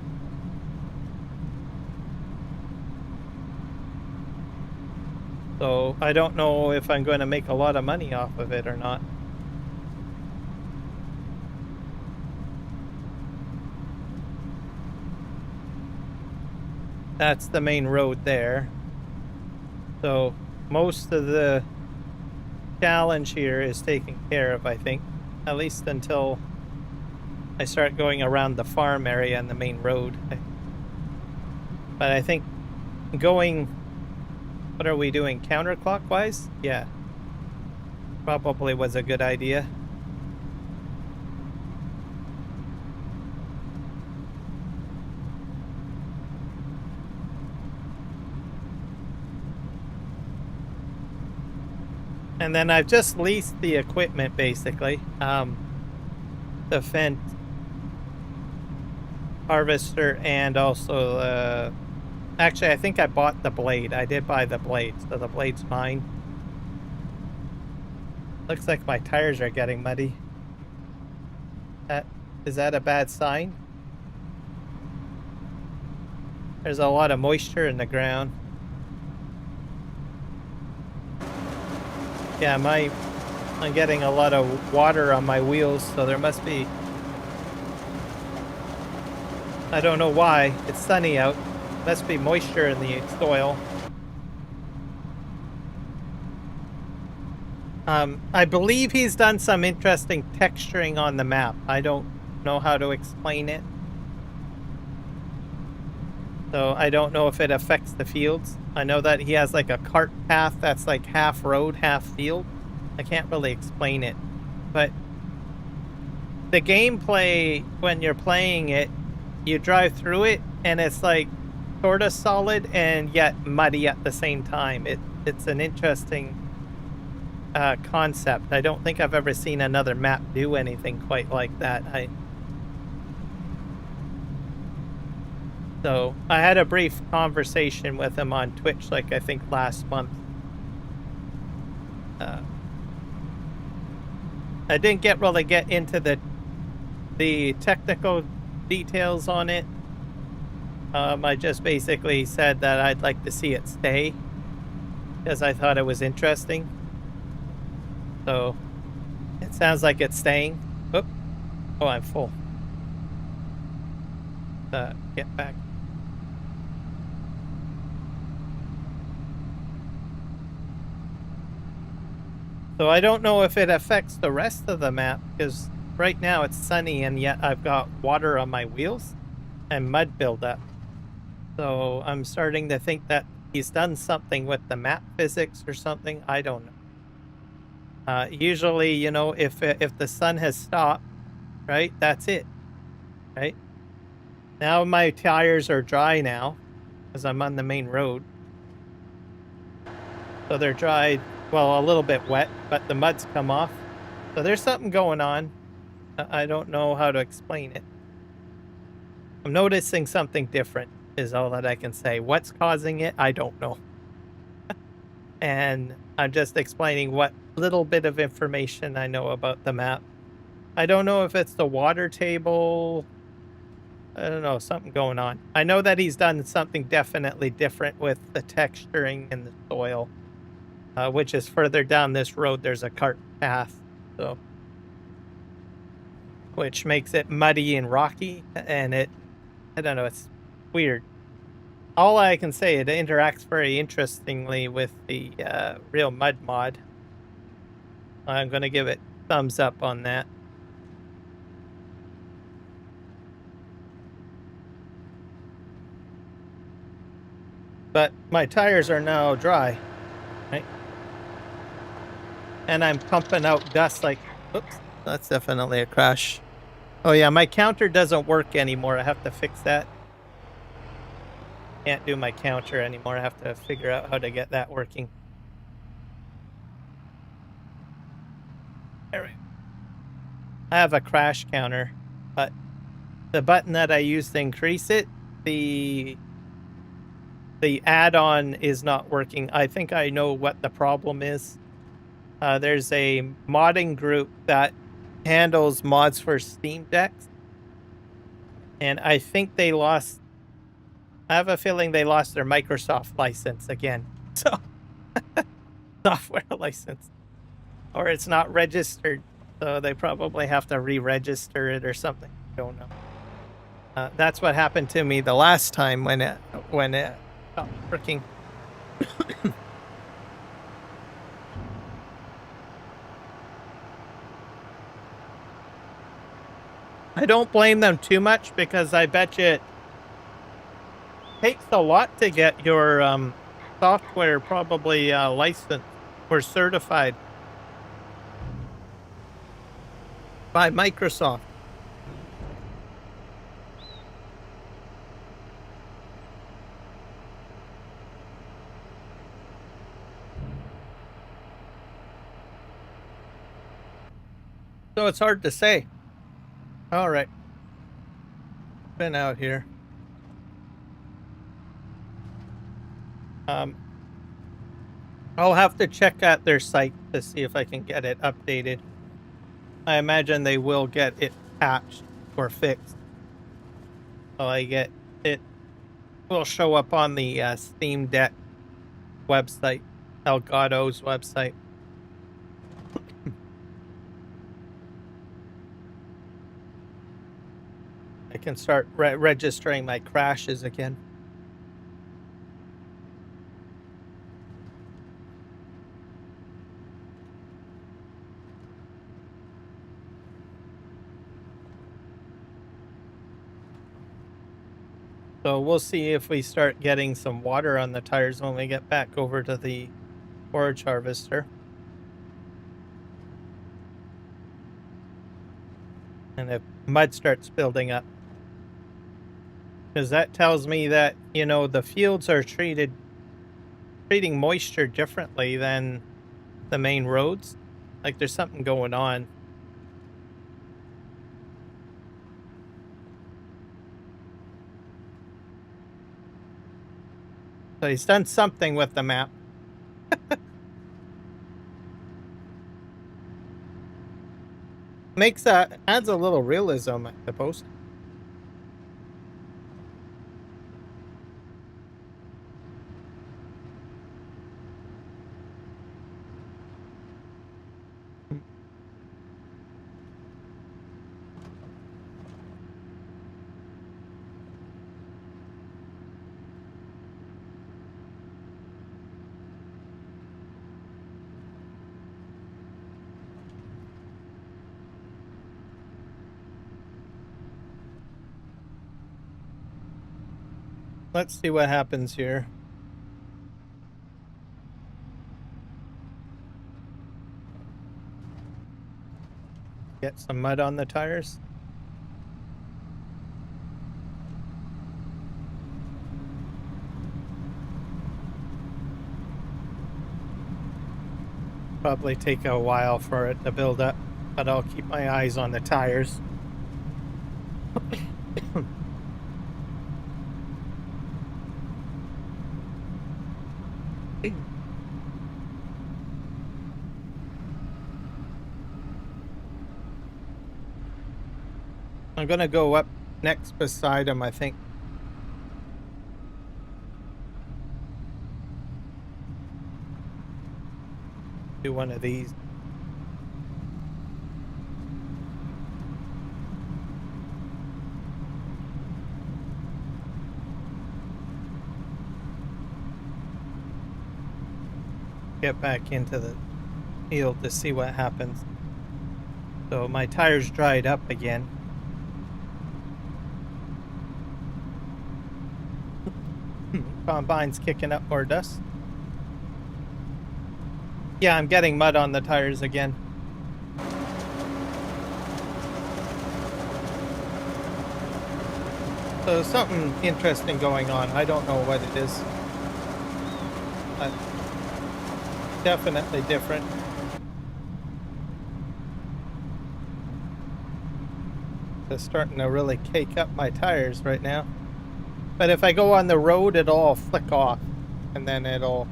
So I don't know if I'm going to make a lot of money off of it or not. That's the main road there. So most of the challenge here is taken care of, I think. At least until I start going around the farm area and the main road. But I think going... What are we doing? Counterclockwise? Yeah. Probably was a good idea. And then I've just leased the equipment, basically. The Fent harvester and also... Actually, I think I bought the blade. I did buy the blade, so the blade's mine. Looks like my tires are getting muddy. Is that a bad sign? There's a lot of moisture in the ground. Yeah, I'm getting a lot of water on my wheels, so there must be... I don't know why. It's sunny out. Must be moisture in the soil. I believe he's done some interesting texturing on the map. I don't know how to explain it. So I don't know if it affects the fields. I know that he has like a cart path that's like half road, half field. I can't really explain it. But the gameplay, when you're playing it, you drive through it and it's like sort of solid and yet muddy at the same time. It's an interesting concept. I don't think I've ever seen another map do anything quite like that. So I had a brief conversation with him on Twitch, like I think last month. I didn't really get into the technical details on it. I just basically said that I'd like to see it stay because I thought it was interesting. So it sounds like it's staying. Oop. Oh, I'm full. Get back. So I don't know if it affects the rest of the map, because right now it's sunny and yet I've got water on my wheels and mud buildup. So I'm starting to think that he's done something with the map physics or something. I don't know. Usually, you know, if the sun has stopped, right, that's it, right? Now my tires are dry now because I'm on the main road. So they're dried, well, a little bit wet, but the mud's come off. So there's something going on. I don't know how to explain it. I'm noticing something different is all that I can say. What's causing it? I don't know. And I'm just explaining what little bit of information I know about the map. I don't know if it's the water table. I don't know, something going on. I know that he's done something definitely different with the texturing and the soil, which is further down this road. There's a cart path, so which makes it muddy and rocky, and I don't know, it's weird. All I can say, it interacts very interestingly with the real mud mod. I'm going to give it thumbs up on that. But my tires are now dry, right? And I'm pumping out dust like, oops, that's definitely a crash. Oh yeah, my counter doesn't work anymore. I have to fix that. Can't do my counter anymore. I have to figure out how to get that working. There we go. I have a crash counter, but the button that I use to increase it, the add-on is not working. I think I know what the problem is. There's a modding group that handles mods for Steam decks, and I think they lost. I have a feeling they lost their Microsoft license again. So software license, or it's not registered. So they probably have to re-register it or something. I don't know. That's what happened to me the last time when it stopped working. I don't blame them too much because I bet you it takes a lot to get your software probably licensed or certified by Microsoft. So it's hard to say. All right. Been out here. I'll have to check out their site to see if I can get it updated. I imagine they will get it patched or fixed. So I get it will show up on the Steam Deck website, Elgato's website. I can start registering my crashes again. So we'll see if we start getting some water on the tires when we get back over to the forage harvester. And if mud starts building up. Because that tells me that, you know, the fields are treating moisture differently than the main roads. Like there's something going on. So he's done something with the map. Adds a little realism, I suppose. Let's see what happens here. Get some mud on the tires. Probably take a while for it to build up, but I'll keep my eyes on the tires. I'm gonna go up next beside him, I think. Do one of these. Get back into the field to see what happens. So my tires dried up again. Combine's kicking up more dust. Yeah, I'm getting mud on the tires again. So something interesting going on. I don't know what it is. But definitely different. It's starting to really cake up my tires right now. But if I go on the road, it'll all flick off. And then it'll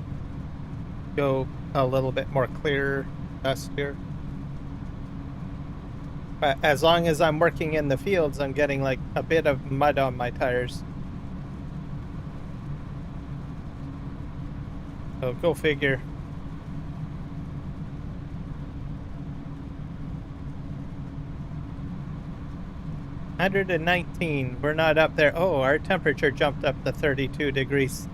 go a little bit more clear dust here. But as long as I'm working in the fields, I'm getting like a bit of mud on my tires. So go figure. $119. We're not up there. Oh, our temperature jumped up to 32 degrees.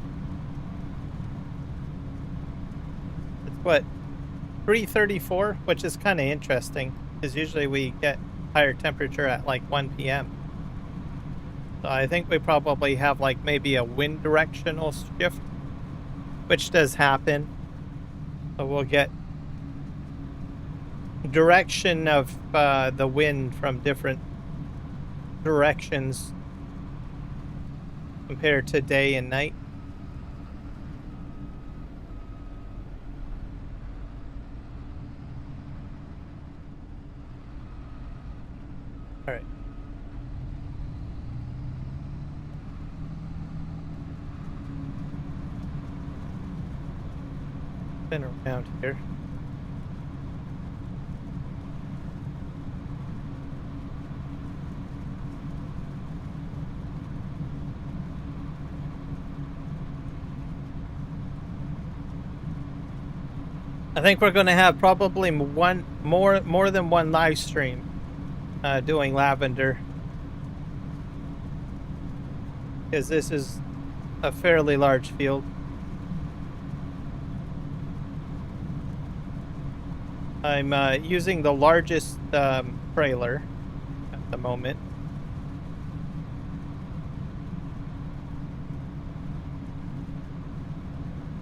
It's what, 3:34, which is kind of interesting because usually we get higher temperature at like 1 p.m. So I think we probably have like maybe a wind directional shift, which does happen. So we'll get direction of the wind from different directions compared to day and night. All right. Spin around here. I think we're going to have probably more than one live stream doing Lavender, because this is a fairly large field. I'm using the largest trailer at the moment.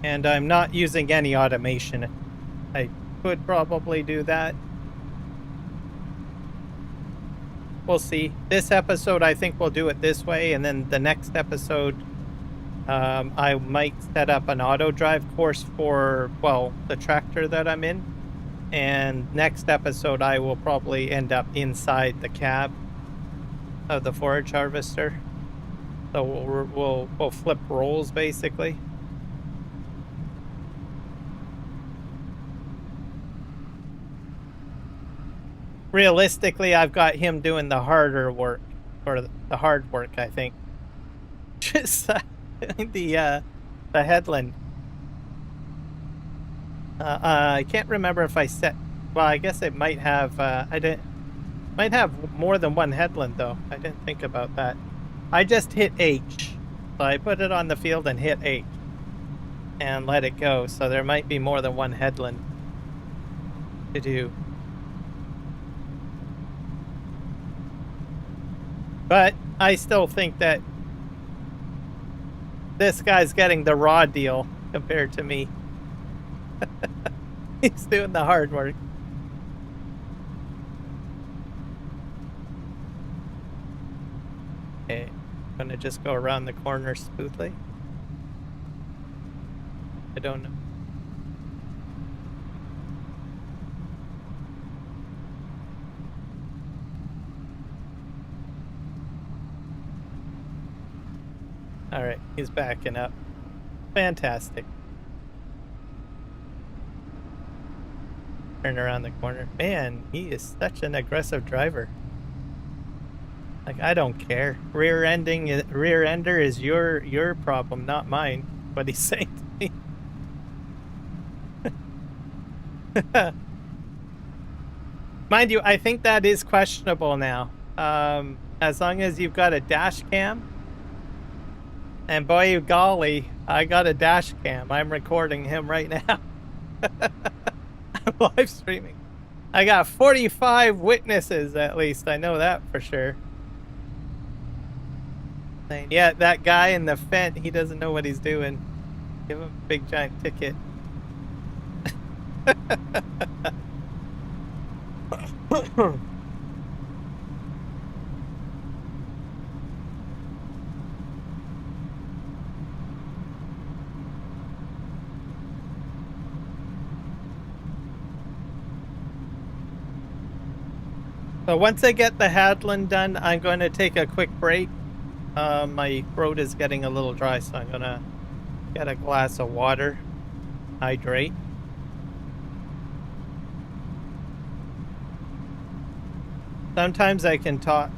And I'm not using any automation. I could probably do that. We'll see. This episode, I think we'll do it this way, and then the next episode, I might set up an auto drive course for, well, the tractor that I'm in. And next episode, I will probably end up inside the cab of the forage harvester. So we'll flip roles basically. Realistically, I've got him doing the harder work, or the hard work, I think. Just the headland. I can't remember if I set. Well, I guess it might have. Might have more than one headland though. I didn't think about that. I just hit H, so I put it on the field and hit H, and let it go. So there might be more than one headland to do. But I still think that this guy's getting the raw deal compared to me. He's doing the hard work. Okay, I'm gonna just go around the corner smoothly. I don't know. All right, he's backing up. Fantastic. Turn around the corner. Man, he is such an aggressive driver. Like, I don't care. Rear ender is your problem, not mine. What he's saying to me. Mind you, I think that is questionable now. As long as you've got a dash cam. And boy, golly, I got a dash cam. I'm recording him right now. I'm live streaming. I got 45 witnesses at least. I know that for sure. Yeah, that guy in the fence, he doesn't know what he's doing. Give him a big giant ticket. So once I get the Hadlin done, I'm going to take a quick break. My throat is getting a little dry, so I'm going to get a glass of water, hydrate. Sometimes I can talk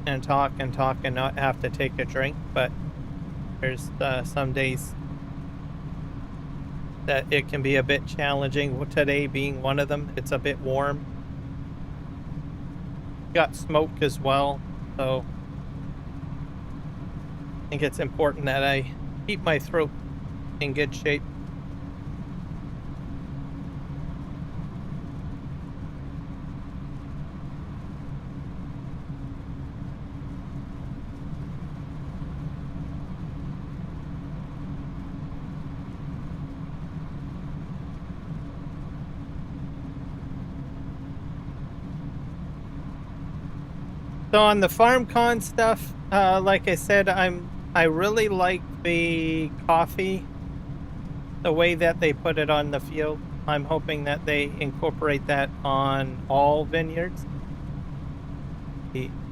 and talk and talk and not have to take a drink, but there's some days that it can be a bit challenging. Today being one of them. It's a bit warm. Got smoke as well, so I think it's important that I keep my throat in good shape. So on the FarmCon stuff, like I said, I really like the coffee, the way that they put it on the field. I'm hoping that they incorporate that on all vineyards.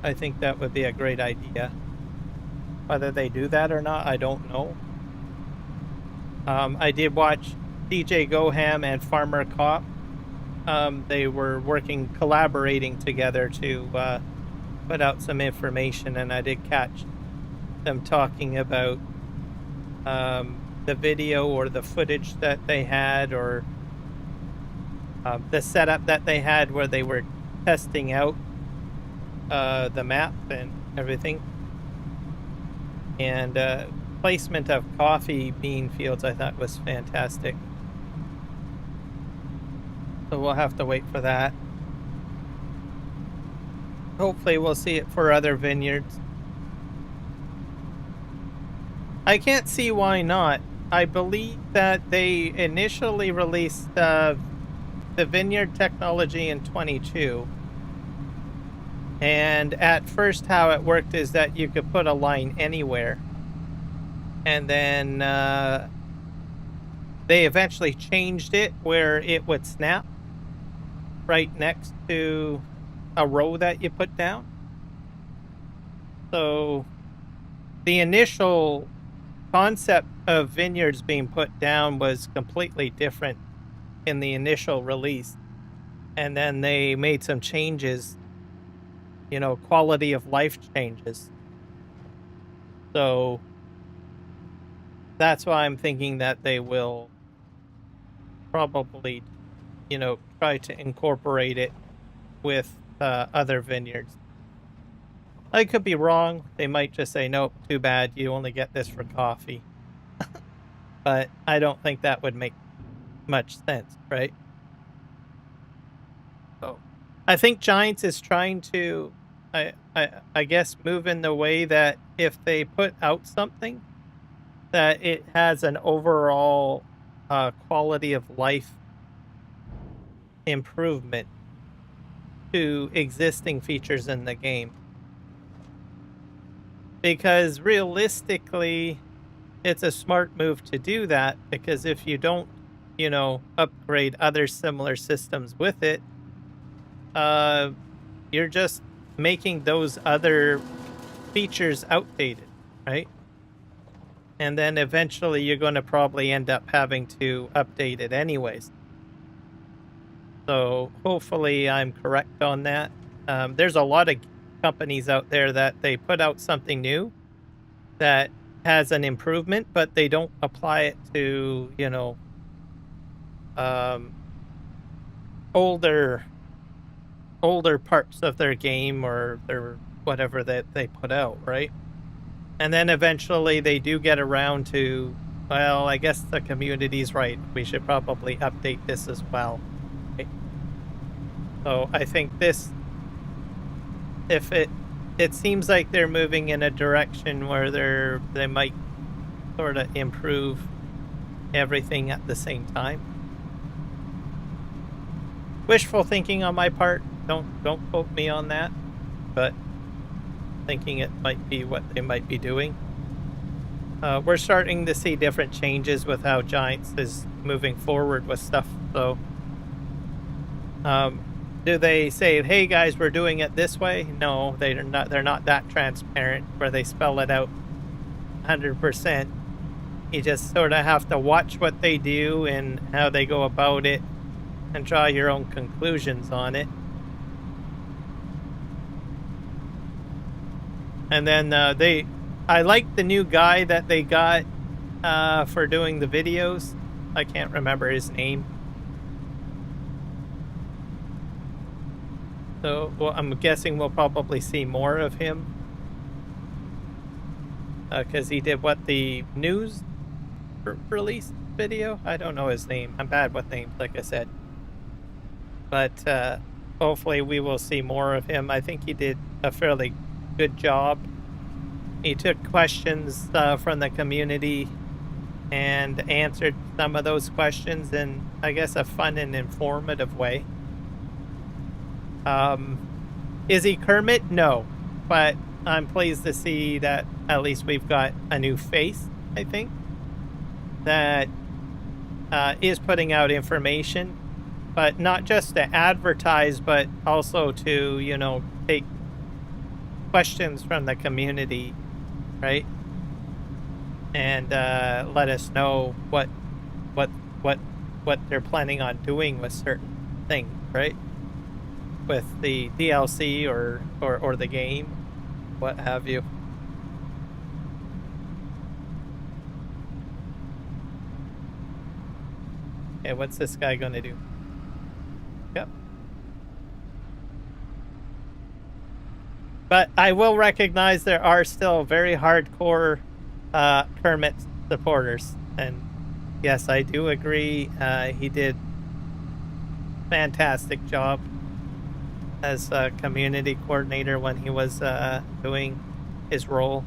I think that would be a great idea. Whether they do that or not, I don't know. I did watch DJ Goham and Farmer Cop. They were collaborating together to put out some information, and I did catch them talking about the video or the footage that they had, or the setup that they had where they were testing out the map and everything. And placement of coffee bean fields I thought was fantastic. So we'll have to wait for that. Hopefully we'll see it for other vineyards. I can't see why not. I believe that they initially released the vineyard technology in 22. And at first how it worked is that you could put a line anywhere. And then they eventually changed it where it would snap right next to a row that you put down. So the initial concept of vineyards being put down was completely different in the initial release. And then they made some changes, you know, quality of life changes. So that's why I'm thinking that they will probably, you know, try to incorporate it with other vineyards. I could be wrong. They might just say, nope, too bad. You only get this for coffee. But I don't think that would make much sense, right? So I think Giants is trying to, I guess, move in the way that if they put out something, that it has an overall quality of life improvement to existing features in the game. Because realistically, it's a smart move to do that because if you don't, upgrade other similar systems with it, uh, you're just making those other features outdated, right? And then eventually you're going to probably end up having to update it anyways. So hopefully I'm correct on that. There's a lot of companies out there that they put out something new that has an improvement, but they don't apply it to, um, older older parts of their game or their whatever that they put out, right? And then eventually they do get around to, well, I guess the community's right. We should probably update this as well. Right? So I think this, if it seems like they're moving in a direction where they might sort of improve everything at the same time. Wishful thinking on my part. Don't quote me on that, but thinking it might be what they might be doing. We're starting to see different changes with how Giants is moving forward with stuff. So, do they say, "Hey guys, we're doing it this way"? No, they're not. They're not that transparent where they spell it out 100%. You just sort of have to watch what they do and how they go about it, and draw your own conclusions on it. And then I like the new guy that they got for doing the videos. I can't remember his name. So, well, I'm guessing we'll probably see more of him. Because he did the news release video? I don't know his name. I'm bad with names, like I said. But hopefully we will see more of him. I think he did a fairly good job. He took questions from the community and answered some of those questions in, I guess, a fun and informative way. Is he Kermit? No, but I'm pleased to see that at least we've got a new face, I think, that is putting out information, but not just to advertise, but also to, take questions from the community, right? And let us know what what what they're planning on doing with certain things, right? With the DLC or the game, what have you. Okay, what's this guy gonna do? Yep. But I will recognize there are still very hardcore Kermit supporters, and yes, I do agree. He did fantastic job as a community coordinator when he was doing his role.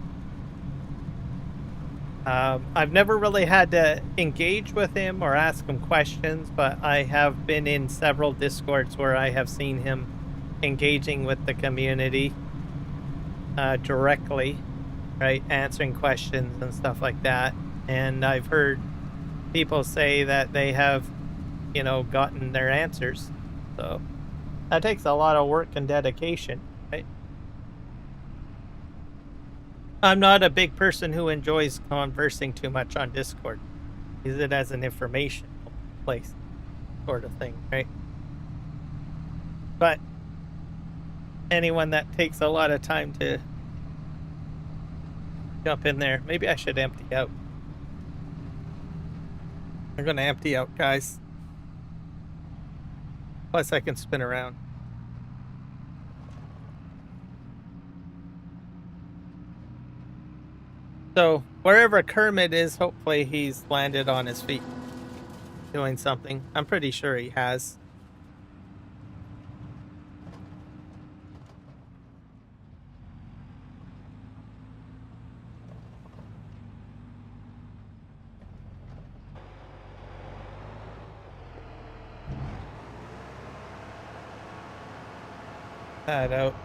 I've never really had to engage with him or ask him questions, but I have been in several Discords where I have seen him engaging with the community directly, right? Answering questions and stuff like that. And I've heard people say that they have, gotten their answers. So that takes a lot of work and dedication, right? I'm not a big person who enjoys conversing too much on Discord. Use it as an information place sort of thing, right? But anyone that takes a lot of time to jump in there, maybe I should empty out. I'm going to empty out, guys. Plus I can spin around. So wherever Kermit is, hopefully he's landed on his feet doing something. I'm pretty sure he has. that out.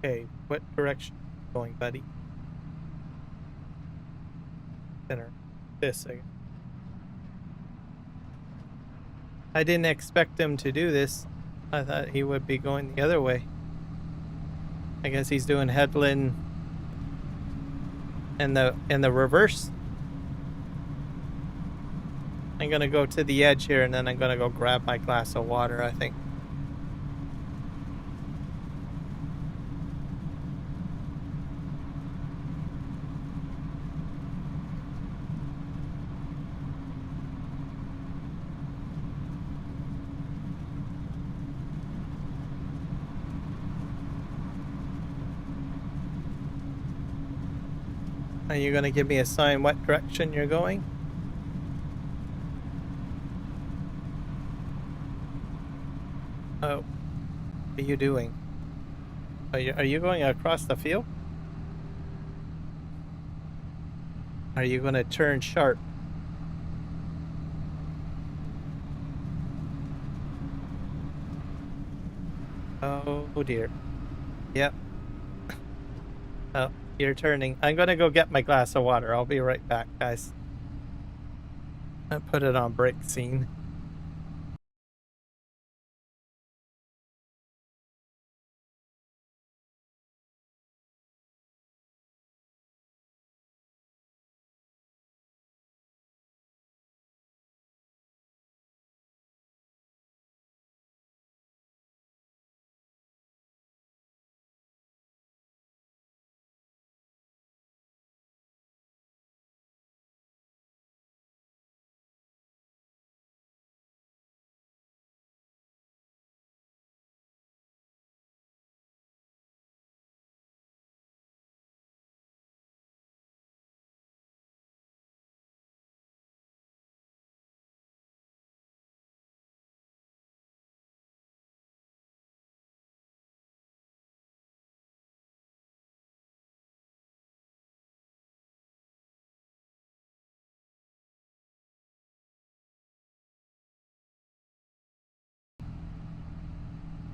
Okay, what direction are you going, buddy? Center. This, I guess. I didn't expect him to do this. I thought he would be going the other way. I guess he's doing headland and the reverse. I'm gonna go to the edge here and then I'm gonna go grab my glass of water, I think. Are you gonna give me a sign what direction you're going? Oh, what are you doing? Are you going across the field? Are you gonna turn sharp? Oh dear. Yep. Oh, you're turning. I'm gonna go get my glass of water. I'll be right back, guys. I put it on break scene.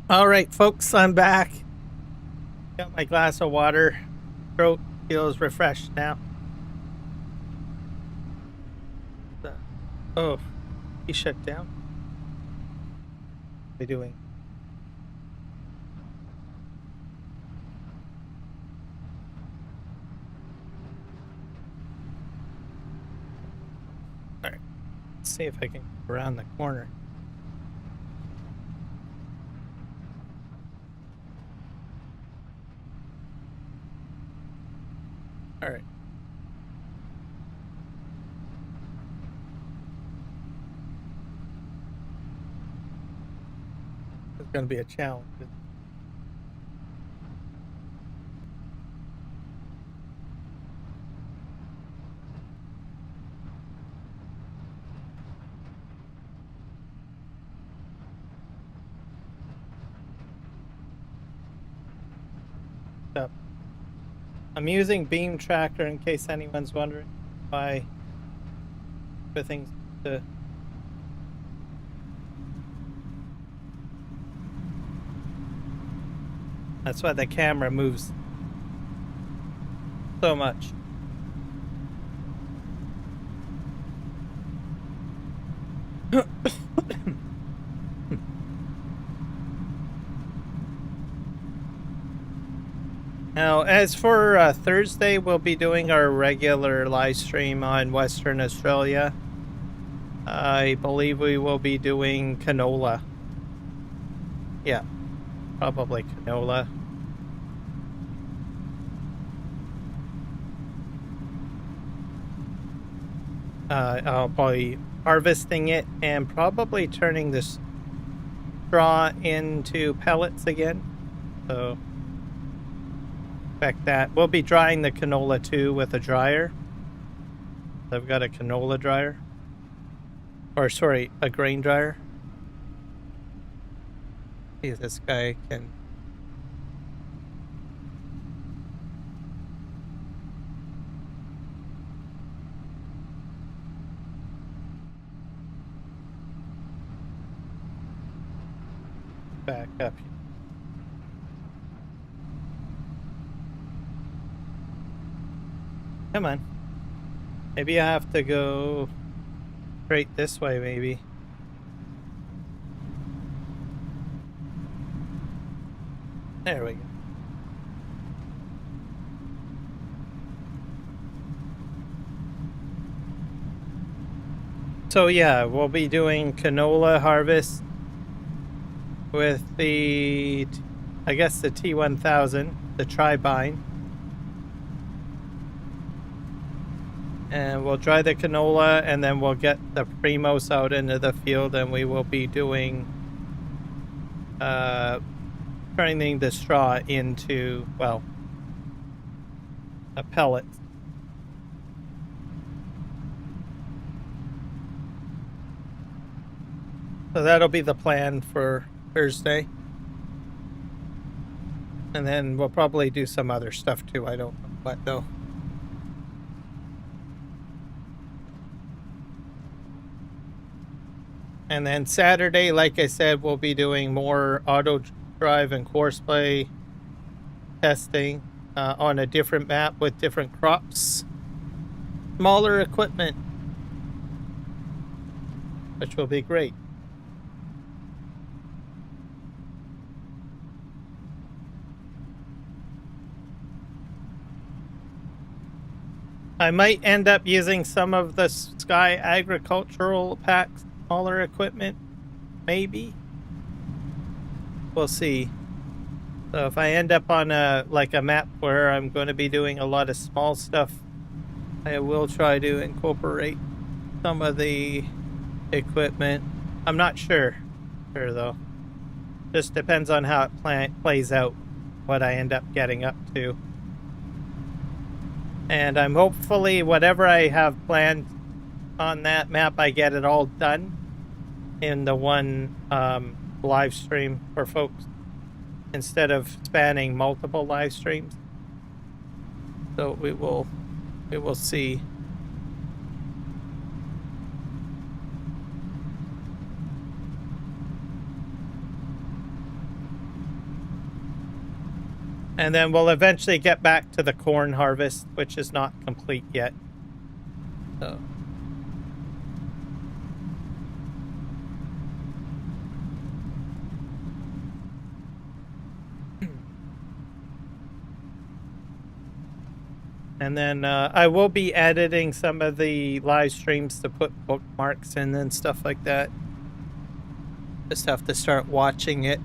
All right, folks, I'm back. Got my glass of water. Throat feels refreshed now. Oh, he shut down. What are we doing? All right, let's see if I can go around the corner. All right. It's going to be a challenge. So, I'm using beam tracker in case anyone's wondering why everything's to. That's why the camera moves so much. Now, as for Thursday, we'll be doing our regular live stream on Western Australia. I believe we will be doing canola. Yeah, probably canola. I'll probably harvesting it and probably turning this straw into pellets again. So expect that. We'll be drying the canola too with a dryer. I've got a canola dryer. Or sorry, a grain dryer. See if this guy can. Back up here. Come on. Maybe I have to go straight this way, maybe. There we go. So yeah, we'll be doing canola harvest with the, I guess the T1000, the Tribine. And we'll dry the canola, and then we'll get the Primos out into the field, and we will be doing, turning the straw into, well, a pellet. So that'll be the plan for Thursday. And then we'll probably do some other stuff too. I don't know what though. And then Saturday, like I said, we'll be doing more auto drive and course play testing on a different map with different crops. Smaller equipment, which will be great. I might end up using some of the Sky Agricultural Pack's smaller equipment, maybe. We'll see. So if I end up on a map where I'm going to be doing a lot of small stuff, I will try to incorporate some of the equipment. I'm not sure though. Just depends on how it plays out, what I end up getting up to. And I'm hopefully whatever I have planned on that map, I get it all done in the one live stream for folks instead of spanning multiple live streams. So we will see. And then we'll eventually get back to the corn harvest, which is not complete yet. So. And then I will be editing some of the live streams to put bookmarks in and stuff like that. Just have to start watching it,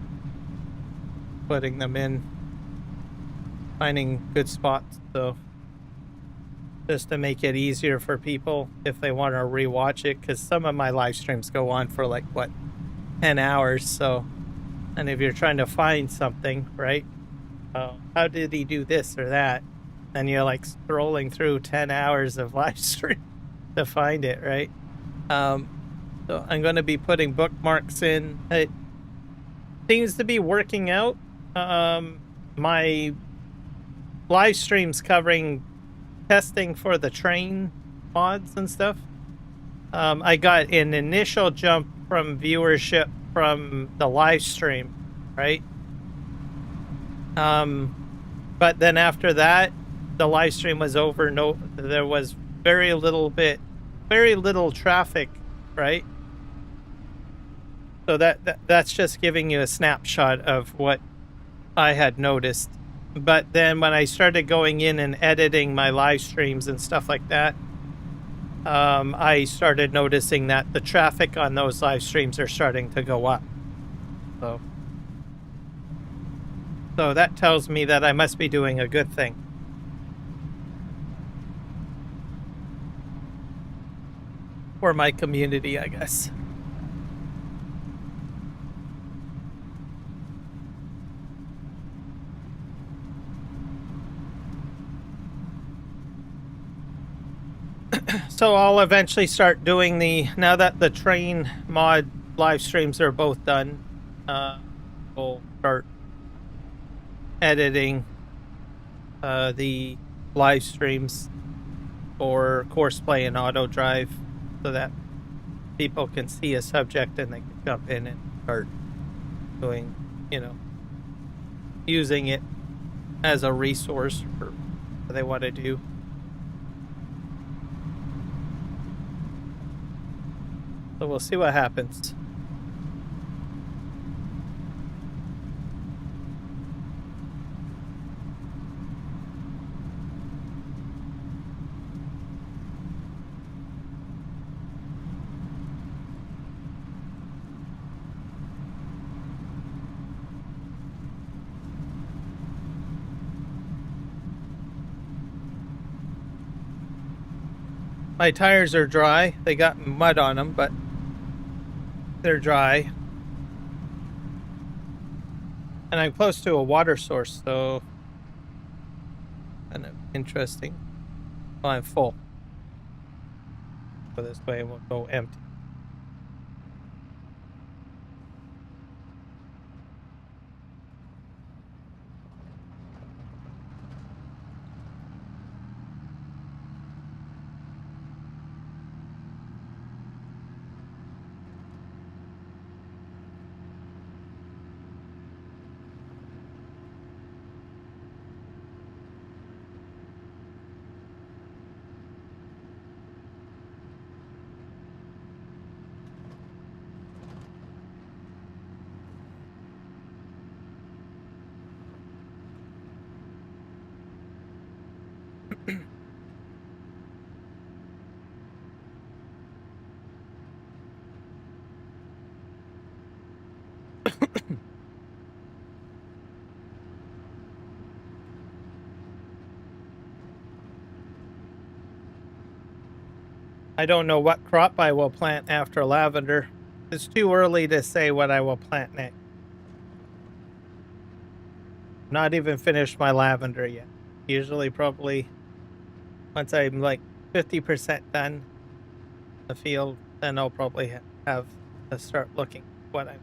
putting them in, finding good spots, so just to make it easier for people if they want to rewatch it, because some of my live streams go on for 10 hours. So, and if you're trying to find something, right, how did he do this or that, and you're scrolling through 10 hours of live stream to find it, right? So I'm going to be putting bookmarks in. It seems to be working out. My live streams covering testing for the train mods and stuff. I got an initial jump from viewership from the live stream, right? But then after that, the live stream was over. There was very little traffic, right? So that's just giving you a snapshot of what I had noticed. But then when I started going in and editing my live streams and stuff like that, I started noticing that the traffic on those live streams are starting to go up. So that tells me that I must be doing a good thing. For my community, I guess. So I'll eventually start doing now that the train mod live streams are both done, people start editing the live streams or course play in auto drive so that people can see a subject and they can jump in and start doing, using it as a resource for what they want to do. So we'll see what happens. My tires are dry. They got mud on them, but they're dry. And I'm close to a water source, so kind of interesting. Well, I'm full. So this way it won't go empty. I don't know what crop I will plant after lavender. It's too early to say what I will plant next. Not even finished my lavender yet. Usually probably once I'm like 50% done the field, then I'll probably have to start looking what I'm.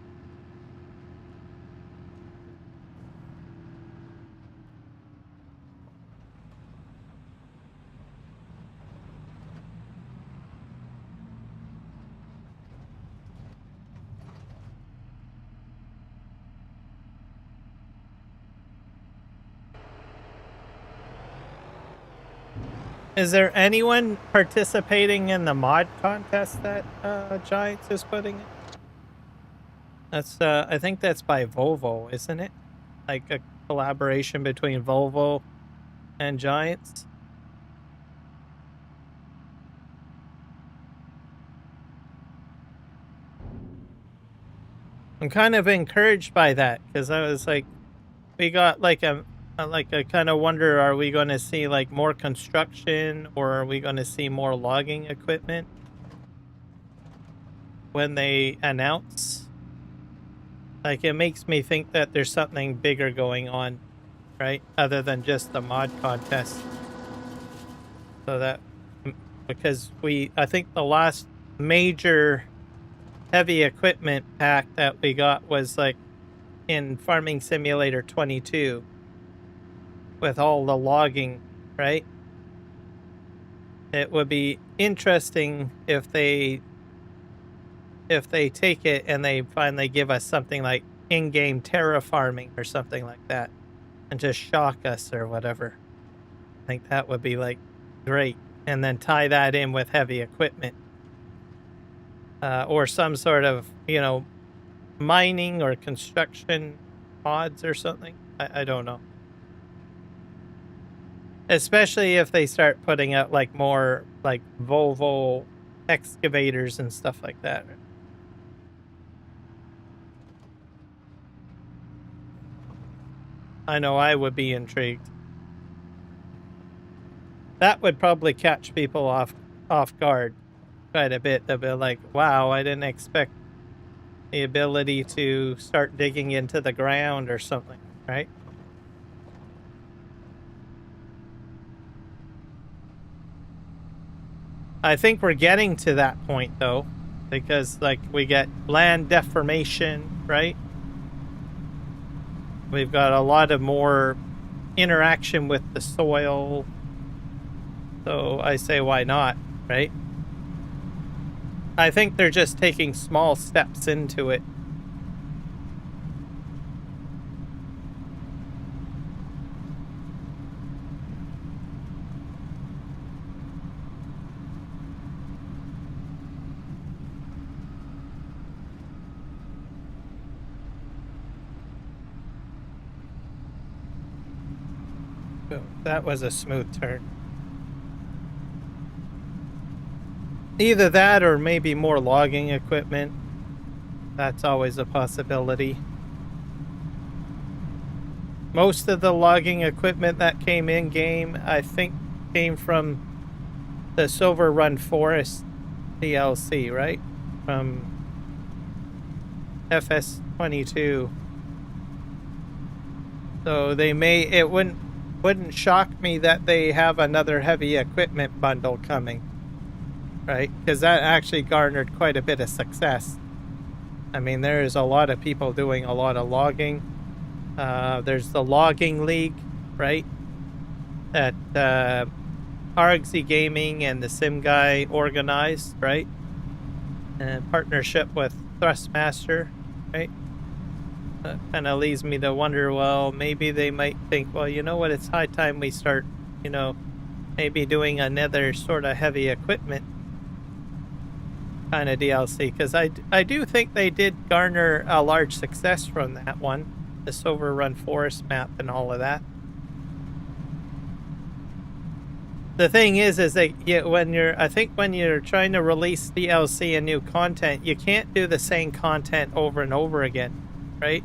Is there anyone participating in the mod contest that Giants is putting in? That's I think that's by Volvo, isn't it? Like a collaboration between Volvo and Giants. I'm kind of encouraged by that because I was like, we got like a kind of wonder, are we going to see like more construction or are we going to see more logging equipment when they announce? Like, it makes me think that there's something bigger going on, right? Other than just the mod contest. So that, because I think the last major heavy equipment pack that we got was like in Farming Simulator 22 with all the logging, right? It would be interesting if they take it and they finally give us something like in-game terraforming or something like that and just shock us or whatever. I think that would be like great. And then tie that in with heavy equipment. Or some sort of, mining or construction mods or something. I don't know. Especially if they start putting out like more like Volvo excavators and stuff like that. I know I would be intrigued. That would probably catch people off guard quite a bit. They'll be like, wow, I didn't expect the ability to start digging into the ground or something, right? I think we're getting to that point though, because like we get land deformation, right? We've got a lot of more interaction with the soil. So I say, why not, right? I think they're just taking small steps into it. So that was a smooth turn. Either that or maybe more logging equipment. That's always a possibility. Most of the logging equipment that came in game, I think, came from the Silver Run Forest DLC, right? From FS25. So they may, it wouldn't shock me that they have another heavy equipment bundle coming, right? Because that actually garnered quite a bit of success. I mean, there's a lot of people doing a lot of logging. There's the Logging League, right? That Argsy Gaming and the Sim Guy organized, right? In partnership with Thrustmaster, right? That kind of leads me to wonder, well, maybe they might think, well, you know what, it's high time we start, you know, maybe doing another sort of heavy equipment kind of DLC, because I do think they did garner a large success from that one, the Silver Run Forest map and all of that. The thing is that I think when you're trying to release DLC and new content, you can't do the same content over and over again, right?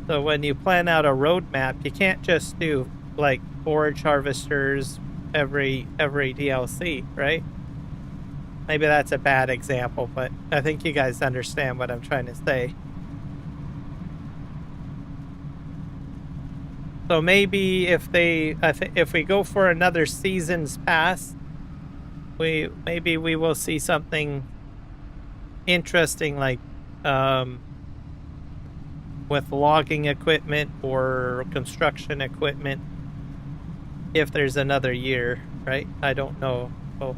So when you plan out a roadmap, you can't just do like forage harvesters every DLC, right? Maybe that's a bad example, but I think you guys understand what I'm trying to say. So maybe if we go for another season's pass, maybe we will see something interesting, like with logging equipment or construction equipment, if there's another year, right? I don't know. So,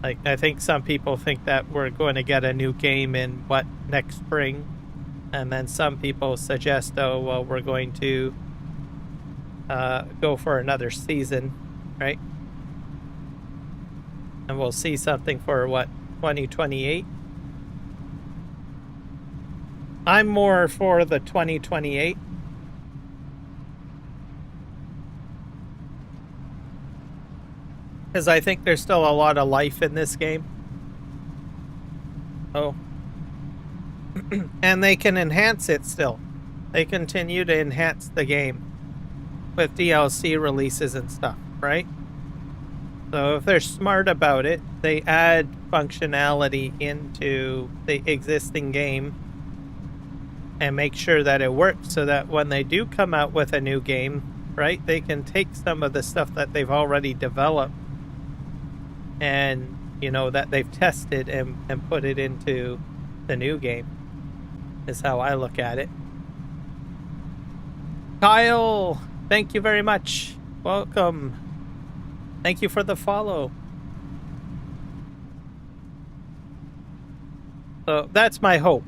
like, I think some people think that we're going to get a new game in next spring, and then some people suggest, oh well, we're going to go for another season, right? And we'll see something for 2028. I'm more for the 2028. Because I think there's still a lot of life in this game. Oh. And they can enhance it still. They continue to enhance the game with DLC releases and stuff, right? So if they're smart about it, they add functionality into the existing game and make sure that it works, so that when they do come out with a new game, right, they can take some of the stuff that they've already developed and, you know, that they've tested and put it into the new game, is how I look at it. Kyle, thank you very much. Welcome. Thank you for the follow. So that's my hope.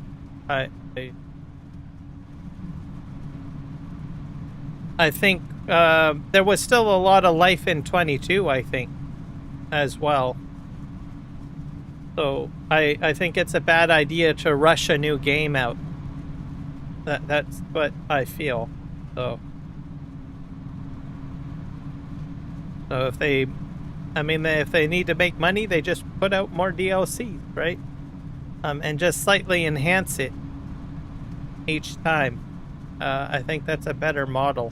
I think there was still a lot of life in 22, I think, as well. So I think it's a bad idea to rush a new game out. That's what I feel. So if they need to make money, they just put out more DLC, right? And just slightly enhance it each time. I think that's a better model.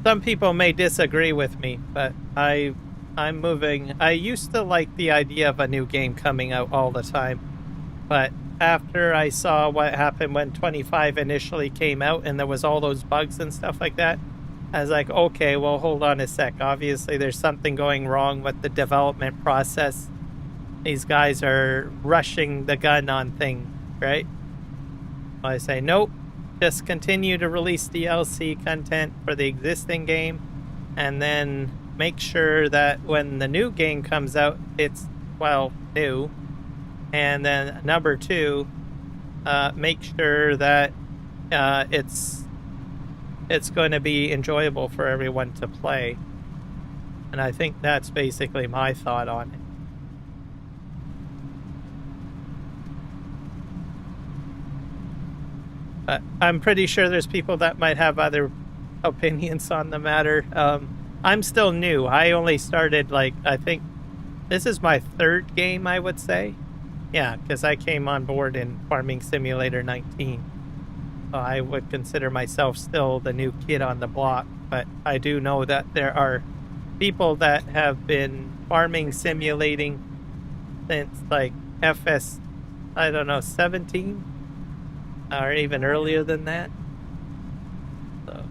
Some people may disagree with me, but I'm moving. I used to like the idea of a new game coming out all the time, but after I saw what happened when 25 initially came out and there was all those bugs and stuff like that, I was like, okay, well, hold on a sec. Obviously, there's something going wrong with the development process. These guys are rushing the gun on things, right? I say, nope, just continue to release DLC content for the existing game, and then make sure that when the new game comes out, it's, well, new. And then number two, make sure that it's going to be enjoyable for everyone to play. And I think that's basically my thought on it. I'm pretty sure there's people that might have other opinions on the matter. I'm still new. I only started, like, I think this is my third game, I would say. Yeah, because I came on board in Farming Simulator 19. So I would consider myself still the new kid on the block. But I do know that there are people that have been farming simulating since, like, FS, I don't know, 17? Or even earlier than that. So,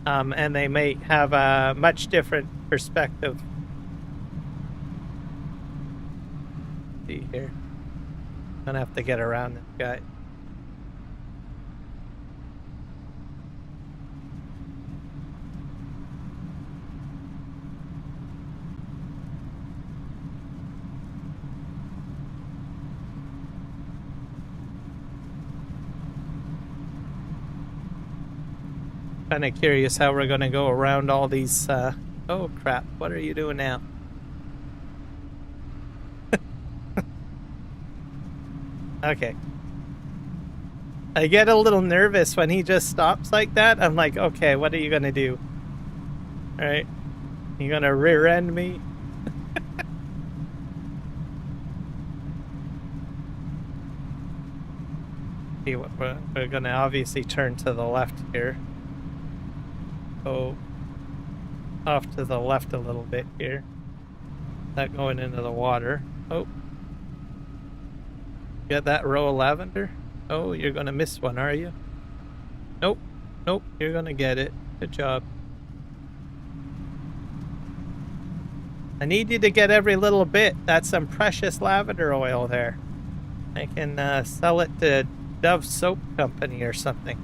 and they may have a much different perspective. Let's see here. Gonna have to get around this guy. Kind of curious how we're going to go around all these. Oh, crap. What are you doing now? Okay. I get a little nervous when he just stops like that. I'm like, okay, what are you going to do? All right. You going to rear end me? We're going to obviously turn to the left here. Go off to the left a little bit here. That going into the water. Oh. Get that row of lavender? Oh, you're gonna miss one, are you? Nope. Nope, you're gonna get it. Good job. I need you to get every little bit. That's some precious lavender oil there. I can sell it to Dove Soap Company or something.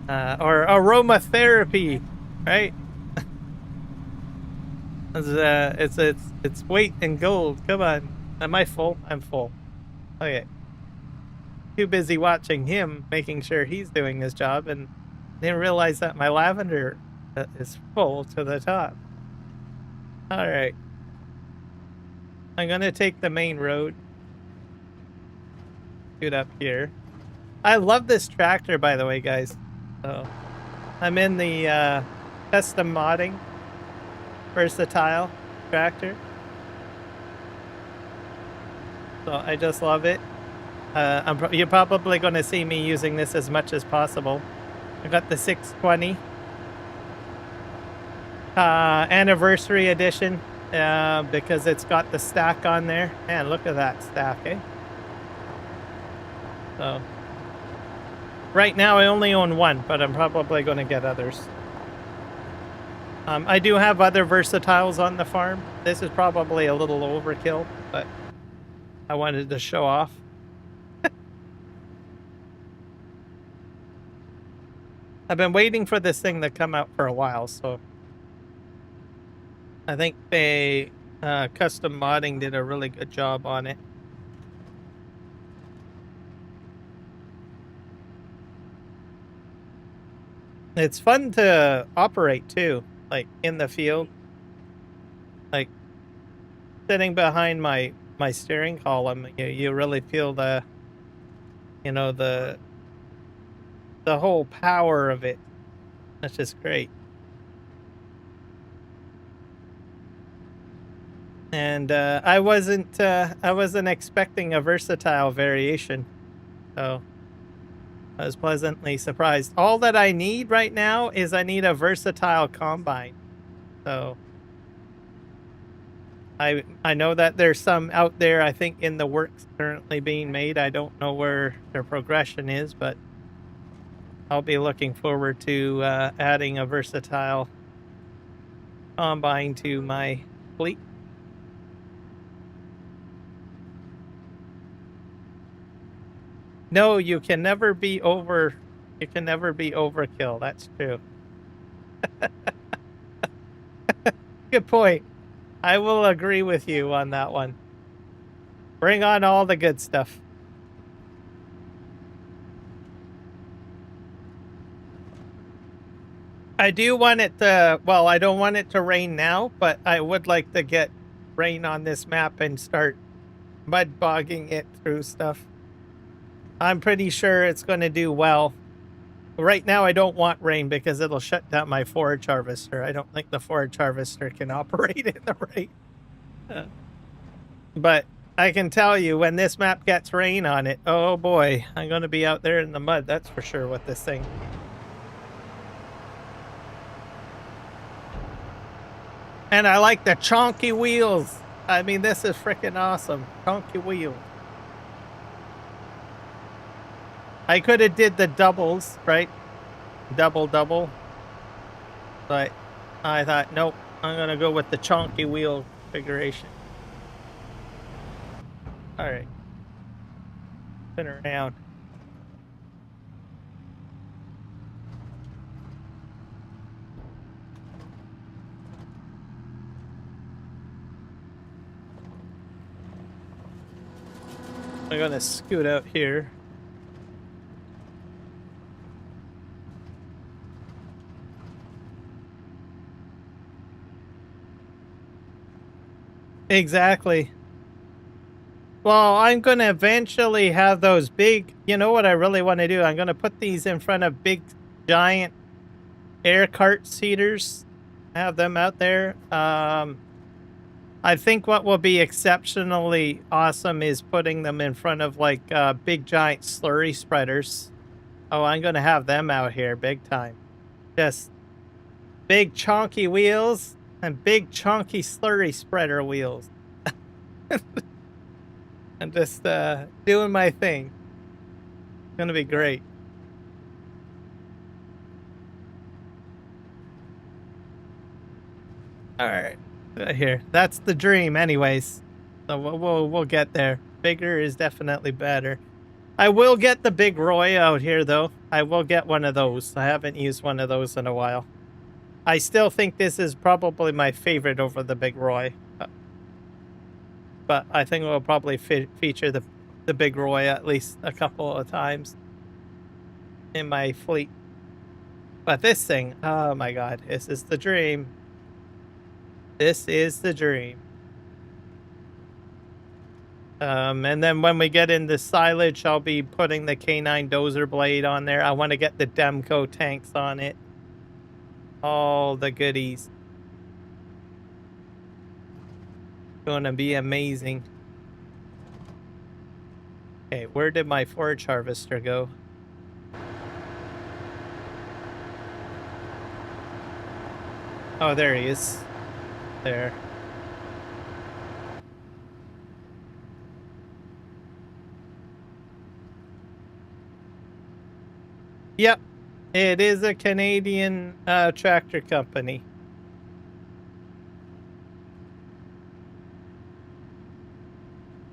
Or aromatherapy, right? It's weight in gold. Come on. Am I full? I'm full. Okay. Too busy watching him, making sure he's doing his job, and didn't realize that my lavender is full to the top. All right. I'm gonna take the main road. Shoot up here. I love this tractor, by the way, guys. So I'm in the custom modding versatile tractor. So I just love it. You're probably going to see me using this as much as possible. I got the 620 anniversary edition because it's got the stack on there. Man, look at that stack, eh? So right now I only own one, but I'm probably going to get others. I do have other versatiles on the farm. This is probably a little overkill, but I wanted to show off. I've been waiting for this thing to come out for a while, so I think they custom modding did a really good job on it. It's fun to operate too, like in the field. Like sitting behind my steering column, you really feel the, you know, the whole power of it. That's just great. And I wasn't expecting a versatile variation, so I was pleasantly surprised. All that I need right now is I need a versatile combine. So I know that there's some out there, I think, in the works currently being made. I don't know where their progression is, but I'll be looking forward to adding a versatile combine to my fleet. No, you can never be over. You can never be overkill. That's true. Good point. I will agree with you on that one. Bring on all the good stuff. I do want it to, well, I don't want it to rain now, but I would like to get rain on this map and start mud bogging it through stuff. I'm pretty sure it's going to do well. Right now, I don't want rain because it'll shut down my forage harvester. I don't think the forage harvester can operate in the rain. But I can tell you, when this map gets rain on it, oh boy, I'm going to be out there in the mud. That's for sure with this thing. And I like the chonky wheels. I mean, this is freaking awesome. Chonky wheels. I could have did the doubles, right? Double. But I thought, nope, I'm going to go with the chonky wheel configuration. All right. Spin around. I'm going to scoot out here. Exactly. Well, I'm going to eventually have those big, you know what I really want to do? I'm going to put these in front of big, giant air cart seaters. Have them out there. I think what will be exceptionally awesome is putting them in front of like big, giant slurry spreaders. Oh, I'm going to have them out here big time. Just big, chonky wheels and big, chonky slurry spreader wheels. I'm just doing my thing. It's gonna be great. All right, here. That's the dream, anyways. So we'll get there. Bigger is definitely better. I will get the big Roy out here, though. I will get one of those. I haven't used one of those in a while. I still think this is probably my favorite over the big Roy. But I think we'll probably feature the big Roy at least a couple of times in my fleet. But this thing, oh my god, this is the dream. This is the dream. And then when we get into silage, I'll be putting the K9 dozer blade on there. I want to get the Demco tanks on it. All the goodies. Gonna be amazing. Okay, where did my forage harvester go? Oh, there he is. There. Yep, it is a Canadian tractor company.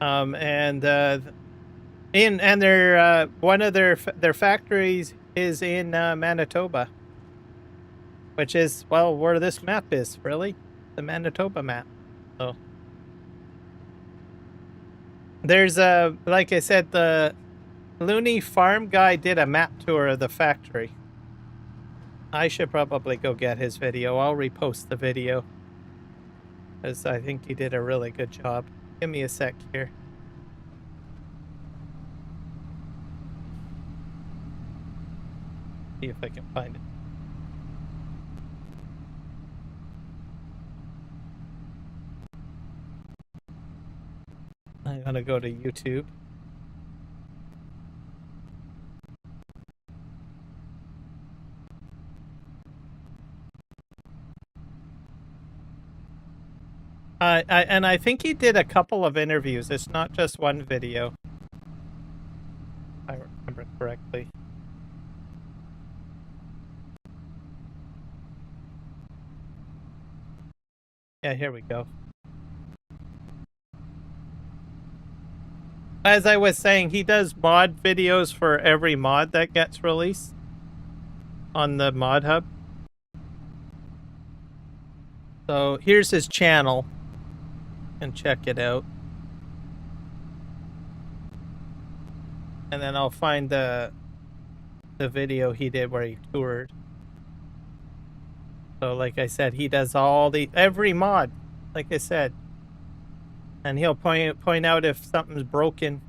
And their one of their factories is in Manitoba, which is, well, where this map is, really, the Manitoba map. So there's like I said, the Looney Farm guy did a map tour of the factory. I should probably go get his video. I'll repost the video, because I think he did a really good job. Give me a sec here. See if I can find it. I'm gonna go to YouTube. And I think he did a couple of interviews. It's not just one video, if I remember correctly. Yeah, here we go. As I was saying, he does mod videos for every mod that gets released on the mod hub. So here's his channel, and check it out. And then I'll find the video he did where he toured. So like I said, he does every mod, like I said. And he'll point out if something's broken.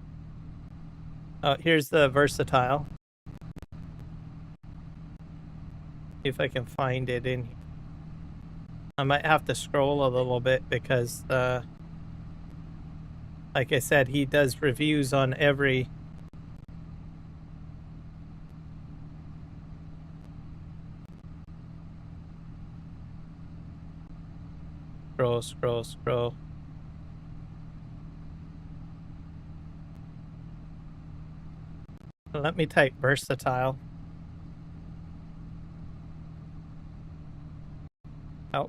Here's the versatile. See if I can find it in here. I might have to scroll a little bit because like I said, he does reviews on every scroll. Let me type versatile. Oh.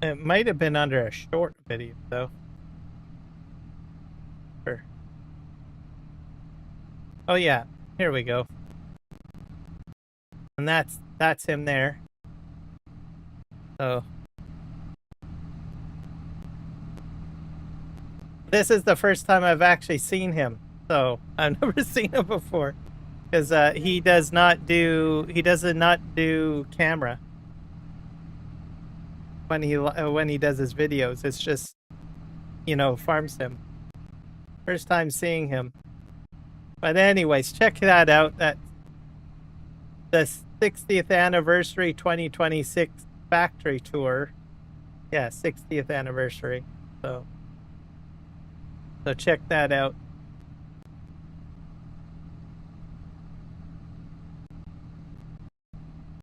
It might have been under a short video though. Sure. Oh yeah, here we go. And that's him there. So this is the first time I've actually seen him. So I've never seen him before, because he doesn't do camera when he does his videos. It's just, you know, farm sim. First time seeing him. But anyways, check that out. That's the 60th anniversary 2026 factory tour. Yeah, 60th anniversary. So check that out.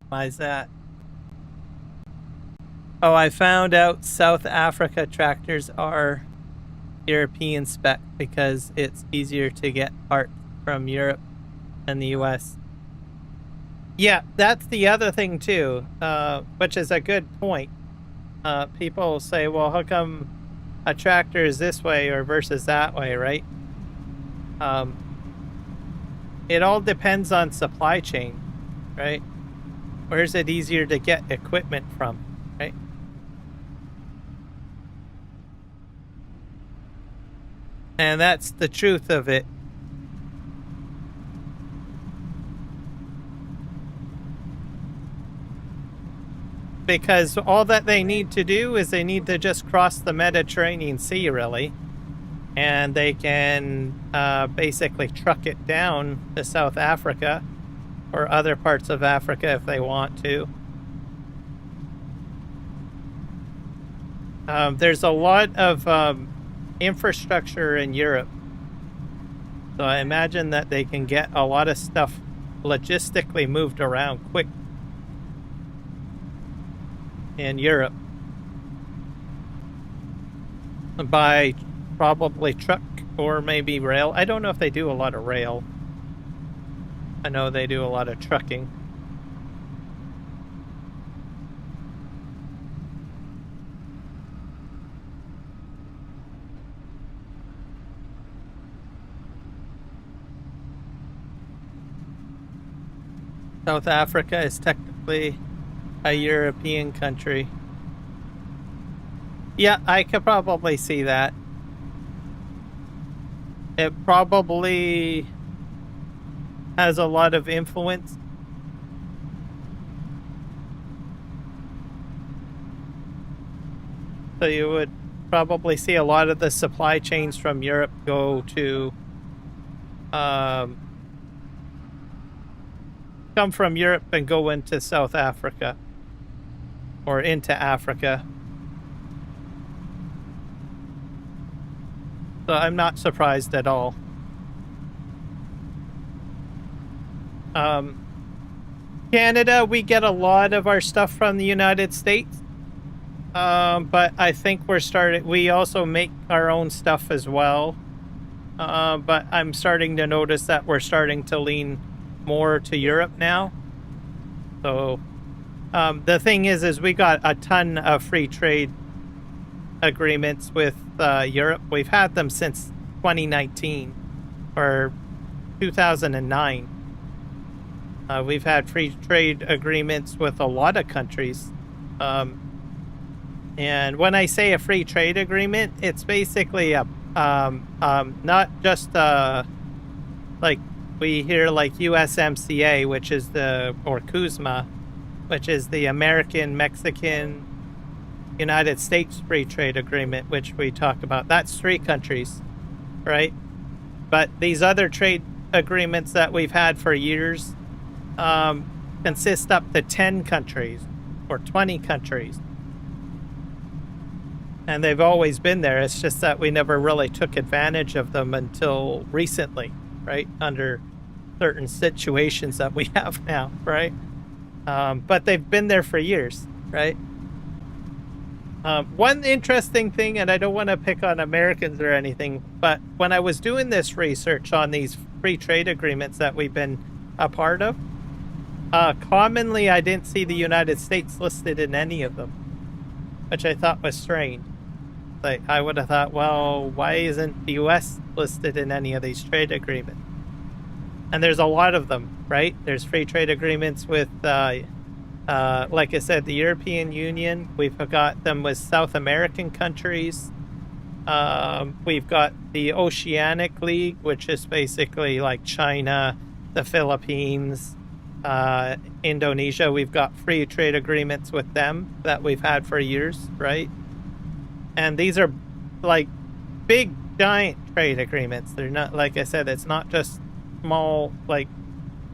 Why is that? Oh, I found out South Africa tractors are European spec because it's easier to get parts from Europe than the US. Yeah, that's the other thing too, which is a good point. People say, well, how come a tractor is this way or versus that way, right? It all depends on supply chain, right? Where is it easier to get equipment from, right? And that's the truth of it. Because all that they need to do is they need to just cross the Mediterranean Sea, really. And they can basically truck it down to South Africa or other parts of Africa if they want to. There's a lot of infrastructure in Europe. So I imagine that they can get a lot of stuff logistically moved around quick in Europe by probably truck or maybe rail. I don't know if they do a lot of rail. I know they do a lot of trucking. South Africa is technically a European country. Yeah, I could probably see that. It probably has a lot of influence. So you would probably see a lot of the supply chains from Europe go to come from Europe and go into South Africa or into Africa. So I'm not surprised at all. Canada, we get a lot of our stuff from the United States. But I think we also make our own stuff as well. But I'm starting to notice that we're starting to lean more to Europe now. So The thing is we got a ton of free trade agreements with Europe. We've had them since 2019 or 2009. We've had free trade agreements with a lot of countries. And when I say a free trade agreement, it's basically a not just like we hear like USMCA, which is or CUSMA, which is the American, Mexican, United States Free Trade Agreement, which we talked about. That's 3 countries, right? But these other trade agreements that we've had for years consist up to 10 countries or 20 countries. And they've always been there. It's just that we never really took advantage of them until recently, right? Under certain situations that we have now, right? But they've been there for years, right? One interesting thing, and I don't want to pick on Americans or anything, but when I was doing this research on these free trade agreements that we've been a part of, commonly I didn't see the United States listed in any of them, which I thought was strange. Like, I would have thought, well, why isn't the US listed in any of these trade agreements? And there's a lot of them, right? There's free trade agreements with, like I said, the European Union. We've got them with South American countries. We've got the Oceanic League, which is basically like China, the Philippines, Indonesia. We've got free trade agreements with them that we've had for years, right? And these are like big, giant trade agreements. They're not, like I said, it's not just small, like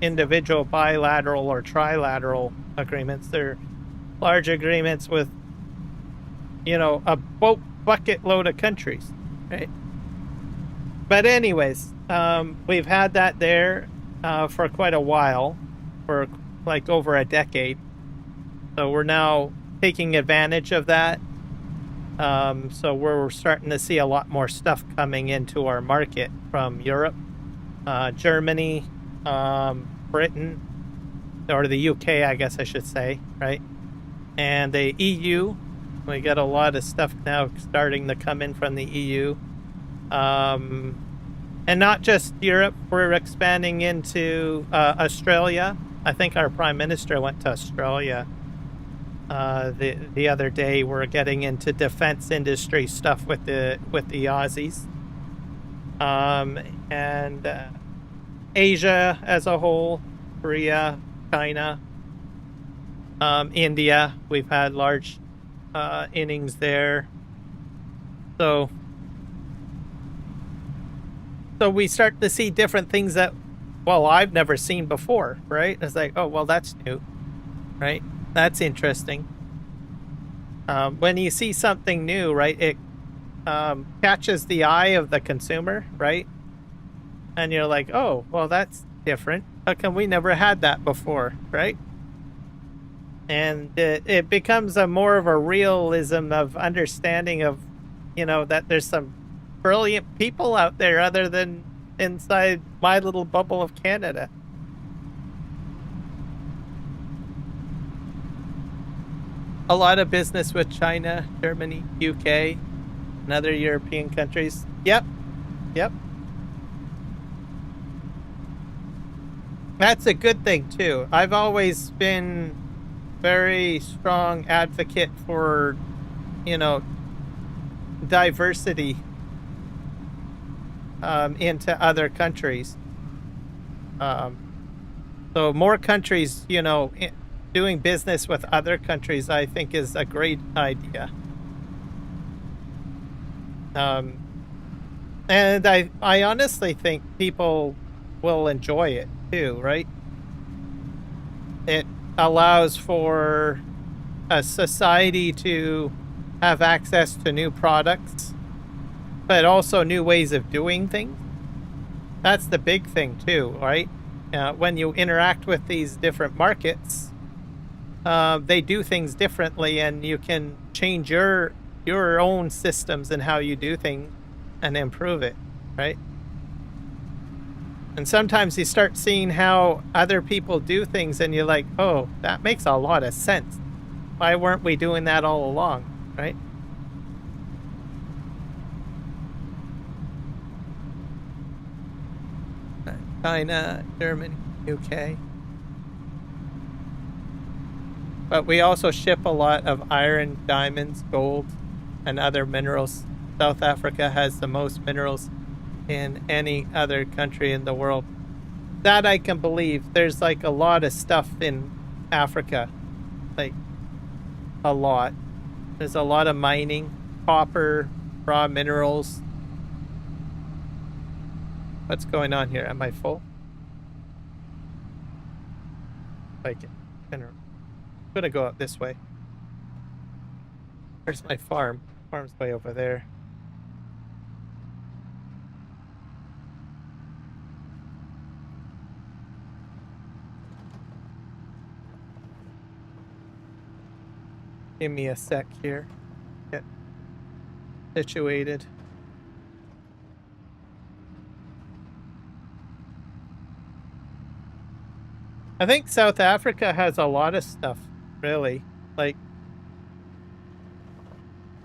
individual bilateral or trilateral agreements. They're large agreements with, you know, a bucket load of countries, right? But anyways, we've had that there for quite a while, for like over a decade. So we're now taking advantage of that. So we're starting to see a lot more stuff coming into our market from Europe, Germany, Britain, or the UK, I guess I should say, right? And the EU. We got a lot of stuff now starting to come in from the EU. And not just Europe, we're expanding into Australia. I think our Prime Minister went to Australia the other day. We're getting into defense industry stuff with the Aussies. And Asia as a whole, Korea, China, India, we've had large innings there. So we start to see different things that, well, I've never seen before, right? It's like, oh, well, that's new, right? That's interesting. When you see something new, right, it catches the eye of the consumer, right? And you're like, oh, well, that's different. How come we never had that before, right? And it becomes a more of a realism of understanding of, you know, that there's some brilliant people out there other than inside my little bubble of Canada. A lot of business with China, Germany, UK, and other European countries. Yep. That's a good thing, too. I've always been very strong advocate for, you know, diversity into other countries. So more countries, you know, doing business with other countries, I think, is a great idea. And I honestly think people will enjoy it too, right? It allows for a society to have access to new products, but also new ways of doing things. That's the big thing too, right? When you interact with these different markets, they do things differently, and you can change your own systems and how you do things and improve it, right? And sometimes you start seeing how other people do things and you're like, oh, that makes a lot of sense. Why weren't we doing that all along, right? China, Germany, UK. But we also ship a lot of iron, diamonds, gold, and other minerals. South Africa has the most minerals in any other country in the world. That I can believe. There's like a lot of stuff in Africa. Like a lot. There's a lot of mining, copper, raw minerals. What's going on here? Am I full? Like, I'm gonna go up this way. Where's my farm? Farm's way over there. Give me a sec here. Get situated. I think South Africa has a lot of stuff, really. Like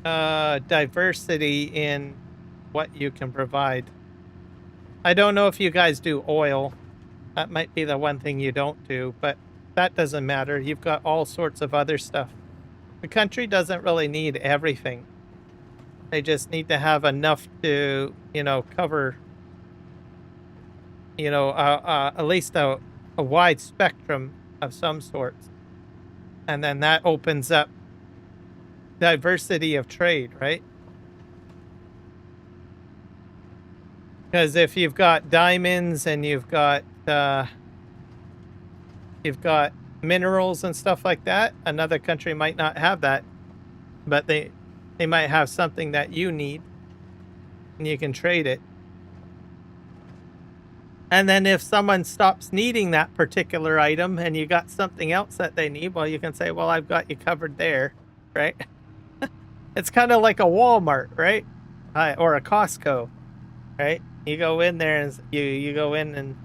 diversity in what you can provide. I don't know if you guys do oil. That might be the one thing you don't do, but that doesn't matter. You've got all sorts of other stuff. The country doesn't really need everything. They just need to have enough to, cover, at least a wide spectrum of some sorts. And then that opens up diversity of trade, right? Because if you've got diamonds and you've got minerals and stuff like that, another country might not have that, but they might have something that you need, and you can trade it. And then if someone stops needing that particular item and you got something else that they need, well, you can say, well, I've got you covered there, right? It's kind of like a Walmart, right? Or a Costco, right? You go in there and you go in and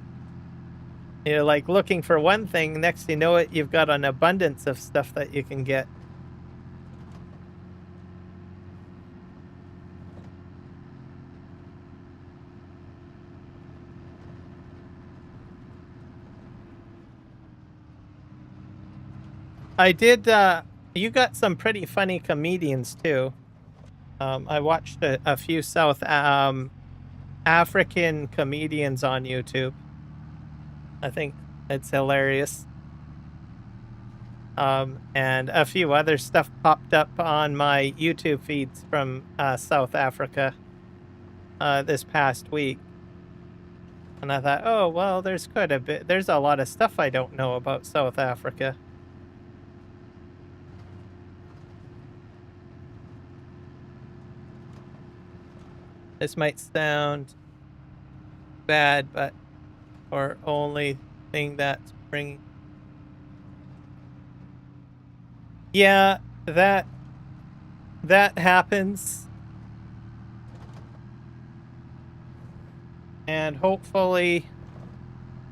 you're like looking for one thing. Next you know it, you've got an abundance of stuff that you can get. I did, you got some pretty funny comedians too. I watched a few South African comedians on YouTube. I think it's hilarious. And a few other stuff popped up on my YouTube feeds from South Africa this past week. And I thought, oh, well, there's a lot of stuff I don't know about South Africa. This might sound bad, but or only thing that's bringing. Yeah, that happens. And hopefully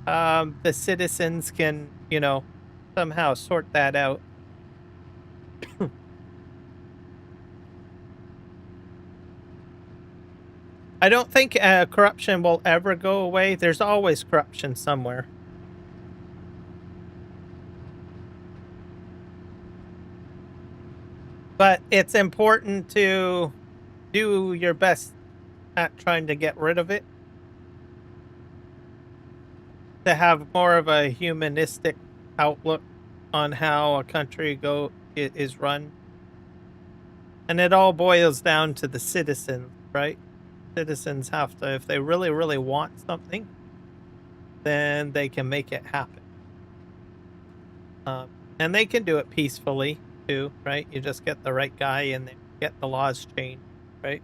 the citizens can, somehow sort that out. I don't think corruption will ever go away. There's always corruption somewhere. But it's important to do your best at trying to get rid of it. To have more of a humanistic outlook on how a country is run. And it all boils down to the citizens, right? Citizens have to, if they really, really want something, then they can make it happen. And they can do it peacefully too, right? You just get the right guy and they get the laws changed, right?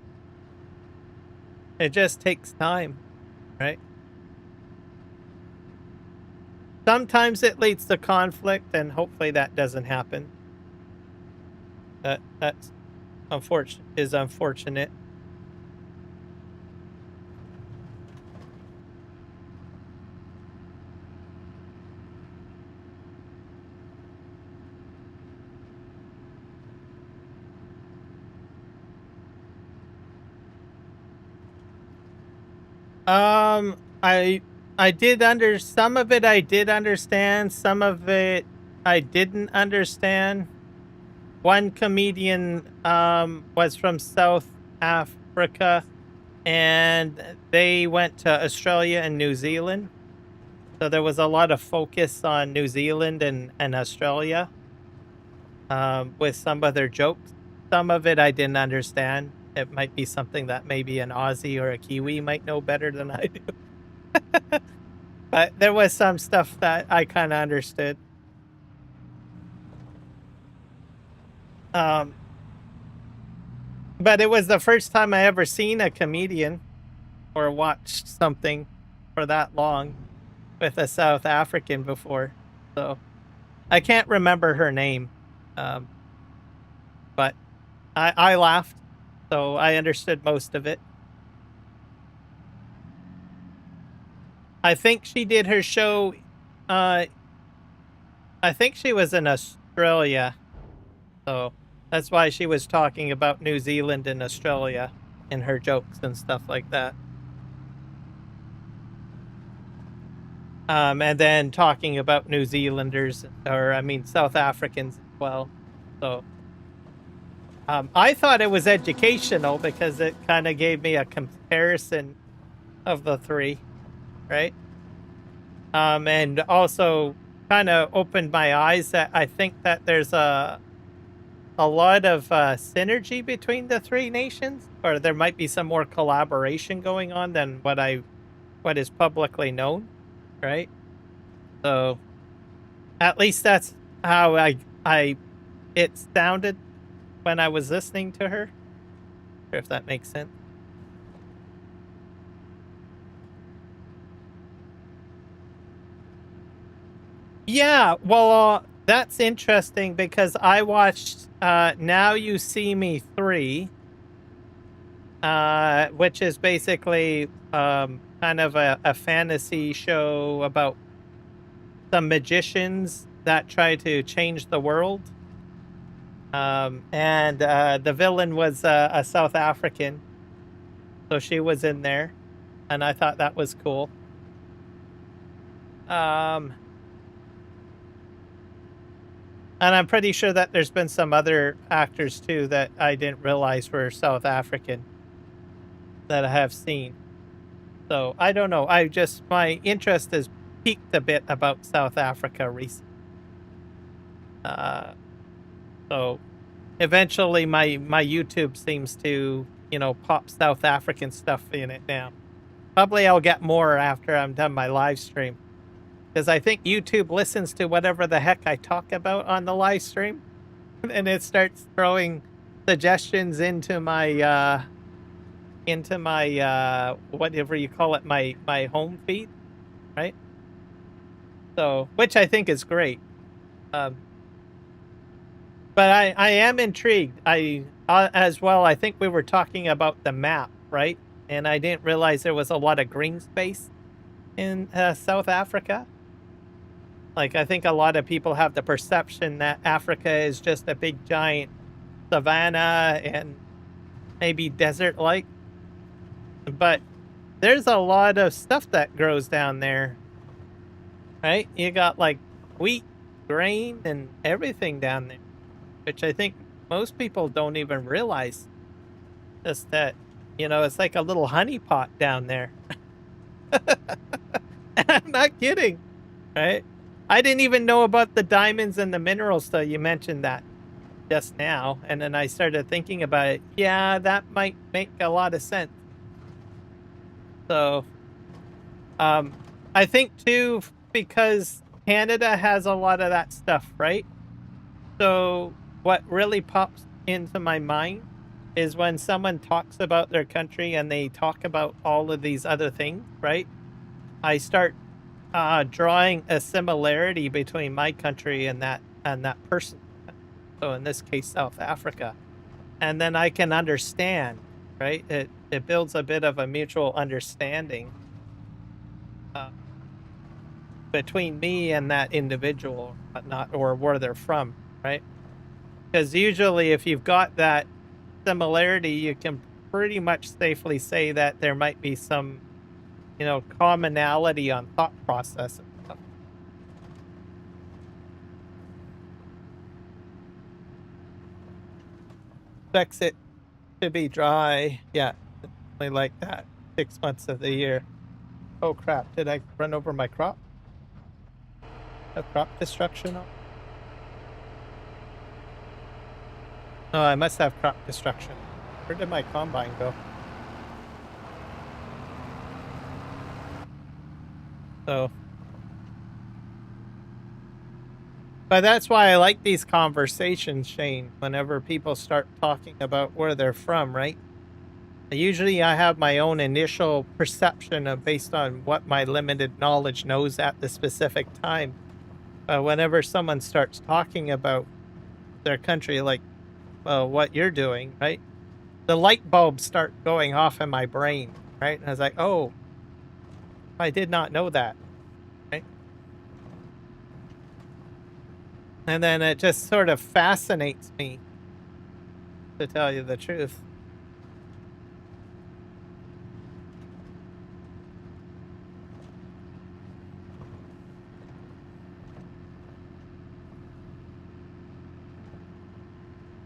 It just takes time, right? Sometimes it leads to conflict, and hopefully that doesn't happen. That's unfortunate. I did under some of it I did understand, some of it I didn't understand. One comedian was from South Africa, and they went to Australia and New Zealand. So there was a lot of focus on New Zealand and Australia with some of their jokes. Some of it I didn't understand. It might be something that maybe an Aussie or a Kiwi might know better than I do. But there was some stuff that I kind of understood. Um, but it was the first time I ever seen a comedian or watched something for that long with a South African before. So I can't remember her name. Um, but I laughed, so I understood most of it. I think she did her show. Uh, I think she was in Australia, so that's why she was talking about New Zealand and Australia in her jokes and stuff like that. And then talking about New Zealanders, or I mean South Africans as well. So I thought it was educational because it kind of gave me a comparison of the three, right? And also kind of opened my eyes that I think that there's a lot of synergy between the three nations, or there might be some more collaboration going on than what is publicly known, right? So at least that's how I it sounded when I was listening to her, if that makes sense. Yeah, well, that's interesting because I watched Now You See Me 3, which is basically kind of a fantasy show about some magicians that try to change the world. And the villain was a South African, so she was in there, and I thought that was cool. Um, and I'm pretty sure that there's been some other actors too that I didn't realize were South African that I have seen. So I don't know. My interest has peaked a bit about South Africa recently. Uh, so eventually my YouTube seems to, pop South African stuff in it now. Probably I'll get more after I'm done my live stream. Because I think YouTube listens to whatever the heck I talk about on the live stream. And it starts throwing suggestions into my whatever you call it, my home feed, right? So which I think is great. Um, but I am intrigued. I as well. I think we were talking about the map, right? And I didn't realize there was a lot of green space in South Africa. Like I think a lot of people have the perception that Africa is just a big giant savanna and maybe desert like, but there's a lot of stuff that grows down there, right? You got like wheat, grain, and everything down there, which I think most people don't even realize. Just that, it's like a little honeypot down there. I'm not kidding, right? I didn't even know about the diamonds and the minerals till you mentioned that just now. And then I started thinking about it. Yeah, that might make a lot of sense. So, I think too, because Canada has a lot of that stuff, right? So what really pops into my mind is when someone talks about their country and they talk about all of these other things, right? I start drawing a similarity between my country and that person. So in this case, South Africa, and then I can understand, right? It builds a bit of a mutual understanding uh, between me and that individual, or whatnot, or where they're from, right? Because usually, if you've got that similarity, you can pretty much safely say that there might be some you know, commonality on thought process and stuff. Expects it to be dry. Yeah, it's only like that 6 months of the year. Oh crap! Did I run over my crop? A crop destruction on? Oh, I must have crop destruction. Where did my combine go? So, but that's why I like these conversations, Shane. Whenever people start talking about where they're from, right? Usually I have my own initial perception of based on what my limited knowledge knows at the specific time. But whenever someone starts talking about their country, like what you're doing, right? The light bulbs start going off in my brain, right? And I was like, oh, I did not know that, right? And then it just sort of fascinates me, to tell you the truth.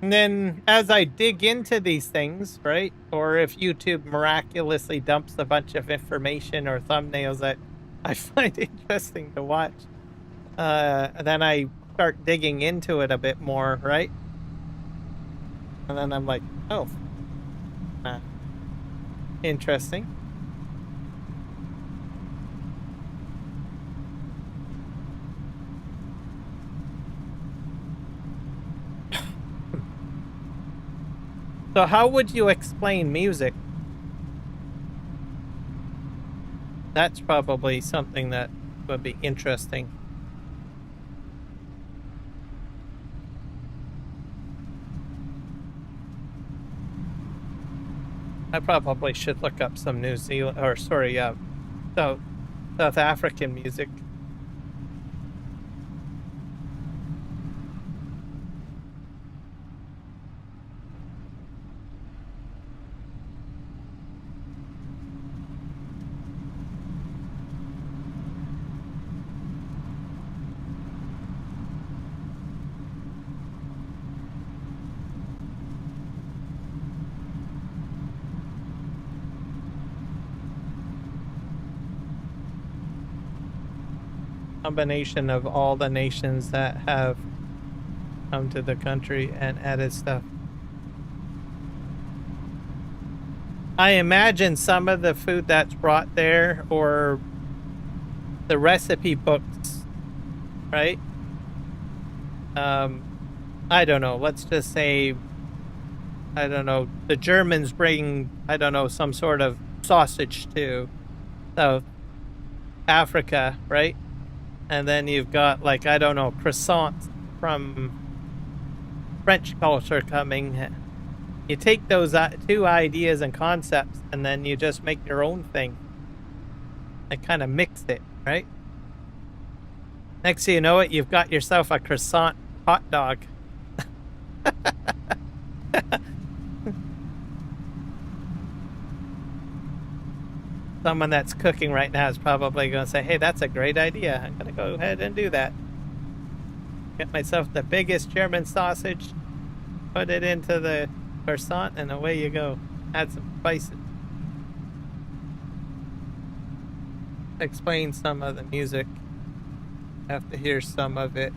And then as I dig into these things, right? Or if YouTube miraculously dumps a bunch of information or thumbnails that I find interesting to watch, then I start digging into it a bit more, right? And then I'm like, oh, interesting. So how would you explain music? That's probably something that would be interesting. I probably should look up some New Zealand, or sorry, South African music. Combination of all the nations that have come to the country and added stuff. I imagine some of the food that's brought there, or the recipe books, right? I don't know. Let's just say, I don't know, the Germans bring, I don't know, some sort of sausage to South Africa, right? And then you've got, like, I don't know, croissants from French culture coming. You take those two ideas and concepts, and then you just make your own thing. And kind of mix it, right? Next thing you know it, you've got yourself a croissant hot dog. Someone that's cooking right now is probably going to say, hey, that's a great idea. I'm going to go ahead and do that. Get myself the biggest German sausage, put it into the croissant, and away you go. Add some spices. Explain some of the music. Have to hear some of it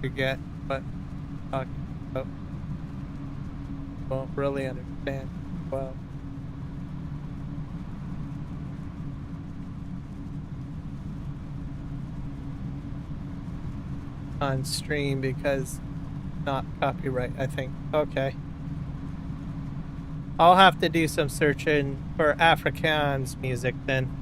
to get what I'm talking about. Won't really understand well. On stream because not copyright, I think. Okay. I'll have to do some searching for Afrikaans music then.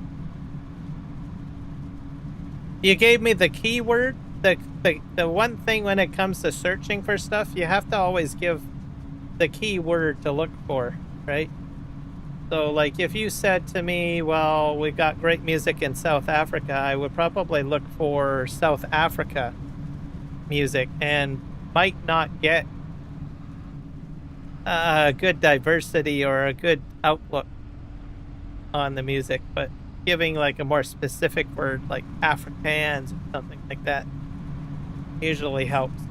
You gave me the keyword. The one thing when it comes to searching for stuff, you have to always give the keyword to look for, right? So, like, if you said to me, well, we got great music in South Africa, I would probably look for South Africa music and might not get a good diversity or a good outlook on the music, but giving like a more specific word like Afrikaans or something like that usually helps.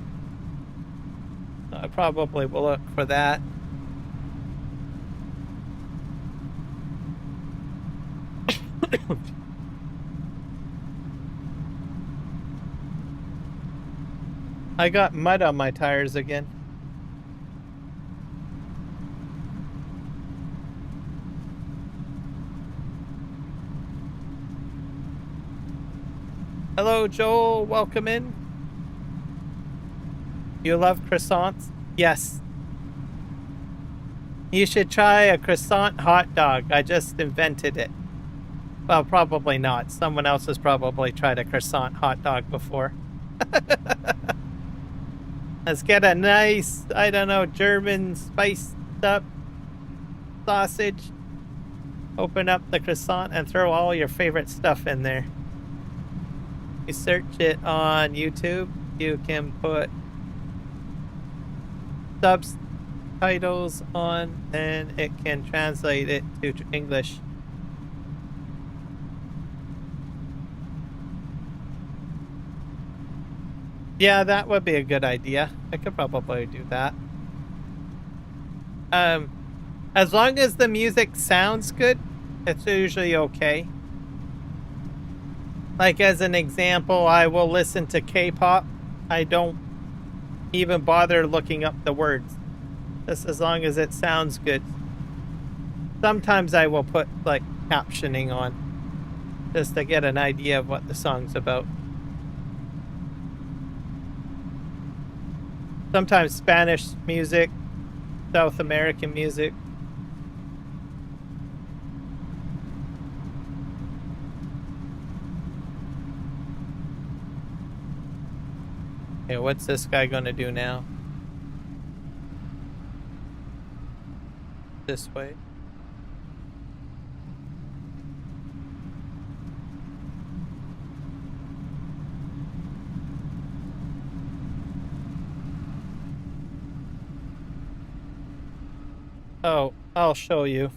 So I probably will look for that. I got mud on my tires again. Hello, Joel. Welcome in. You love croissants? Yes. You should try a croissant hot dog. I just invented it. Well, probably not. Someone else has probably tried a croissant hot dog before. Let's get a nice, I don't know, German spiced up sausage. Open up the croissant and throw all your favorite stuff in there. You search it on YouTube, you can put subtitles on and it can translate it to English. Yeah, that would be a good idea. I could probably do that. As long as the music sounds good, it's usually okay. Like as an example, I will listen to K-pop. I don't even bother looking up the words. Just as long as it sounds good. Sometimes I will put like captioning on just to get an idea of what the song's about. Sometimes Spanish music, South American music. Okay, what's this guy gonna do now? This way. Oh, I'll show you.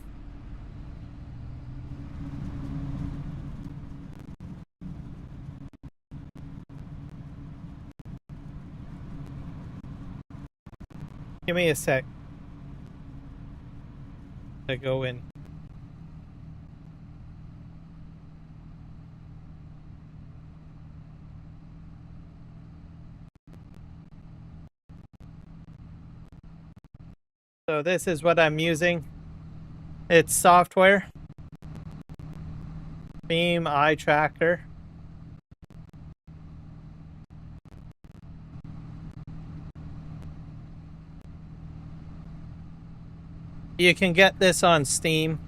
Give me a sec to go in. So this is what I'm using. It's software. Theme eye tracker. You can get this on Steam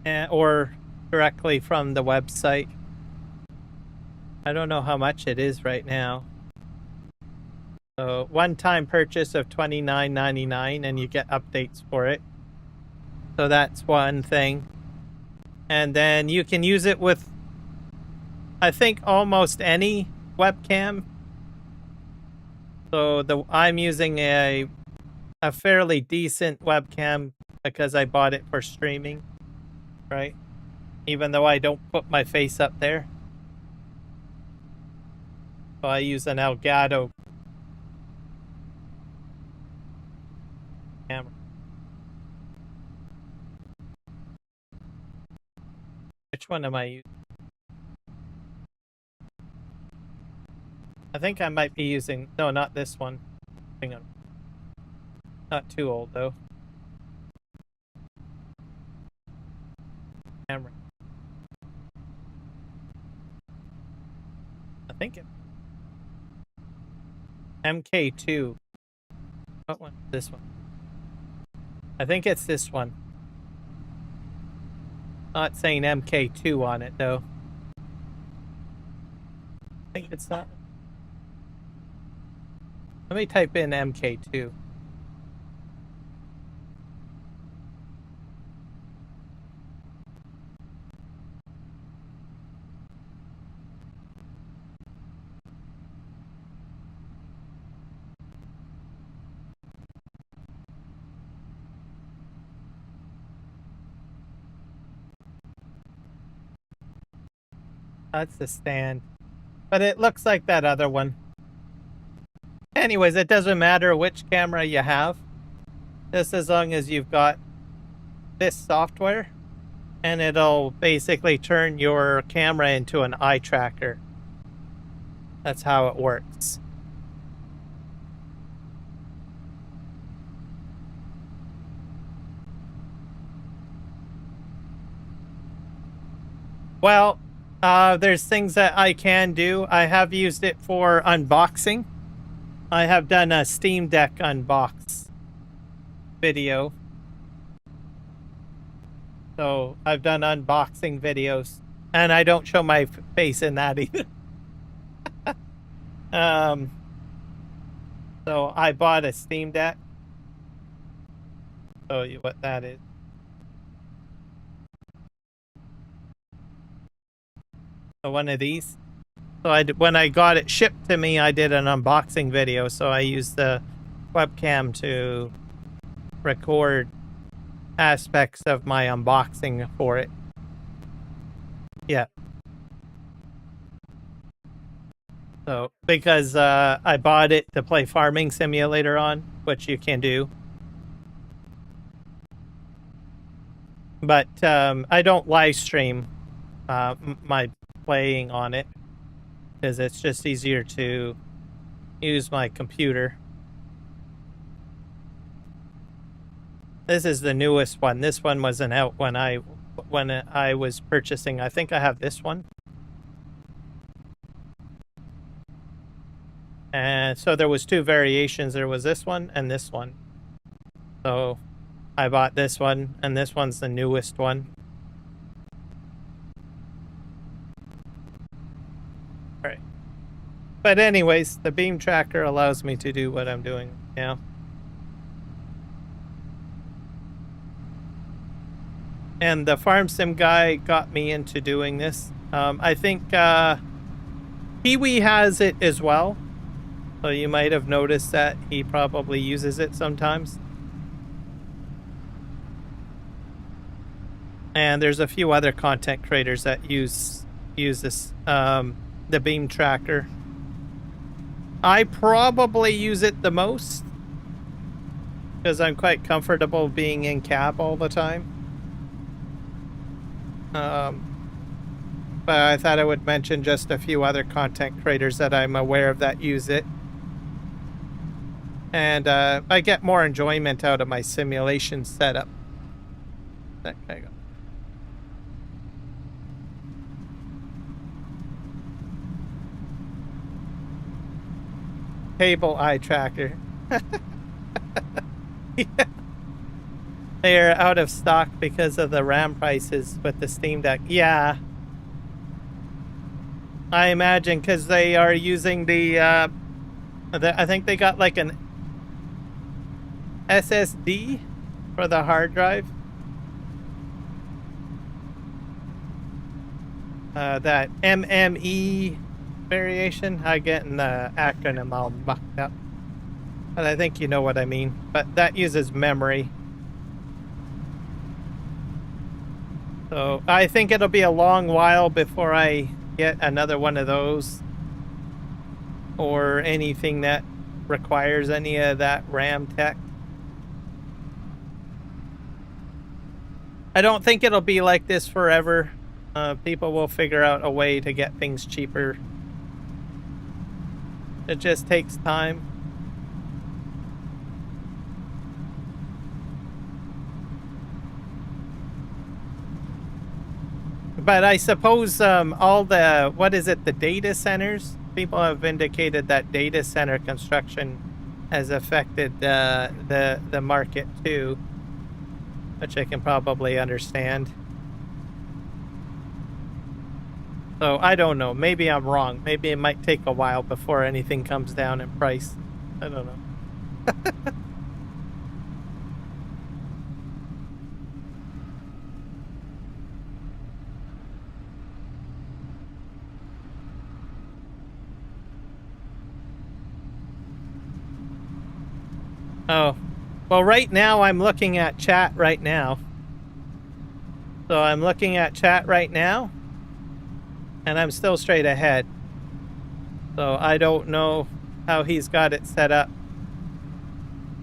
or directly from the website. I don't know how much it is right now. So one-time purchase of $29.99 and you get updates for it. So that's one thing. And then you can use it with, I think, almost any webcam. So I'm using a fairly decent webcam because I bought it for streaming, right? Even though I don't put my face up there. So I use an Elgato camera. Which one am I using? I think I might be using, no, not this one. Hang on. Not too old though. Camera. I think it. MK2. What one? This one. I think it's this one. Not saying MK2 on it though. I think it's that one. Let me type in MK2. That's the stand. But it looks like that other one. Anyways, it doesn't matter which camera you have, just as long as you've got this software, and it'll basically turn your camera into an eye tracker. That's how it works. Well, there's things that I can do. I have used it for unboxing. I have done a Steam Deck unbox video. So I've done unboxing videos, and I don't show my face in that either. So I bought a Steam Deck. Show you what that is. So one of these. So when I got it shipped to me, I did an unboxing video. So I used the webcam to record aspects of my unboxing for it. Yeah. So because I bought it to play Farming Simulator on, which you can do. But I don't live stream my playing on it, because it's just easier to use my computer. This is the newest one. This one wasn't out when I was purchasing. I think I have this one. And so there was two variations. There was this one and this one. So I bought this one, and this one's the newest one. All right. But anyways, the beam tracker allows me to do what I'm doing now. And the farm sim guy got me into doing this. I think Kiwi has it as well. So you might have noticed that he probably uses it sometimes. And there's a few other content creators that use this, the beam tracker. I probably use it the most because I'm quite comfortable being in cab all the time. But I thought I would mention just a few other content creators that I'm aware of that use it. And I get more enjoyment out of my simulation setup. There you go. Cable eye tracker. Yeah. They are out of stock because of the RAM prices with the Steam Deck. Yeah. I imagine because they are using I think they got like an SSD for the hard drive. That MME variation. I'm getting the acronym all mucked up. But I think you know what I mean. But that uses memory. So I think it'll be a long while before I get another one of those. Or anything that requires any of that RAM tech. I don't think it'll be like this forever. People will figure out a way to get things cheaper. It just takes time. But I suppose all the, what is it, the data centers? People have indicated that data center construction has affected the market too, which I can probably understand. So I don't know. Maybe I'm wrong. Maybe it might take a while before anything comes down in price. I don't know. Oh, well, right now I'm looking at chat right now. So I'm looking at chat right now. and I'm still straight ahead. So I don't know how he's got it set up.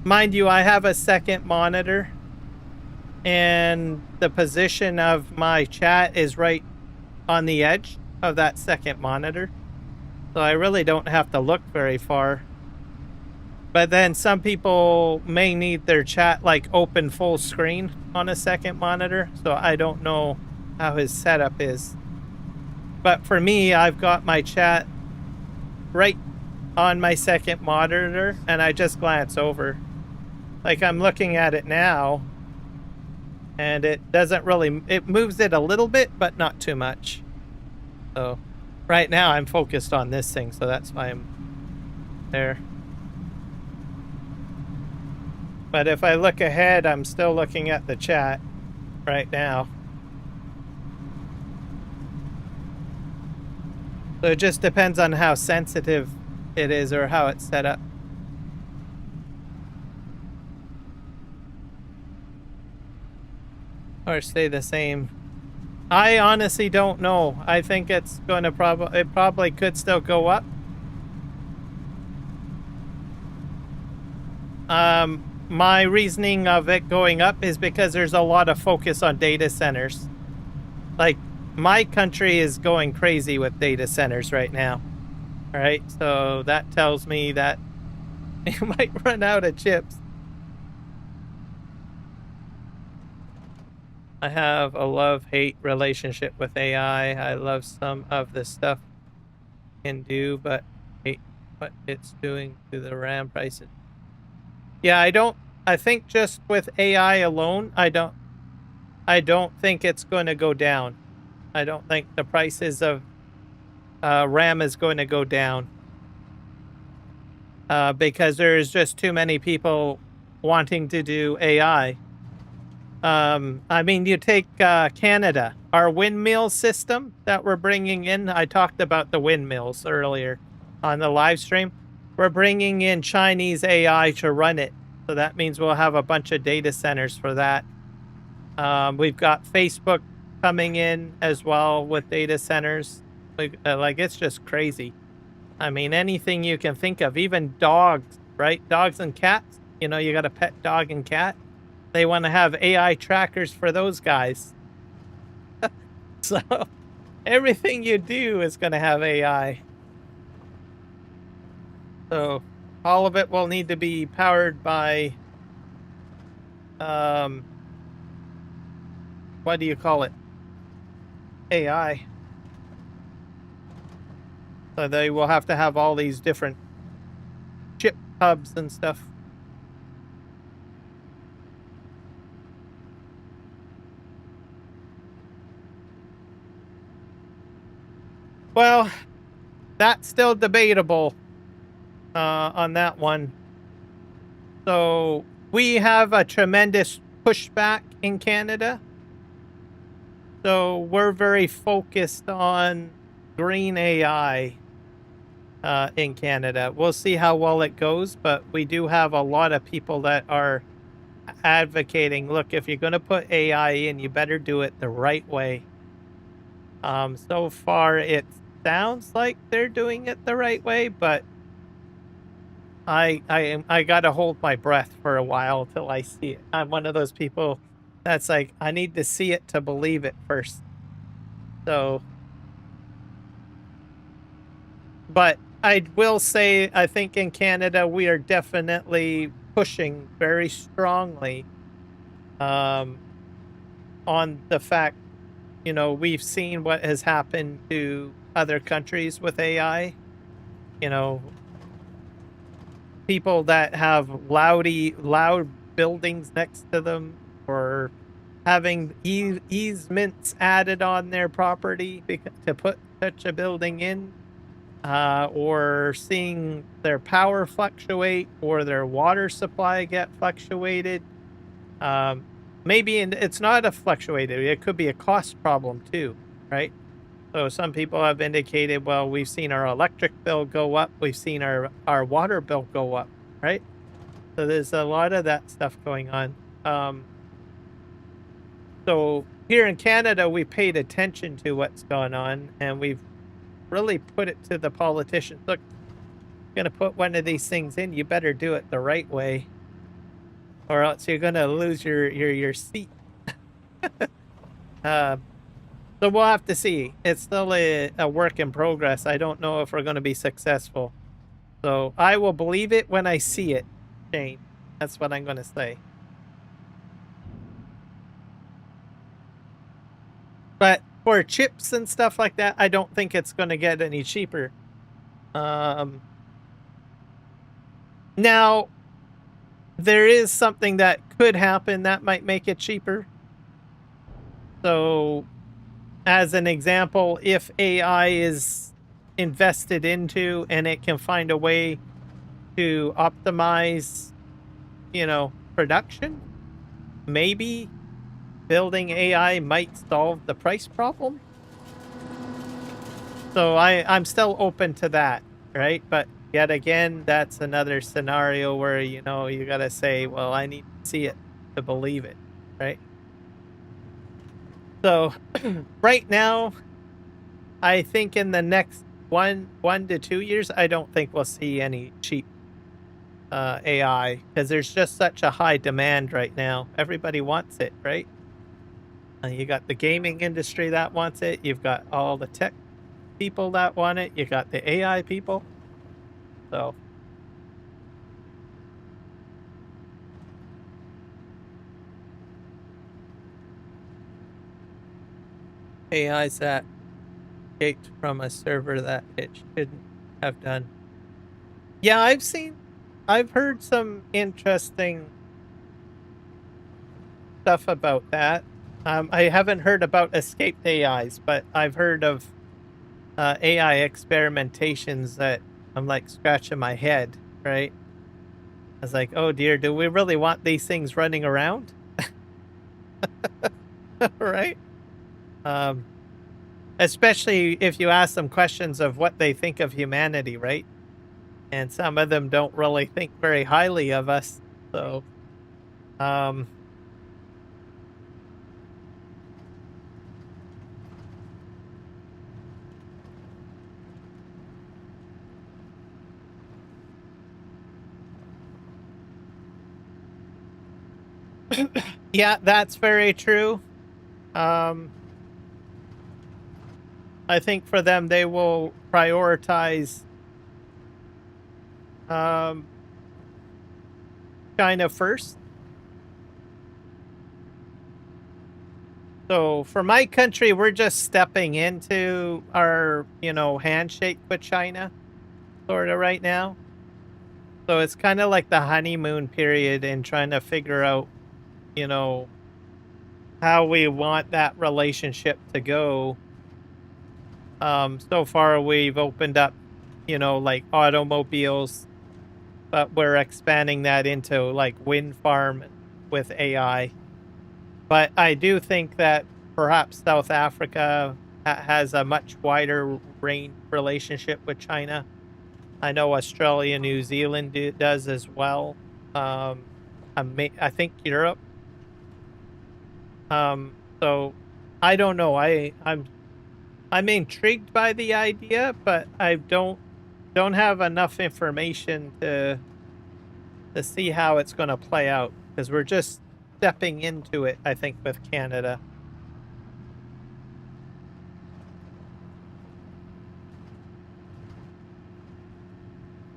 Mind you, I have a second monitor, and the position of my chat is right on the edge of that second monitor. So I really don't have to look very far. But then some people may need their chat like open full screen on a second monitor. So I don't know how his setup is. But for me, I've got my chat right on my second monitor, and I just glance over. Like I'm looking at it now, and it doesn't really, it moves it a little bit, but not too much. So right now I'm focused on this thing, so that's why I'm there. But if I look ahead, I'm still looking at the chat right now. So it just depends on how sensitive it is or how it's set up. Or stay the same. I honestly don't know. I think it's going to probably could still go up. My reasoning of it going up is because there's a lot of focus on data centers. Like my country is going crazy with data centers right now. All right, so that tells me that you might run out of chips. I have a love-hate relationship with AI. I love some of the stuff it can do, but hate what it's doing to the RAM prices. Yeah, I think just with AI alone, I don't think it's going to go down. I don't think the prices of RAM is going to go down. Because there's just too many people wanting to do AI. I mean, you take Canada, our windmill system that we're bringing in. I talked about the windmills earlier on the live stream. We're bringing in Chinese AI to run it. So that means we'll have a bunch of data centers for that. We've got Facebook coming in as well with data centers. Like it's just crazy. I mean, anything you can think of, even dogs, right? Dogs and cats. You know, you got a pet dog and cat. They want to have AI trackers for those guys. So everything you do is going to have AI. So all of it will need to be powered by, what do you call it? AI. So they will have to have all these different chip hubs and stuff. Well, that's still debatable on that one. So we have a tremendous pushback in Canada. So we're very focused on green AI in Canada. We'll see how well it goes, but we do have a lot of people that are advocating, look, if you're going to put AI in, you better do it the right way. So far, it sounds like they're doing it the right way, but I got to hold my breath for a while till I see it. I'm one of those people that's like, I need to see it to believe it first. So, but I will say, I think in Canada, we are definitely pushing very strongly on the fact, you know, we've seen what has happened to other countries with AI. You know, people that have loud buildings next to them, or having easements added on their property to put such a building in, or seeing their power fluctuate or their water supply get fluctuated. Maybe it's not a fluctuated, it could be a cost problem too, right? So some people have indicated, well, we've seen our electric bill go up, we've seen our water bill go up, right? So there's a lot of that stuff going on. So here in Canada, we paid attention to what's going on, and we've really put it to the politicians. Look, you're gonna put one of these things in, you better do it the right way, or else you're gonna lose your seat. Um, so we'll have to see. It's still a work in progress. I don't know if we're gonna be successful. So I will believe it when I see it, Shane. That's what I'm gonna say. But for chips and stuff like that, I don't think it's gonna get any cheaper. Now there is something that could happen that might make it cheaper. So, as an example, if AI is invested into and it can find a way to optimize, production, maybe building AI might solve the price problem. So I'm still open to that, right? But yet again, that's another scenario where, you gotta say, well, I need to see it to believe it, right? So right now, I think in the next 1 to 2 years, I don't think we'll see any cheap AI because there's just such a high demand right now. Everybody wants it, right? You got the gaming industry that wants it. You've got all the tech people that want it. You got the AI people. So AI's that escaped from a server that it shouldn't have done. Yeah, I've heard some interesting stuff about that. I haven't heard about escaped AIs, but I've heard of AI experimentations that I'm like scratching my head, right? I was like, oh dear, do we really want these things running around? Right? Especially if you ask them questions of what they think of humanity, right? And some of them don't really think very highly of us. So, um, yeah, that's very true. Um, I think for them, they will prioritize um, China first. So for my country, we're just stepping into our, handshake with China sort of right now. So it's kind of like the honeymoon period and trying to figure out, you know, how we want that relationship to go. So far we've opened up, like automobiles, but we're expanding that into like wind farm with AI. But I do think that perhaps South Africa has a much wider range relationship with China. I know Australia, New Zealand does as well. I think Europe. So I don't know. I'm intrigued by the idea, but I don't have enough information to see how it's going to play out because we're just stepping into it, I think, with Canada.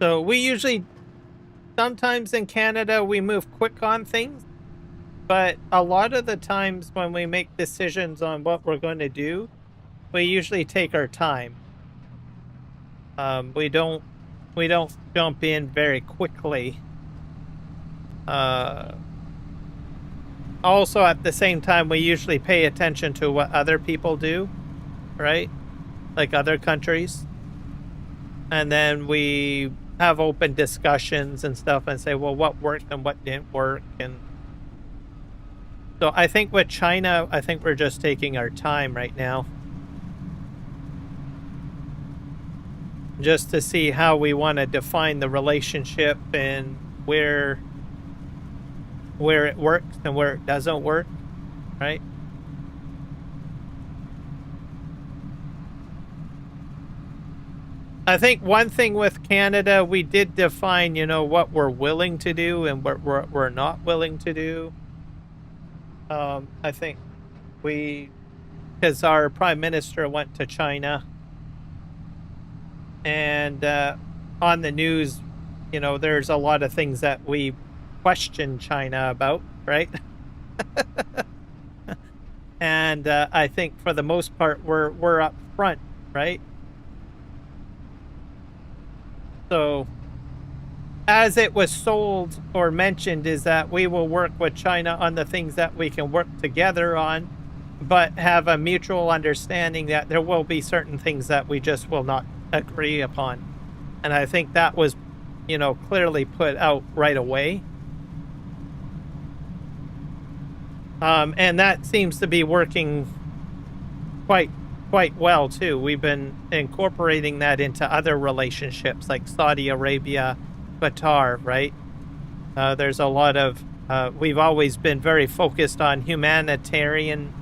So we usually, sometimes in Canada, we move quick on things, but a lot of the times when we make decisions on what we're going to do, we usually take our time. We don't jump in very quickly. Uh, Also, at the same time, we usually pay attention to what other people do, right? Like other countries. And then we have open discussions and stuff and say, well, what worked and what didn't work. And so I think with China, I think we're just taking our time right now. Just to see how we want to define the relationship and where it works and where it doesn't work, right? I think one thing with Canada, we did define, what we're willing to do and what we're not willing to do. I think because our prime minister went to China and on the news, there's a lot of things that we question China about, right? And I think for the most part, we're up front, right? So as it was sold or mentioned is that we will work with China on the things that we can work together on, but have a mutual understanding that there will be certain things that we just will not agree upon. And I think that was, clearly put out right away. And that seems to be working quite well too. We've been incorporating that into other relationships like Saudi Arabia, Qatar, right? There's a lot of we've always been very focused on humanitarian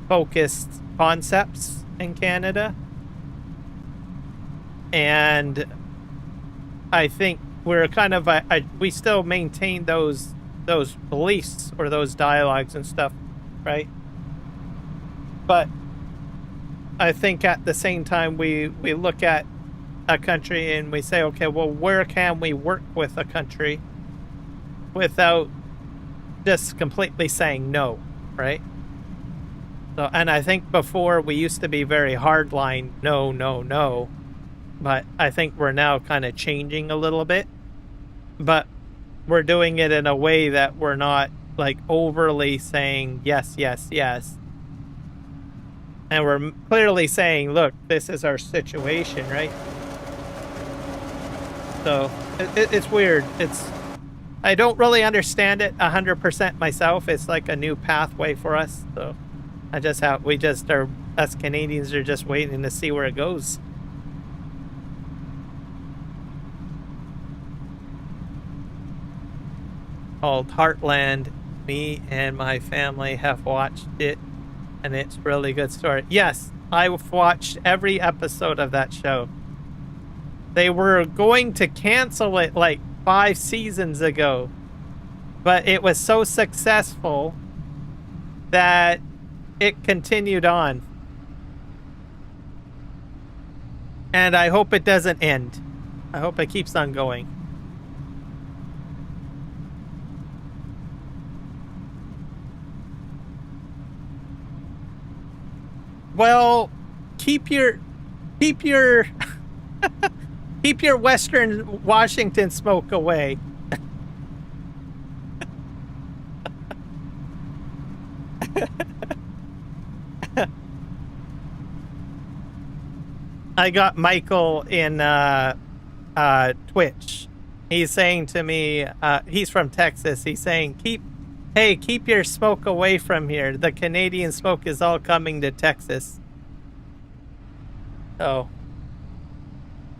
focused concepts in Canada, and I think we're kind of we still maintain those beliefs or those dialogues and stuff, right? But I think at the same time we look at a country and we say, okay, well, where can we work with a country without just completely saying no, right? So, and I think before we used to be very hardline, no, no, no, but I think we're now kind of changing a little bit, but we're doing it in a way that we're not like overly saying yes, yes, yes. And we're clearly saying, look, this is our situation, right? So it's weird. I don't really understand it 100% myself. It's like a new pathway for us. So us Canadians are just waiting to see where it goes. Called Heartland. Me and my family have watched it, and it's a really good story. Yes, I've watched every episode of that show. They were going to cancel it like 5 seasons ago, but it was so successful that it continued on. And I hope it doesn't end. I hope it keeps on going. Well, keep your keep your Western Washington smoke away. I got Michael in Twitch. He's saying to me, he's from Texas. He's saying, keep your smoke away from here. The Canadian smoke is all coming to Texas. Oh.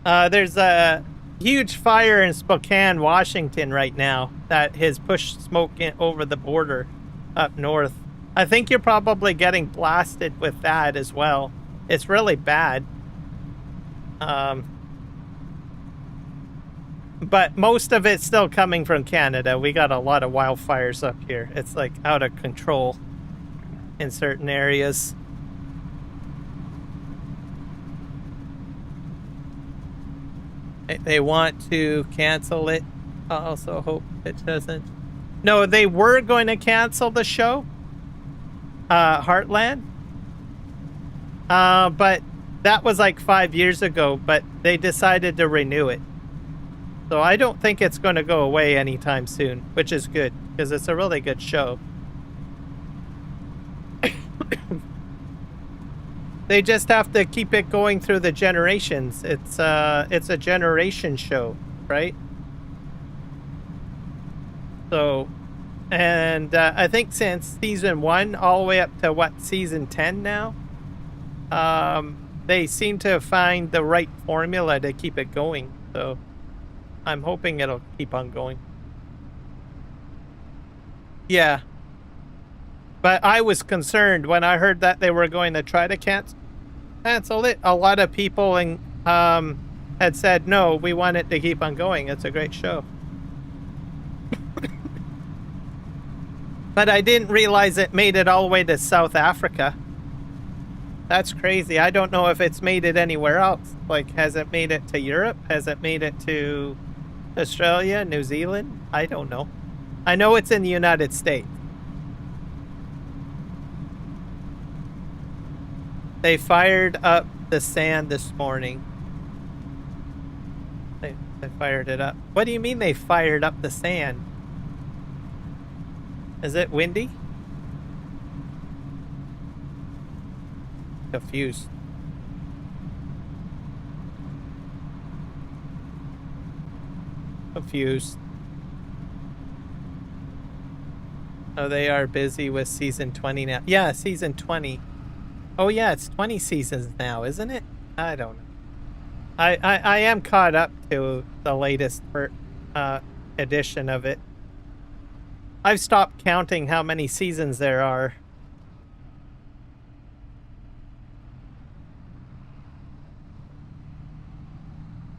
There's a huge fire in Spokane, Washington right now that has pushed smoke over the border up north. I think you're probably getting blasted with that as well. It's really bad. But most of it's still coming from Canada. We got a lot of wildfires up here. It's like out of control in certain areas. They want to cancel it. I also hope it doesn't. No, they were going to cancel the show, Heartland. But that was like 5 years ago, but they decided to renew it. So I don't think it's going to go away anytime soon, which is good because it's a really good show. They just have to keep it going through the generations. It's a generation show, right? So, and I think since season 1 all the way up to season 10 now, they seem to find the right formula to keep it going. So I'm hoping it'll keep on going. Yeah. But I was concerned when I heard that they were going to try to cancel it. A lot of people had said, no, we want it to keep on going. It's a great show. But I didn't realize it made it all the way to South Africa. That's crazy. I don't know if it's made it anywhere else. Like, has it made it to Europe? Has it made it to Australia, New Zealand? I don't know. I know it's in the United States. They fired up the sand this morning. They fired it up. What do you mean they fired up the sand? Is it windy? Confused. Confused. Oh, they are busy with season 20 now. Yeah, season 20. Oh yeah, it's 20 seasons now, isn't it? I don't know. I am caught up to the latest edition of it. I've stopped counting how many seasons there are.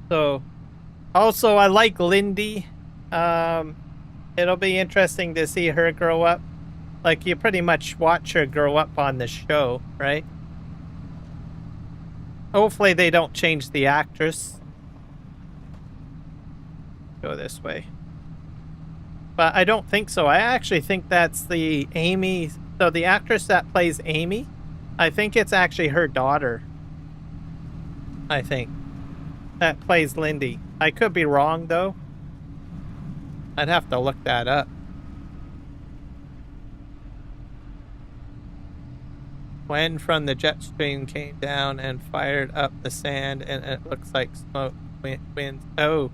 So, also I like Lindy. It'll be interesting to see her grow up. Like, you pretty much watch her grow up on the show, right? Hopefully they don't change the actress. Go this way. But I don't think so. I actually think that's the Amy. So the actress that plays Amy, I think it's actually her daughter. I think. That plays Lindy. I could be wrong, though. I'd have to look that up. When from the jet stream came down and fired up the sand, and it looks like smoke winds. Oh.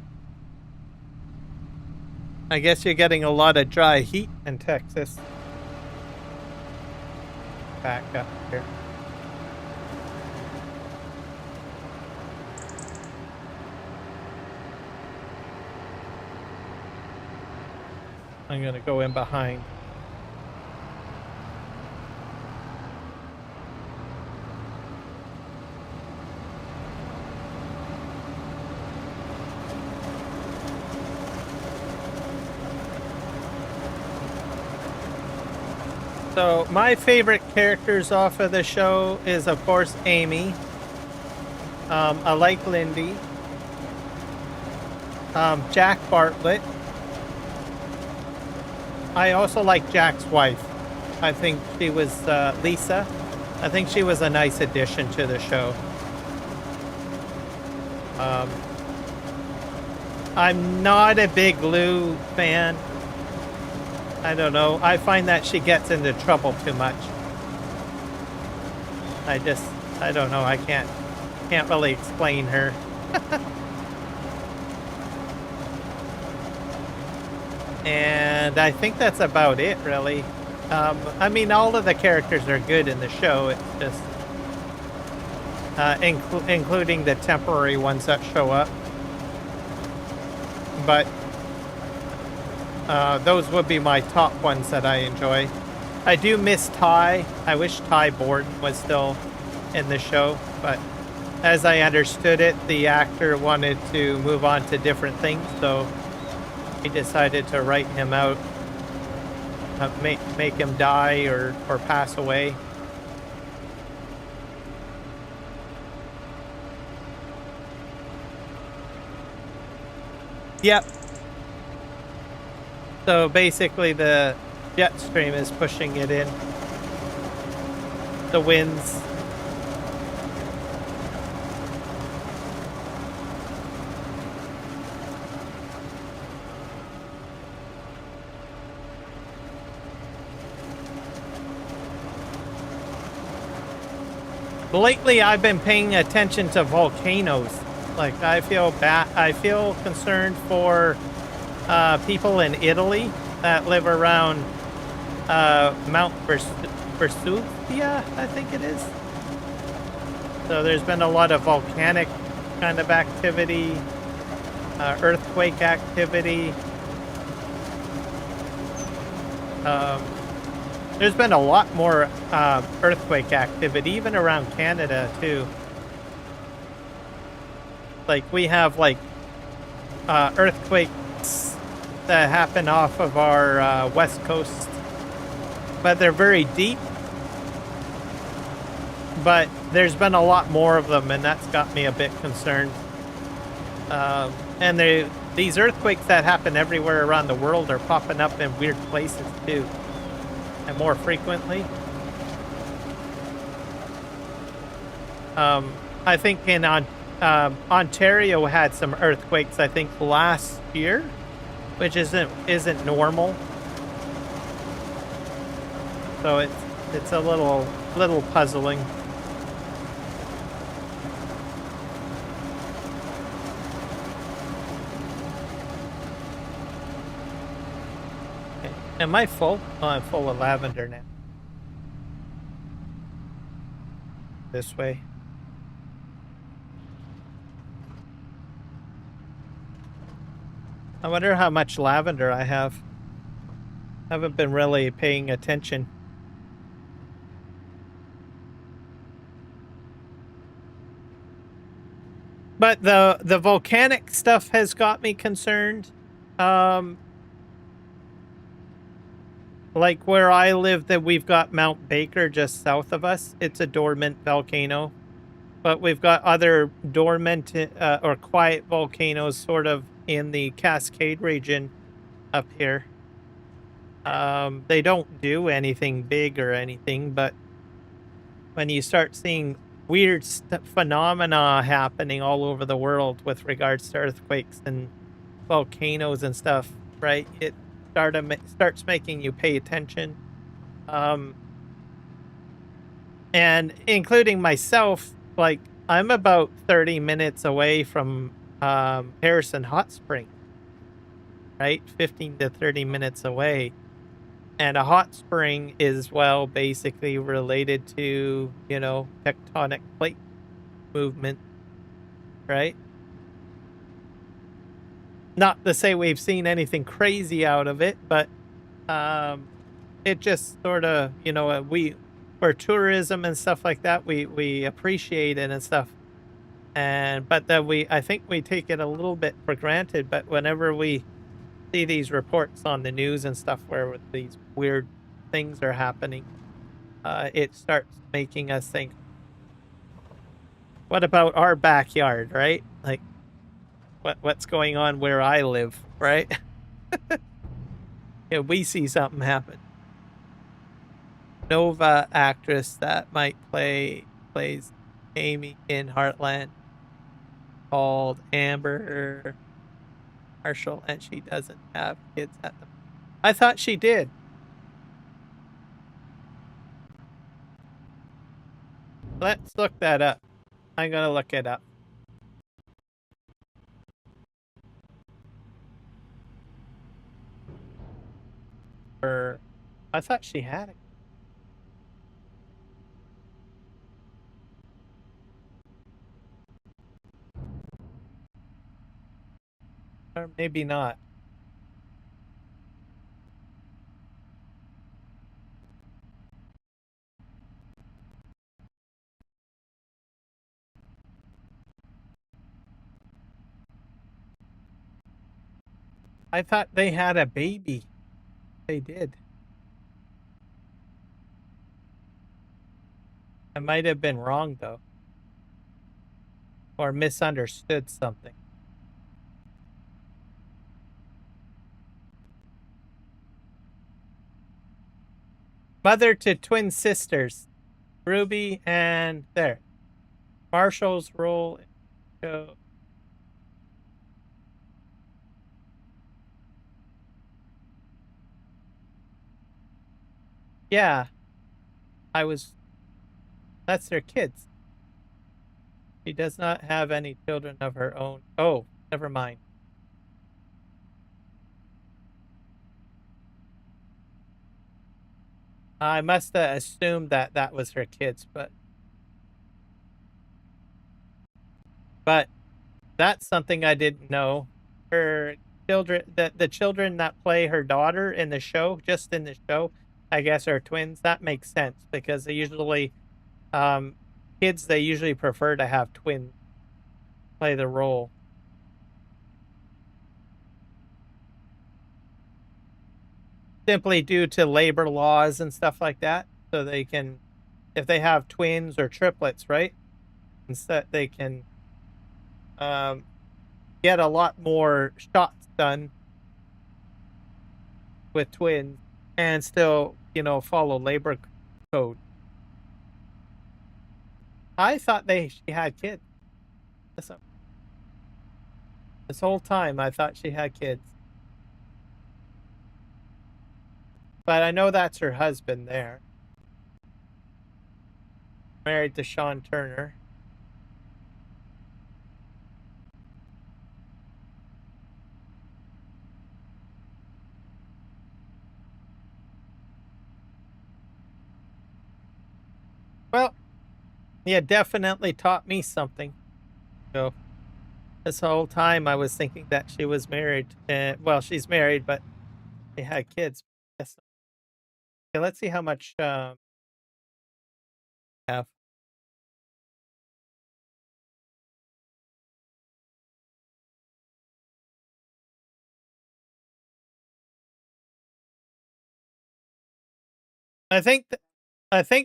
I guess you're getting a lot of dry heat in Texas. Back up here. I'm gonna go in behind. So my favorite characters off of the show is, of course, Amy. I like Lindy. Jack Bartlett. I also like Jack's wife. I think she was Lisa. I think she was a nice addition to the show. I'm not a big Lou fan. I don't know. I find that she gets into trouble too much. I don't know. I can't really explain her. And I think that's about it, really. I mean, all of the characters are good in the show. It's just including the temporary ones that show up. But those would be my top ones that I enjoy. I do miss Ty. I wish Ty Borden was still in the show, but as I understood it, the actor wanted to move on to different things, so he decided to write him out, make him die or pass away. Yep. So basically the jet stream is pushing it in. The winds. Lately, I've been paying attention to volcanoes. Like, I feel concerned for people in Italy that live around Mount Vesuvia, I think it is. So there's been a lot of volcanic kind of activity, earthquake activity. There's been a lot more earthquake activity, even around Canada, too. Like, we have, like, earthquakes that happen off of our, west coast, but they're very deep, but there's been a lot more of them, and that's got me a bit concerned. And these earthquakes that happen everywhere around the world are popping up in weird places too, and more frequently. I think Ontario had some earthquakes, I think, last year, which isn't normal. So it's a little puzzling. Okay. Am I full? Oh, I'm full of lavender now. This way. I wonder how much lavender I have. Haven't been really paying attention. But the volcanic stuff has got me concerned. Like where I live, that we've got Mount Baker just south of us. It's a dormant volcano, but we've got other dormant or quiet volcanoes sort of in the Cascade region up here. They don't do anything big or anything, but when you start seeing weird phenomena happening all over the world with regards to earthquakes and volcanoes and stuff, right? It starts making you pay attention. And including myself, like I'm about 30 minutes away from Harrison Hot Springs, right? 15 to 30 minutes away. And a hot spring is, well, basically related to, you know, tectonic plate movement, right? Not to say we've seen anything crazy out of it, but it just sort of, you know, for tourism and stuff like that, we appreciate it and stuff. But then I think we take it a little bit for granted. But whenever we see these reports on the news and stuff where these weird things are happening, it starts making us think, what about our backyard, right? Like, what's going on where I live, right? Yeah, we see something happen. Nova actress that might plays Amy in Heartland, called Amber Marshall, and she doesn't have kids at the moment. I thought she did. Let's look that up. I'm gonna look it up. I thought she had it. Or maybe not. I thought they had a baby. They did. I might have been wrong, though. Or misunderstood something. Mother to twin sisters, Ruby and there. Marshall's role in the show. Yeah, that's their kids. She does not have any children of her own. Oh, never mind. I must have assumed that that was her kids, but that's something I didn't know. Her children, the children that play her daughter in the show, just in the show, I guess are twins. That makes sense because they usually, um, kids, they usually prefer to have twins. play the role. Simply due to labor laws and stuff like that. So they can, if they have twins or triplets, right? Instead, they can um, get a lot more shots done with twins and still, follow labor code. I thought she had kids. This whole time, I thought she had kids. But I know that's her husband there. Married to Sean Turner. Well, yeah, definitely taught me something. So this whole time I was thinking that she was married. Well, she's married, but they had kids. Yes. Okay, let's see how much have. I think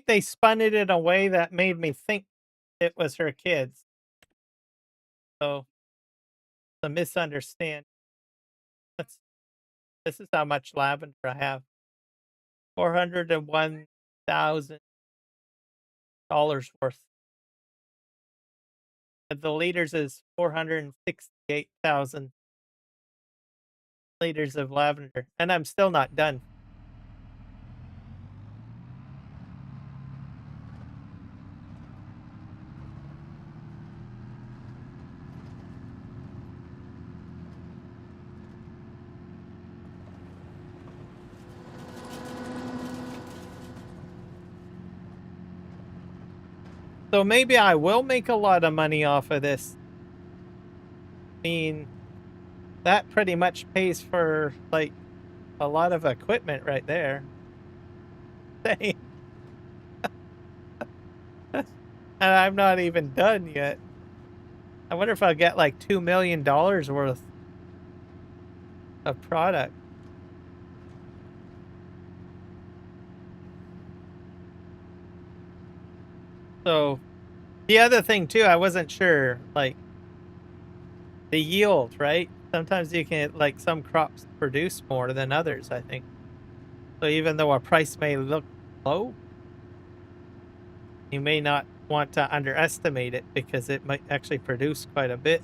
they spun it in a way that made me think it was her kids. So a misunderstanding. Let's, this is how much lavender I have. $401,000 worth. And the liters is 468,000 liters of lavender. And I'm still not done. So maybe I will make a lot of money off of this. I mean, that pretty much pays for like a lot of equipment right there. And I'm not even done yet. I wonder if I'll get like $2 million worth of product. So the other thing too, I wasn't sure, like the yield, right? Sometimes you can, like, some crops produce more than others, I think. So even though a price may look low, you may not want to underestimate it because it might actually produce quite a bit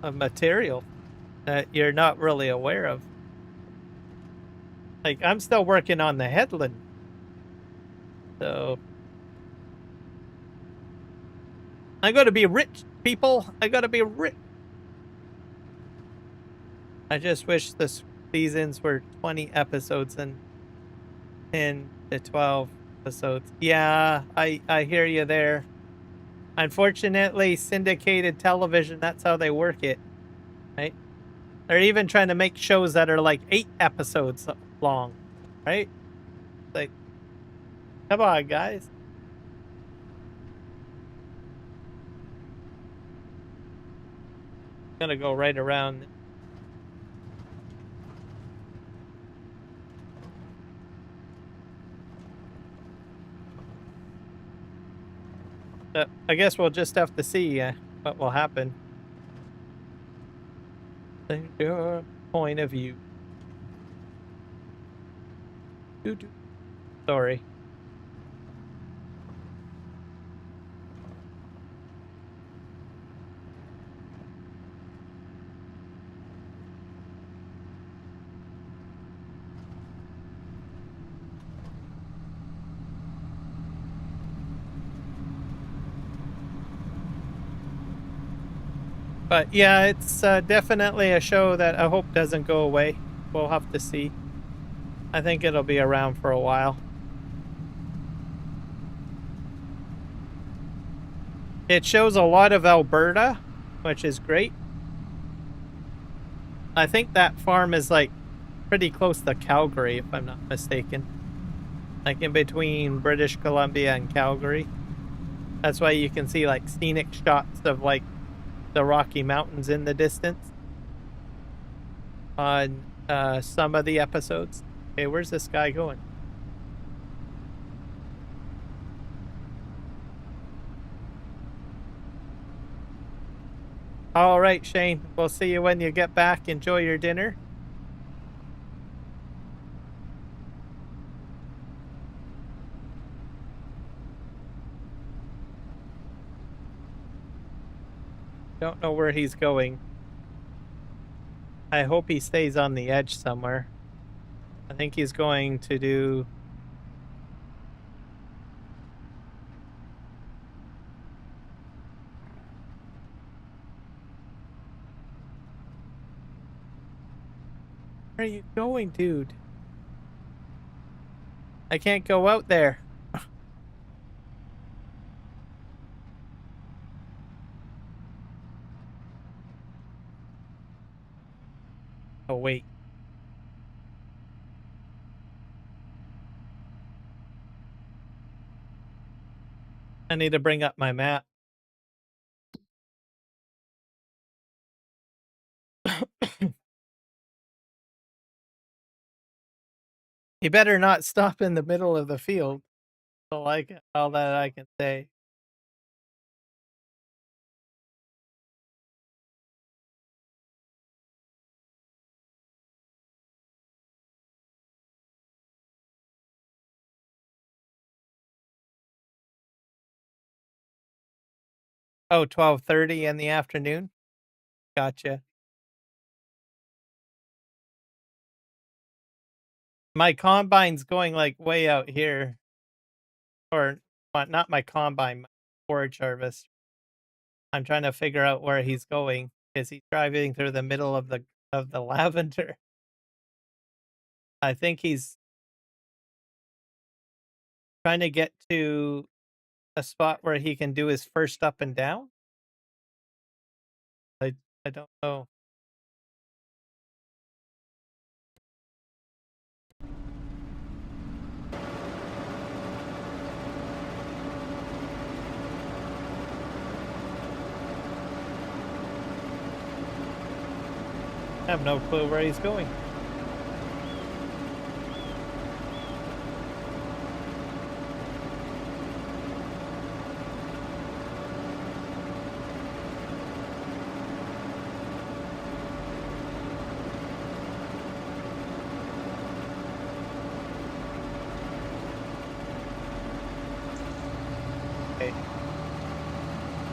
of material that you're not really aware of. Like, I'm still working on the headland. So I gotta be rich, people. I gotta be rich. I just wish the seasons were 20 episodes and 10 to 12 episodes. Yeah, I hear you there. Unfortunately, syndicated television, that's how they work it, right? They're even trying to make shows that are like 8 episodes long, right? Like, come on, guys. I'm gonna go right around. I guess we'll just have to see what will happen. Your point of view. Sorry. But yeah, it's definitely a show that I hope doesn't go away. We'll have to see. I think it'll be around for a while. It shows a lot of Alberta, which is great. I think that farm is like pretty close to Calgary, if I'm not mistaken. Like in between British Columbia and Calgary. That's why you can see like scenic shots of like the Rocky Mountains in the distance on some of the episodes. Okay, where's this guy going? All right, Shane. We'll see you when you get back. Enjoy your dinner. Don't know where he's going. I hope he stays on the edge somewhere. I think he's going to do. Where are you going, dude? I can't go out there. Oh, wait. I need to bring up my map. He better not stop in the middle of the field. All that I can say. Oh, 12:30 in the afternoon? Gotcha. My combine's going, like, way out here. Or, not my combine, my forage harvest. I'm trying to figure out where he's going. Is he driving through the middle of the lavender? I think he's trying to get to a spot where he can do his first up and down? I I don't know. I have no clue where he's going. Okay.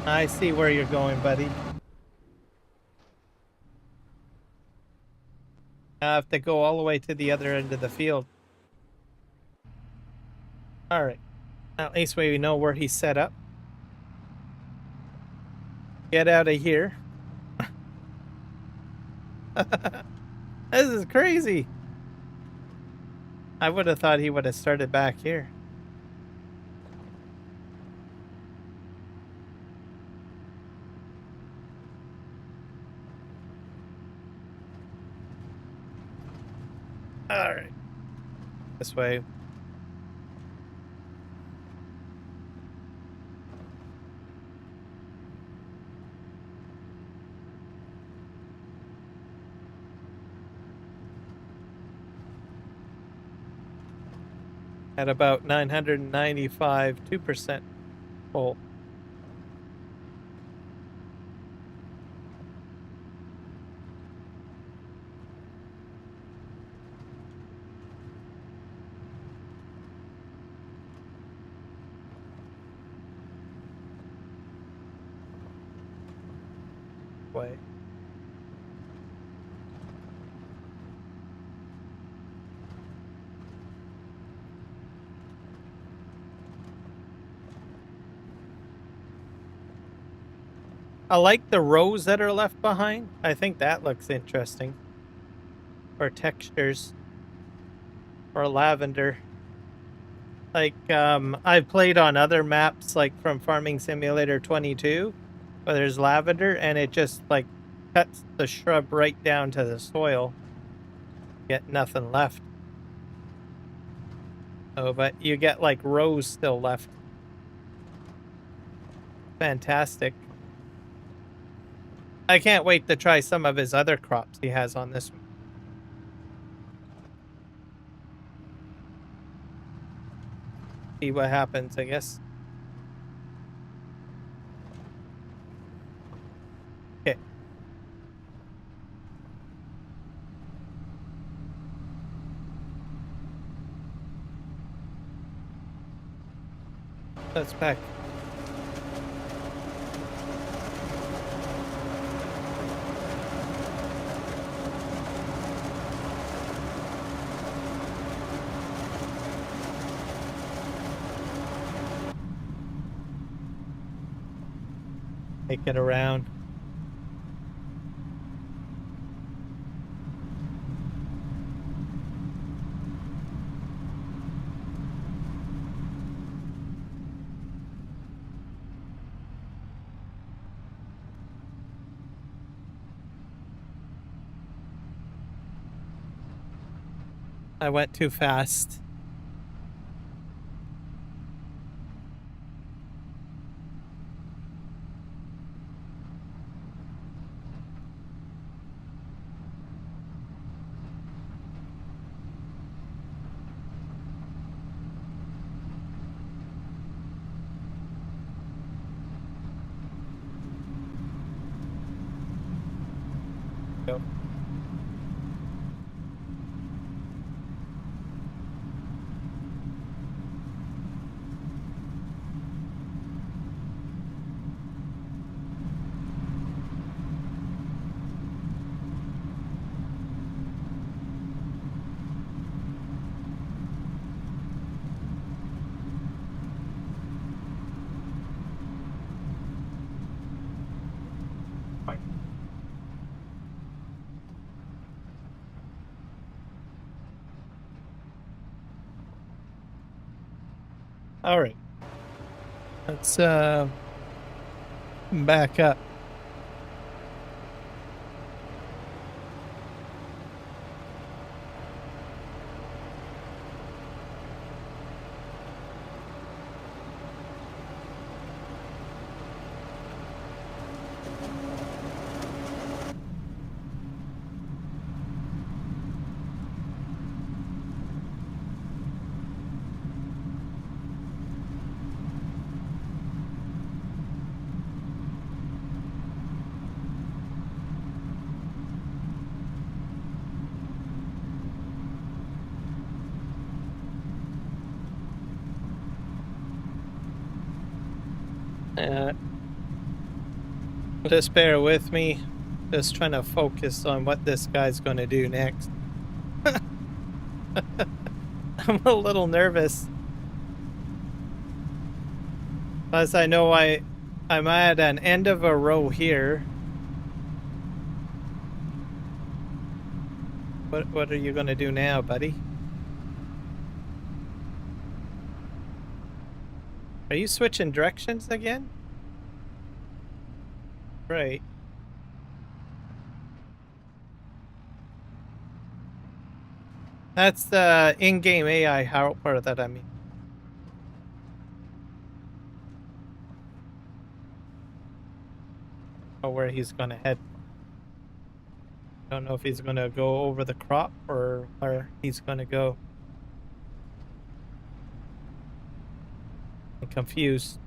I see where you're going, buddy. I have to go all the way to the other end of the field. Alright. At least we know where he's set up. Get out of here. This is crazy. I would have thought he would have started back here. Alright. This way. At about 995, 2% full. Way. I like the rows that are left behind. I think that looks interesting. Or textures. Or lavender. Like, I've played on other maps, like from Farming Simulator 22, where there's lavender, and it just, like, cuts the shrub right down to the soil. Get nothing left. Oh, but you get, like, rows still left. fantastic. I can't wait to try some of his other crops he has on this one. See what happens, I guess. Okay. That's back. Take it around. I went too fast. Go. All right. Let's back up. Uh, just bear with me. Just trying to focus on what this guy's going to do next. I'm a little nervous. As I know I'm at an end of a row here. What are you going to do now, buddy? Are you switching directions again? Right. That's the in-game AI helper that I mean. Or where he's going to head. I don't know if he's going to go over the crop or where he's going to go. I'm confused.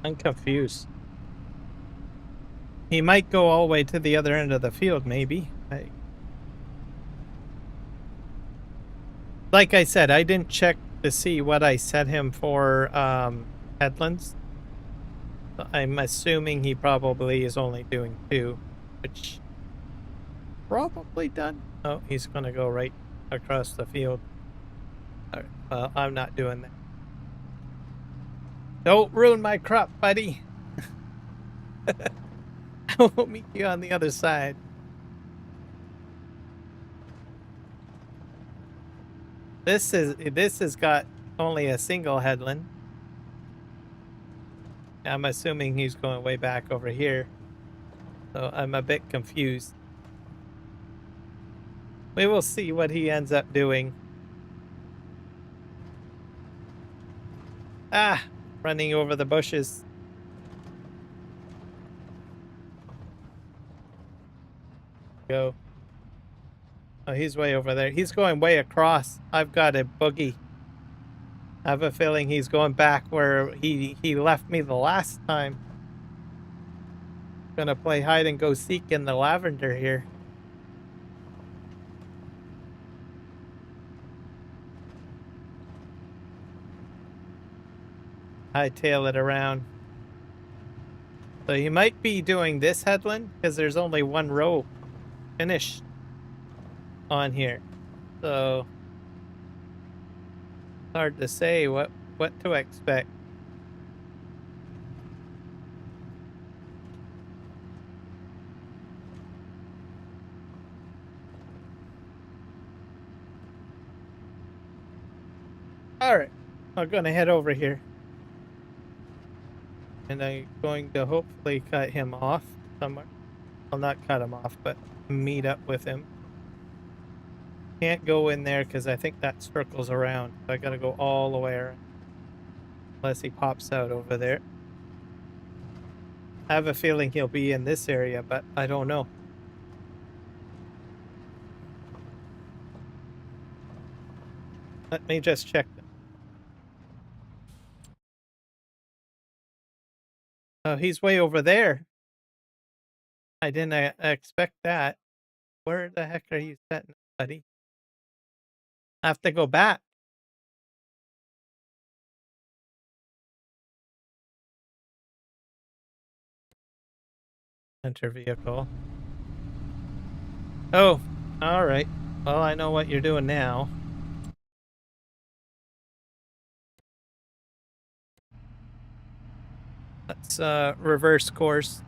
I'm confused. He might go all the way to the other end of the field, maybe. Like I said, I didn't check to see what I set him for headlands. I'm assuming he probably is only doing 2, which probably done. Oh, he's going to go right across the field. All right, well, I'm not doing that. Don't ruin my crop, buddy. I will meet you on the other side. This has got only a single headland. I'm assuming he's going way back over here. So I'm a bit confused. We will see what he ends up doing. Ah, running over the bushes. Go. Oh, he's way over there. He's going way across. I've got a boogie. I have a feeling he's going back where he left me the last time. Gonna play hide and go seek in the lavender here. Hightail it around. So he might be doing this headland because there's only one row finished on here. So hard to say what to expect. All right, I'm gonna head over here. And I'm going to hopefully cut him off somewhere. Well, not cut him off, but meet up with him. Can't go in there because I think that circles around. So I gotta go all the way around. Unless he pops out over there. I have a feeling he'll be in this area, but I don't know. Let me just check them. Oh, he's way over there. I didn't expect that. Where the heck are you setting up, buddy? I have to go back. Enter vehicle. Oh, all right. Well, I know what you're doing now. Let's reverse course.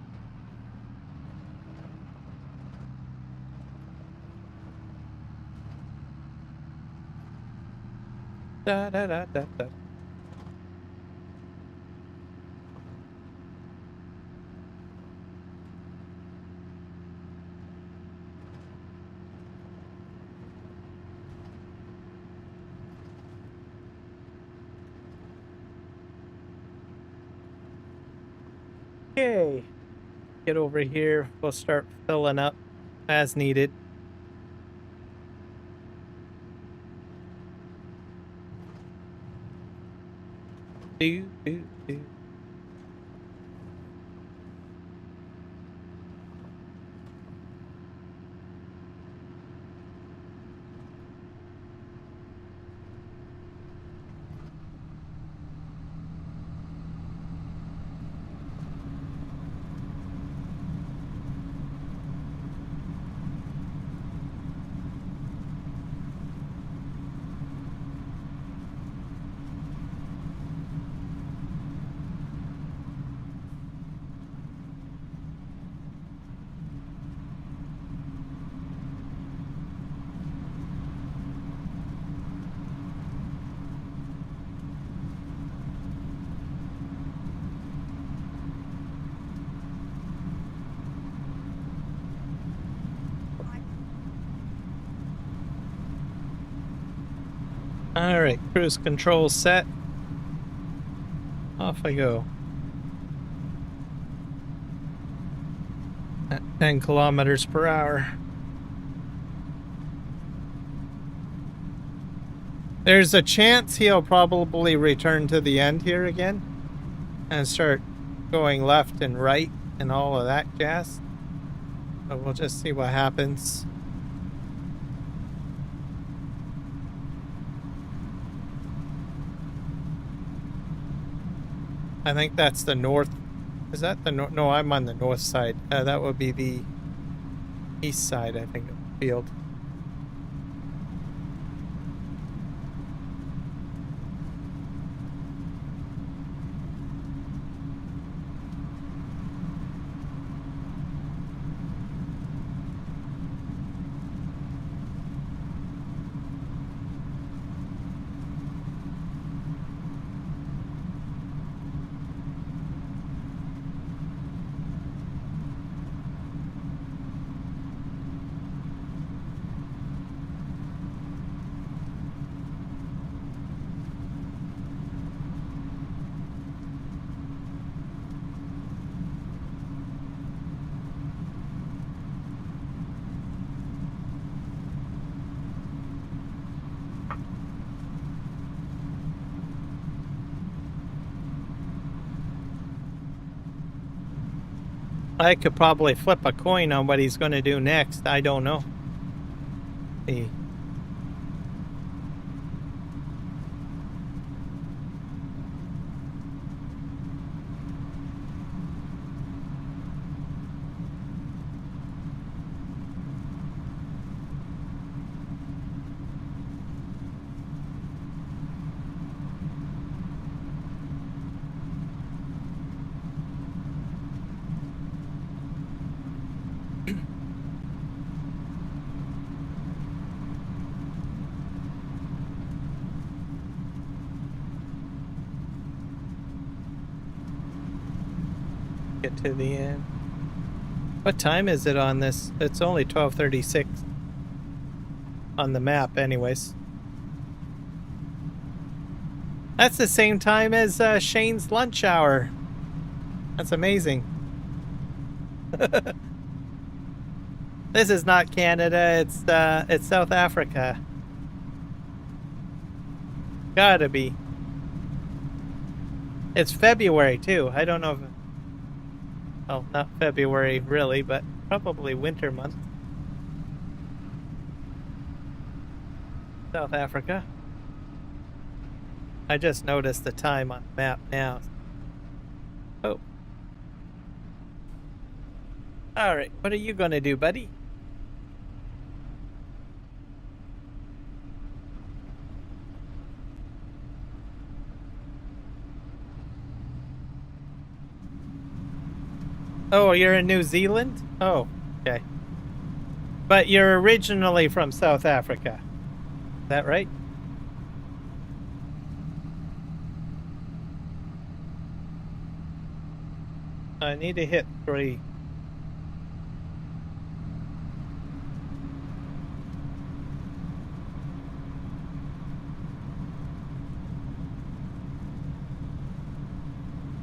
Da da da da da. Okay. Get over here. We'll start filling up as needed. Do, do, do. All right, cruise control set. Off I go. At 10 kilometers per hour. There's a chance he'll probably return to the end here again and start going left and right and all of that jazz. But we'll just see what happens. I think that's the north. Is that the north? No, I'm on the north side. That would be the east side, I think, of the field. I could probably flip a coin on what he's going to do next. I don't know. See. Get to the end. What time is it on this? It's only 12:36 on the map anyways. That's the same time as Shane's lunch hour. That's amazing. This is not Canada, it's South Africa. Gotta be. It's February too. I don't know if, well, not February really, but probably winter month. South Africa. I just noticed the time on the map now. Oh. Alright, what are you gonna do, buddy? Oh, you're in New Zealand? Oh, okay. But you're originally from South Africa. Is that right? I need to hit 3.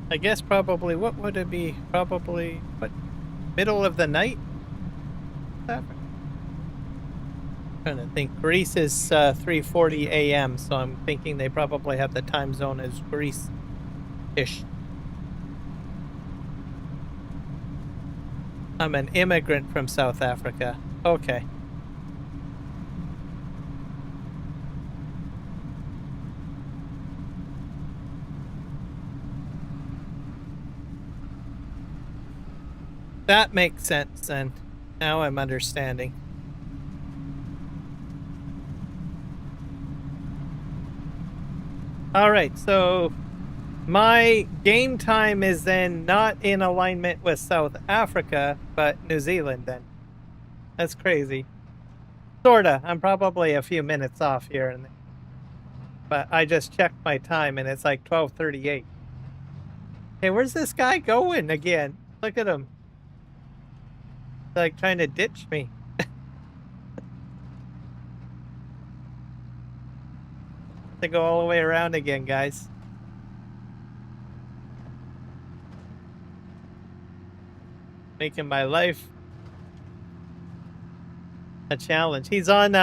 I guess probably, what would it be? Probably, what, middle of the night? I'm trying to think. Greece is 3:40 a.m., so I'm thinking they probably have the time zone as Greece-ish. I'm an immigrant from South Africa. Okay. That makes sense, and now I'm understanding. Alright, so my game time is then not in alignment with South Africa, but New Zealand then. That's crazy. Sorta. I'm probably a few minutes off here and there. But I just checked my time and it's like 12:38. Hey, where's this guy going again? Look at him. Like trying to ditch me. To go all the way around again, guys. Making my life a challenge. He's on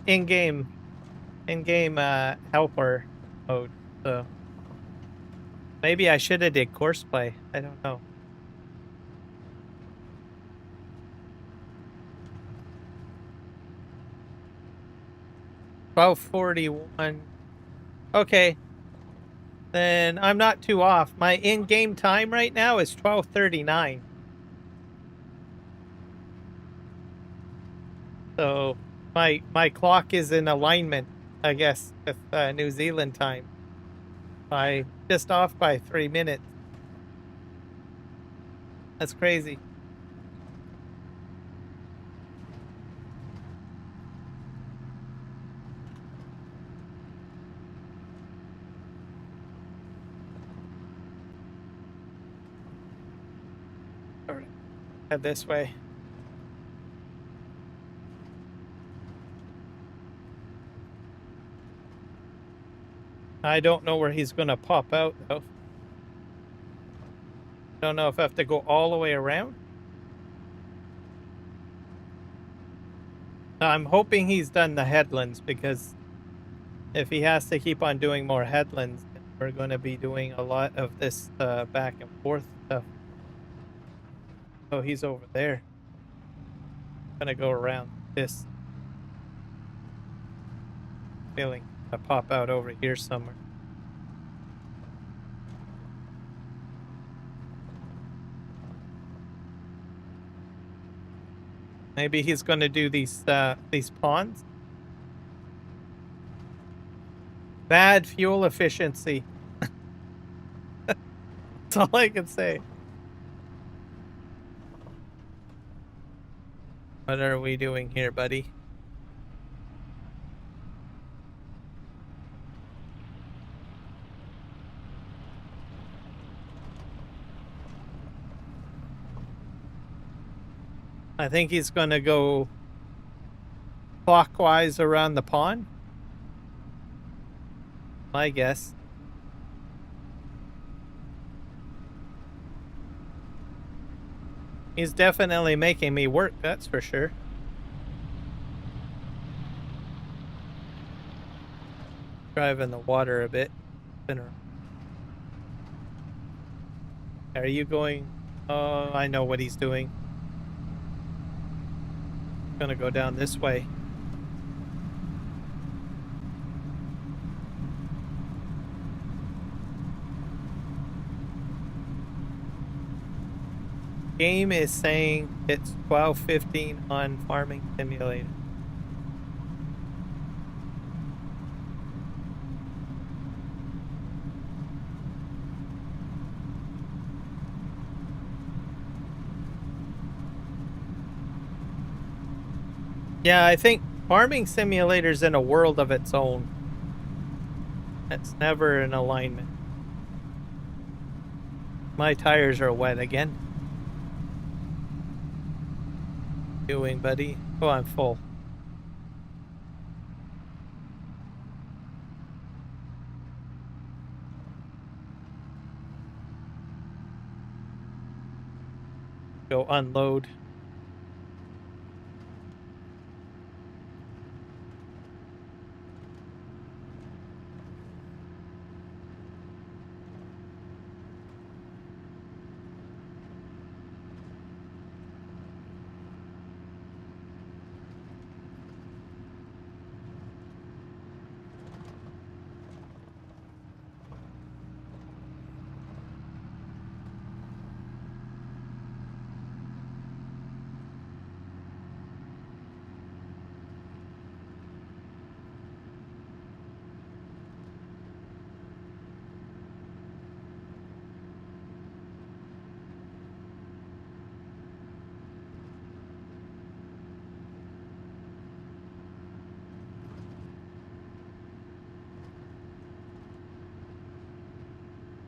in-game helper mode, so maybe I should have did course play. I don't know. $12:41. Okay. Then I'm not too off. My in-game time right now is 12:39. So my clock is in alignment, I guess, with New Zealand time. By just off by 3 minutes. That's crazy. All right. Head this way. I don't know where he's going to pop out, though. Don't know if I have to go all the way around. I'm hoping he's done the headlands, because if he has to keep on doing more headlands, we're going to be doing a lot of this back and forth stuff. Oh, he's over there. Gonna go around this feeling. I pop out over here somewhere. Maybe he's gonna do these ponds. Bad fuel efficiency. That's all I can say. What are we doing here, buddy? I think he's gonna go clockwise around the pond. My guess. He's definitely making me work, that's for sure. Driving the water a bit. Are you going? Oh, I know what he's doing. Gonna go down this way. Game is saying it's 12:15 on Farming Simulator. Yeah, I think Farming Simulator's in a world of its own. It's never in alignment. My tires are wet again. Doing, buddy? Oh, I'm full. Go unload.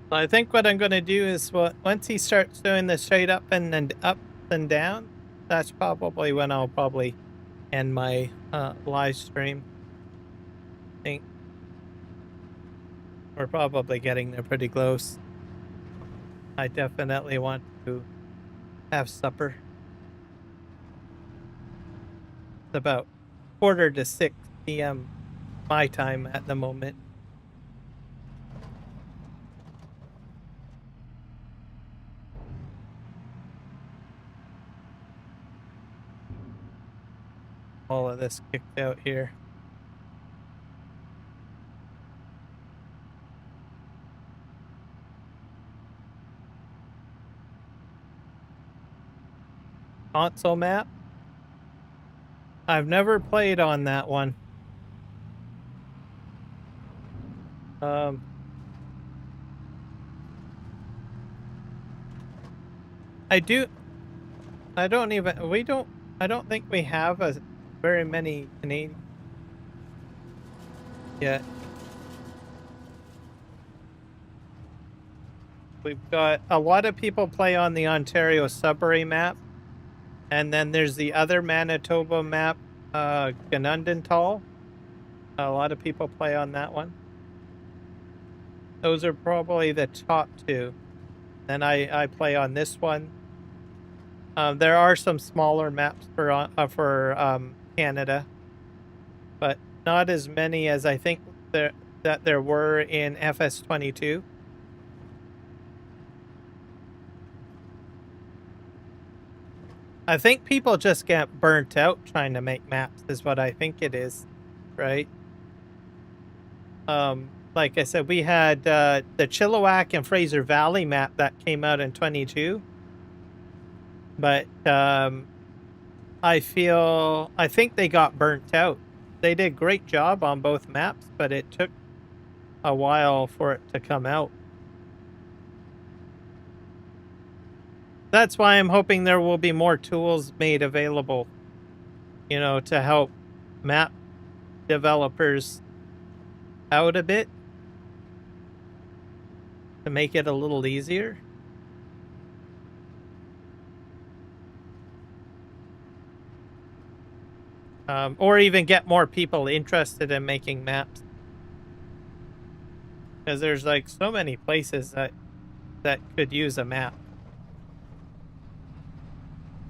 So I think what I'm going to do is once he starts doing the straight up and down, that's probably when I'll probably end my live stream. I think we're probably getting there pretty close. I definitely want to have supper. It's about 5:45 p.m. my time at the moment. All of this kicked out here. Console map. I've never played on that one. I do. I don't even. We don't. I don't think we have very many Canadian yet. We've got a lot of people play on the Ontario Sudbury map, and then there's the other Manitoba map, Ganundantall. A lot of people play on that one. Those are probably the top two. Then I play on this one. There are some smaller maps for Canada, but not as many as I think there were in FS22. I think people just get burnt out trying to make maps is what I think it is, right? Like I said, we had the Chilliwack and Fraser Valley map that came out in 22, but I think they got burnt out. They did a great job on both maps, but it took a while for it to come out. That's why I'm hoping there will be more tools made available, you know, to help map developers out a bit, to make it a little easier. Or even get more people interested in making maps. Because there's like so many places that could use a map.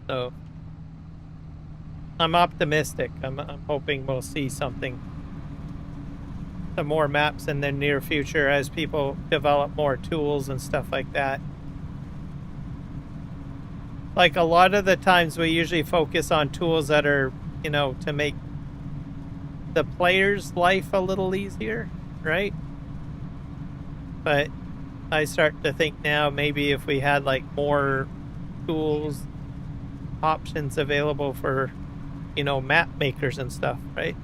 So I'm optimistic. I'm hoping we'll see some more maps in the near future as people develop more tools and stuff like that. Like a lot of the times we usually focus on tools that are, you know, to make the player's life a little easier, right? But I start to think now maybe if we had like more tools, options available for, you know, map makers and stuff, right?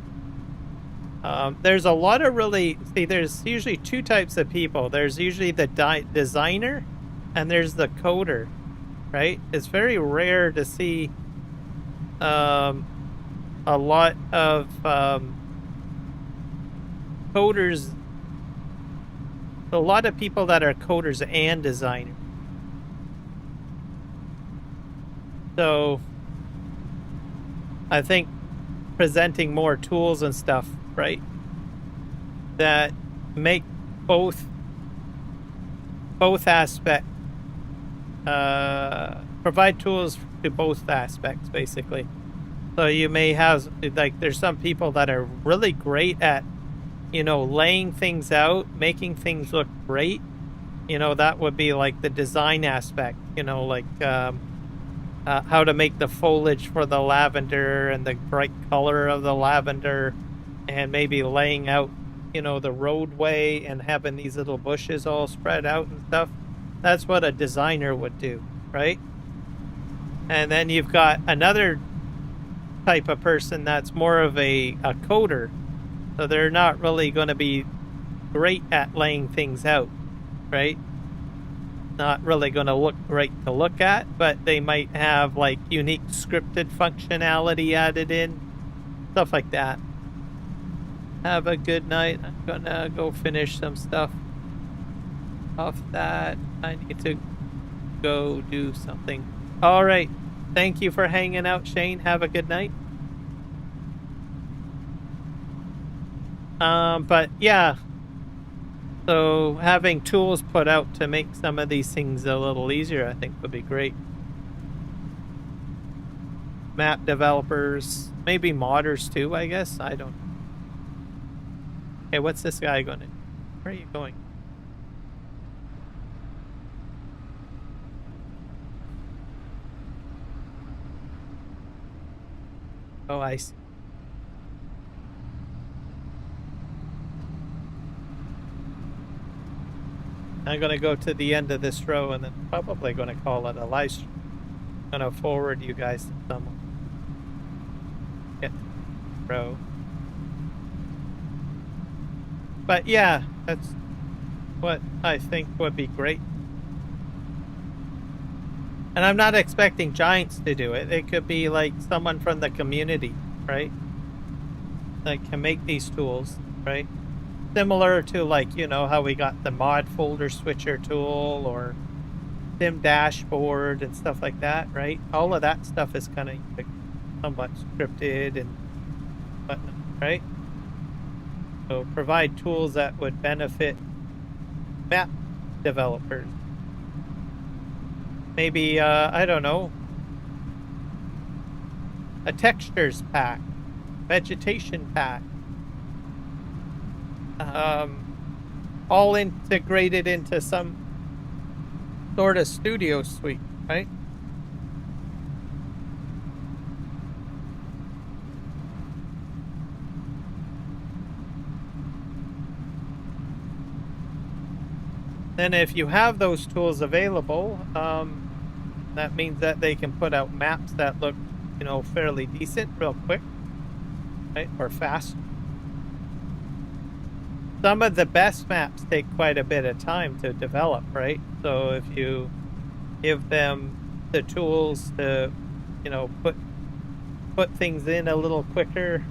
There's a lot of there's usually two types of people. There's usually the designer and there's the coder, right? It's very rare to see a lot of coders, a lot of people that are coders and designers. So I think presenting more tools and stuff, right, that make both aspects, provide tools to both aspects, basically. So you may have, like, there's some people that are really great at, you know, laying things out, making things look great. You know, that would be like the design aspect, you know, like how to make the foliage for the lavender and the bright color of the lavender, and maybe laying out, you know, the roadway and having these little bushes all spread out and stuff. That's what a designer would do, right? And then you've got another type of person that's more of a coder. So they're not really going to be great at laying things out, right? Not really going to look great to look at, but they might have like unique scripted functionality added in, stuff like that. Have a good night. I'm gonna go finish some stuff off that. I need to go do something. All right. Thank you for hanging out, Shane. Have a good night. But yeah, so having tools put out to make some of these things a little easier, I think would be great. Map developers, maybe modders too, I guess. I don't know. Okay, what's this guy going to do? Where are you going? Oh, I see. I'm going to go to the end of this row and then probably going to call it a live stream. I'm going to forward you guys to someone. Get row. But yeah, that's what I think would be great. And I'm not expecting giants to do it. It could be like someone from the community, right? That can make these tools, right? Similar to, like, you know, how we got the mod folder switcher tool or sim dashboard and stuff like that, right? All of that stuff is kind of somewhat scripted and whatnot, right? So provide tools that would benefit map developers. Maybe, I don't know, a textures pack, vegetation pack, all integrated into some sort of studio suite, right? Then if you have those tools available, that means that they can put out maps that look, fairly decent real quick, right? Or fast. Some of the best maps take quite a bit of time to develop, right? So if you give them the tools to, put things in a little quicker,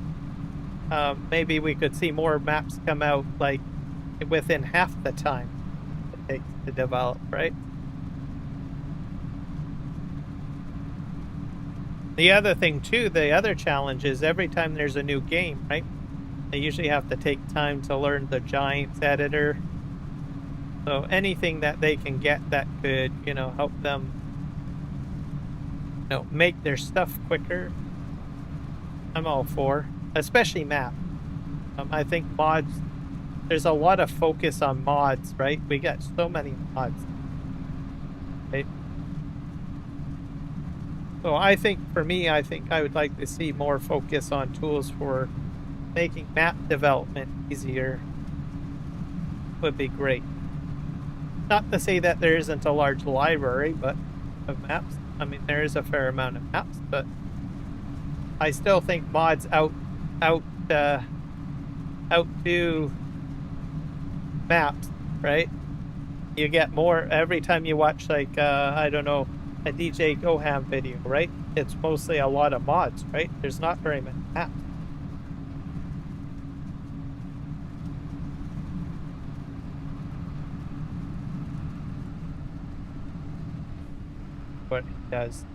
maybe we could see more maps come out like within half the time it takes to develop, right? The other thing too, the other challenge is every time there's a new game, right? They usually have to take time to learn the Giants editor. So anything that they can get that could, help them, make their stuff quicker, I'm all for, especially map. I think mods, there's a lot of focus on mods, right? We got so many mods, right? So I think for me, I think I would like to see more focus on tools for making map development easier would be great. Not to say that there isn't a large library, but of maps. I mean, there is a fair amount of maps, but I still think mods outdo maps, right? You get more every time you watch, like, I don't know, a DJ Goham video, right? It's mostly a lot of mods, right? There's not very many maps. What it does.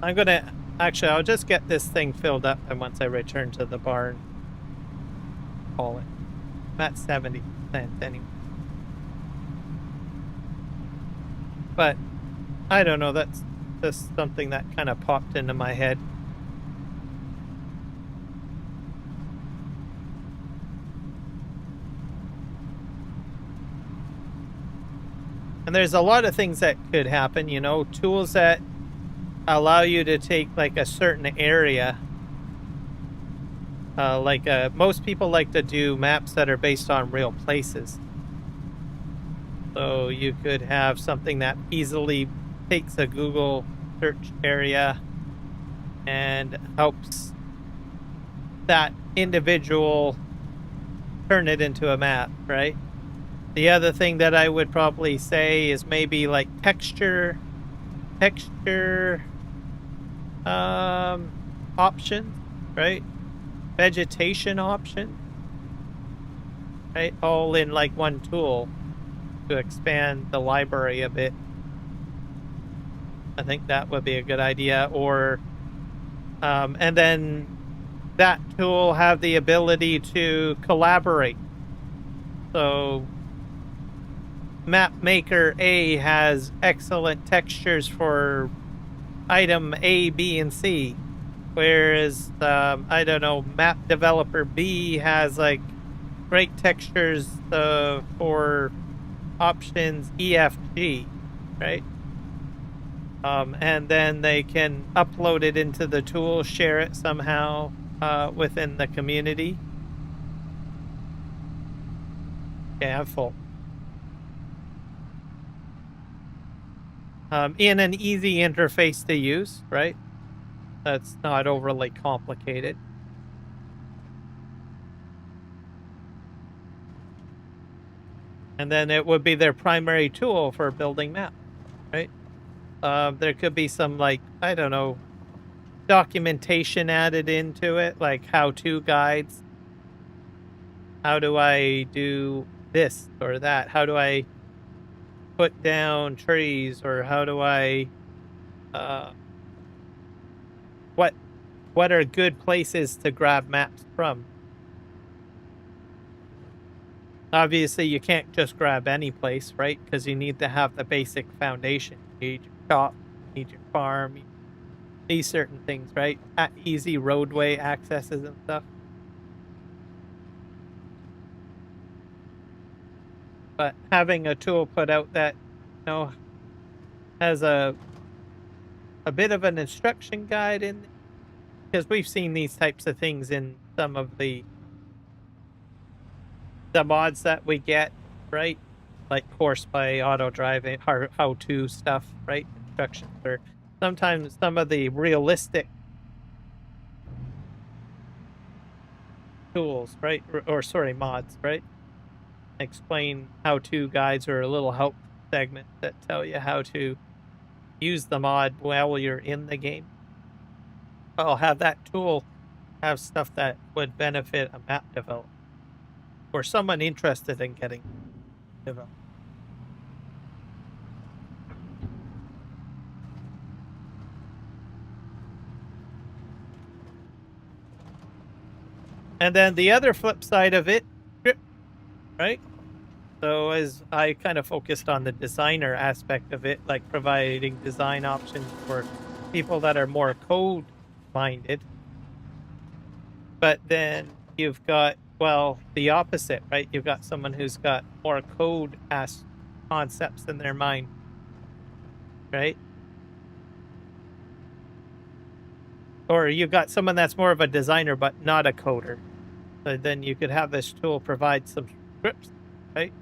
I'm gonna actually, I'll just get this thing filled up, and once I return to the barn, call it. I'm at 70% anyway. But I don't know, that's just something that kind of popped into my head. And there's a lot of things that could happen, tools that allow you to take like a certain area. Most people like to do maps that are based on real places. So you could have something that easily takes a Google search area and helps that individual turn it into a map, right? The other thing that I would probably say is maybe like texture options, right? Vegetation option, right? All in like one tool to expand the library a bit. I think that would be a good idea. Or and then that tool have the ability to collaborate. So map maker A has excellent textures for item A, B, and C, whereas I don't know, map developer B has like great textures for options E, F, G, right? And then they can upload it into the tool, share it somehow within the community. Okay, I'm full. In an easy interface to use, right? That's not overly complicated. And then it would be their primary tool for building maps, right? There could be some, like, I don't know, documentation added into it, like how-to guides. How do I do this or that? How do I put down trees, or how do I what are good places to grab maps from? Obviously, you can't just grab any place, right? Because you need to have the basic foundation. You need your shop, you need your farm, you need certain things, right? Easy roadway accesses and stuff. but having a tool put out that, has a bit of an instruction guide in, because we've seen these types of things in some of the mods that we get, right? Like course by auto driving, how to stuff, right? Instructions, or sometimes some of the realistic tools, right? Or sorry, mods, right? Explain how to guides or a little help segment that tell you how to use the mod while you're in the game. I'll have that tool have stuff that would benefit a map developer or someone interested in getting developed. And then the other flip side of it, right? So as I kind of focused on the designer aspect of it, like providing design options for people that are more code minded, but then you've got, well, the opposite, right? You've got someone who's got more code as concepts in their mind, right? Or you've got someone that's more of a designer but not a coder. So then you could have this tool provide some scripts, right?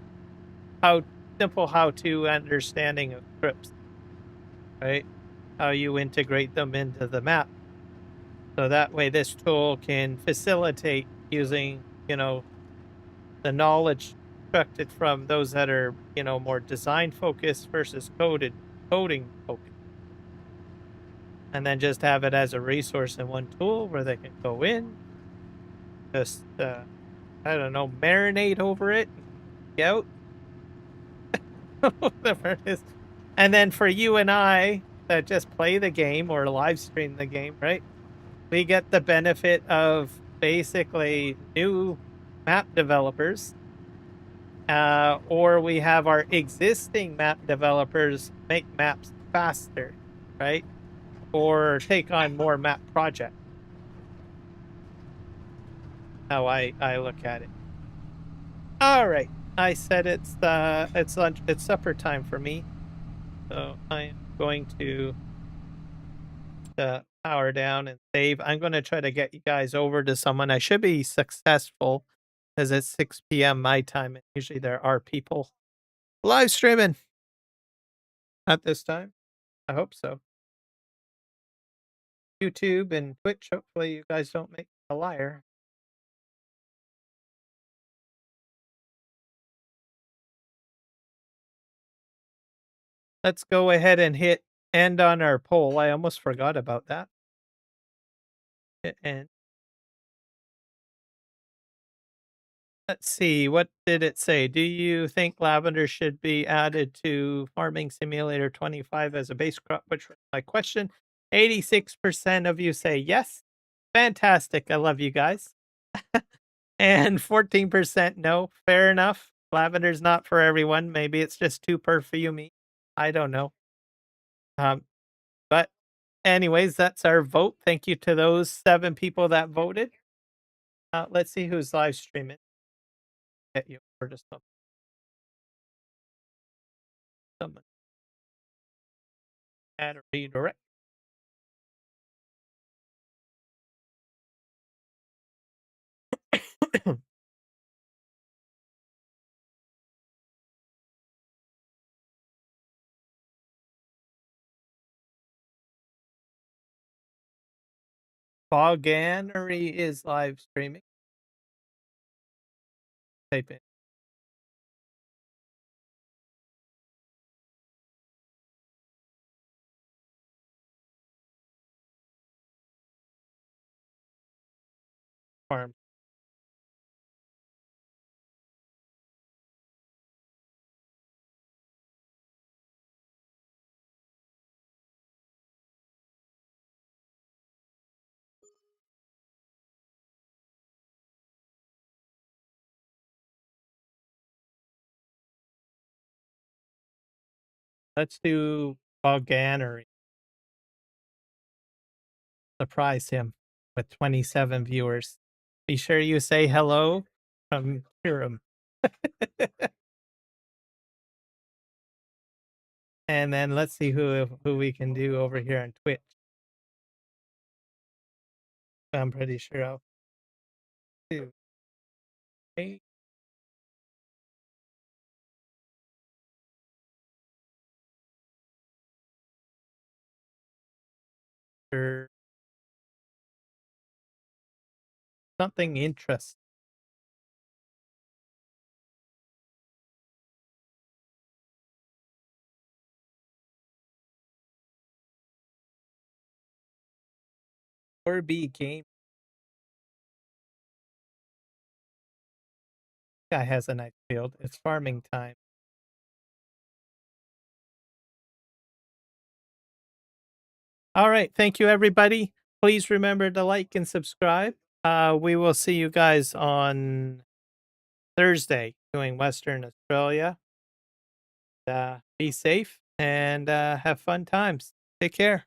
How simple how to understanding of scripts, right? How you integrate them into the map. So that way this tool can facilitate using, the knowledge extracted from those that are, more design focused versus coding focused. And then just have it as a resource in one tool where they can go in, just I don't know, marinate over it and get out. Whatever it is. And then for you and I that just play the game or live stream the game, right? We get the benefit of basically new map developers, or we have our existing map developers make maps faster, right? Or take on more map projects. How I look at it. All right, I said it's lunch, it's supper time for me, so I am going to power down and save. I'm going to try to get you guys over to someone. I should be successful because it's 6 p.m. my time, and usually there are people live streaming at this time. I hope so. YouTube and Twitch. Hopefully, you guys don't make me a liar. Let's go ahead and hit end on our poll. I almost forgot about that. Hit end. Let's see, what did it say? Do you think lavender should be added to Farming Simulator 25 as a base crop? Which was my question. 86% of you say yes. Fantastic. I love you guys. And 14% no. Fair enough. Lavender's not for everyone. Maybe it's just too perfumey. I don't know. Um, but anyways, that's our vote. Thank you to those 7 people that voted. Let's see who's live streaming. Get you over to someone. Add a redirect. Boganery is live streaming. Type in farm. Let's do Boganery. Surprise him with 27 viewers. Be sure you say hello from Hiram. And then let's see who we can do over here on Twitch. I'm pretty sure I'll do. Hey, or something interesting. Or be game. Guy has a nice field. It's farming time. All right. Thank you, everybody. Please remember to like and subscribe. We will see you guys on Thursday doing Western Australia. Be safe and have fun times. Take care.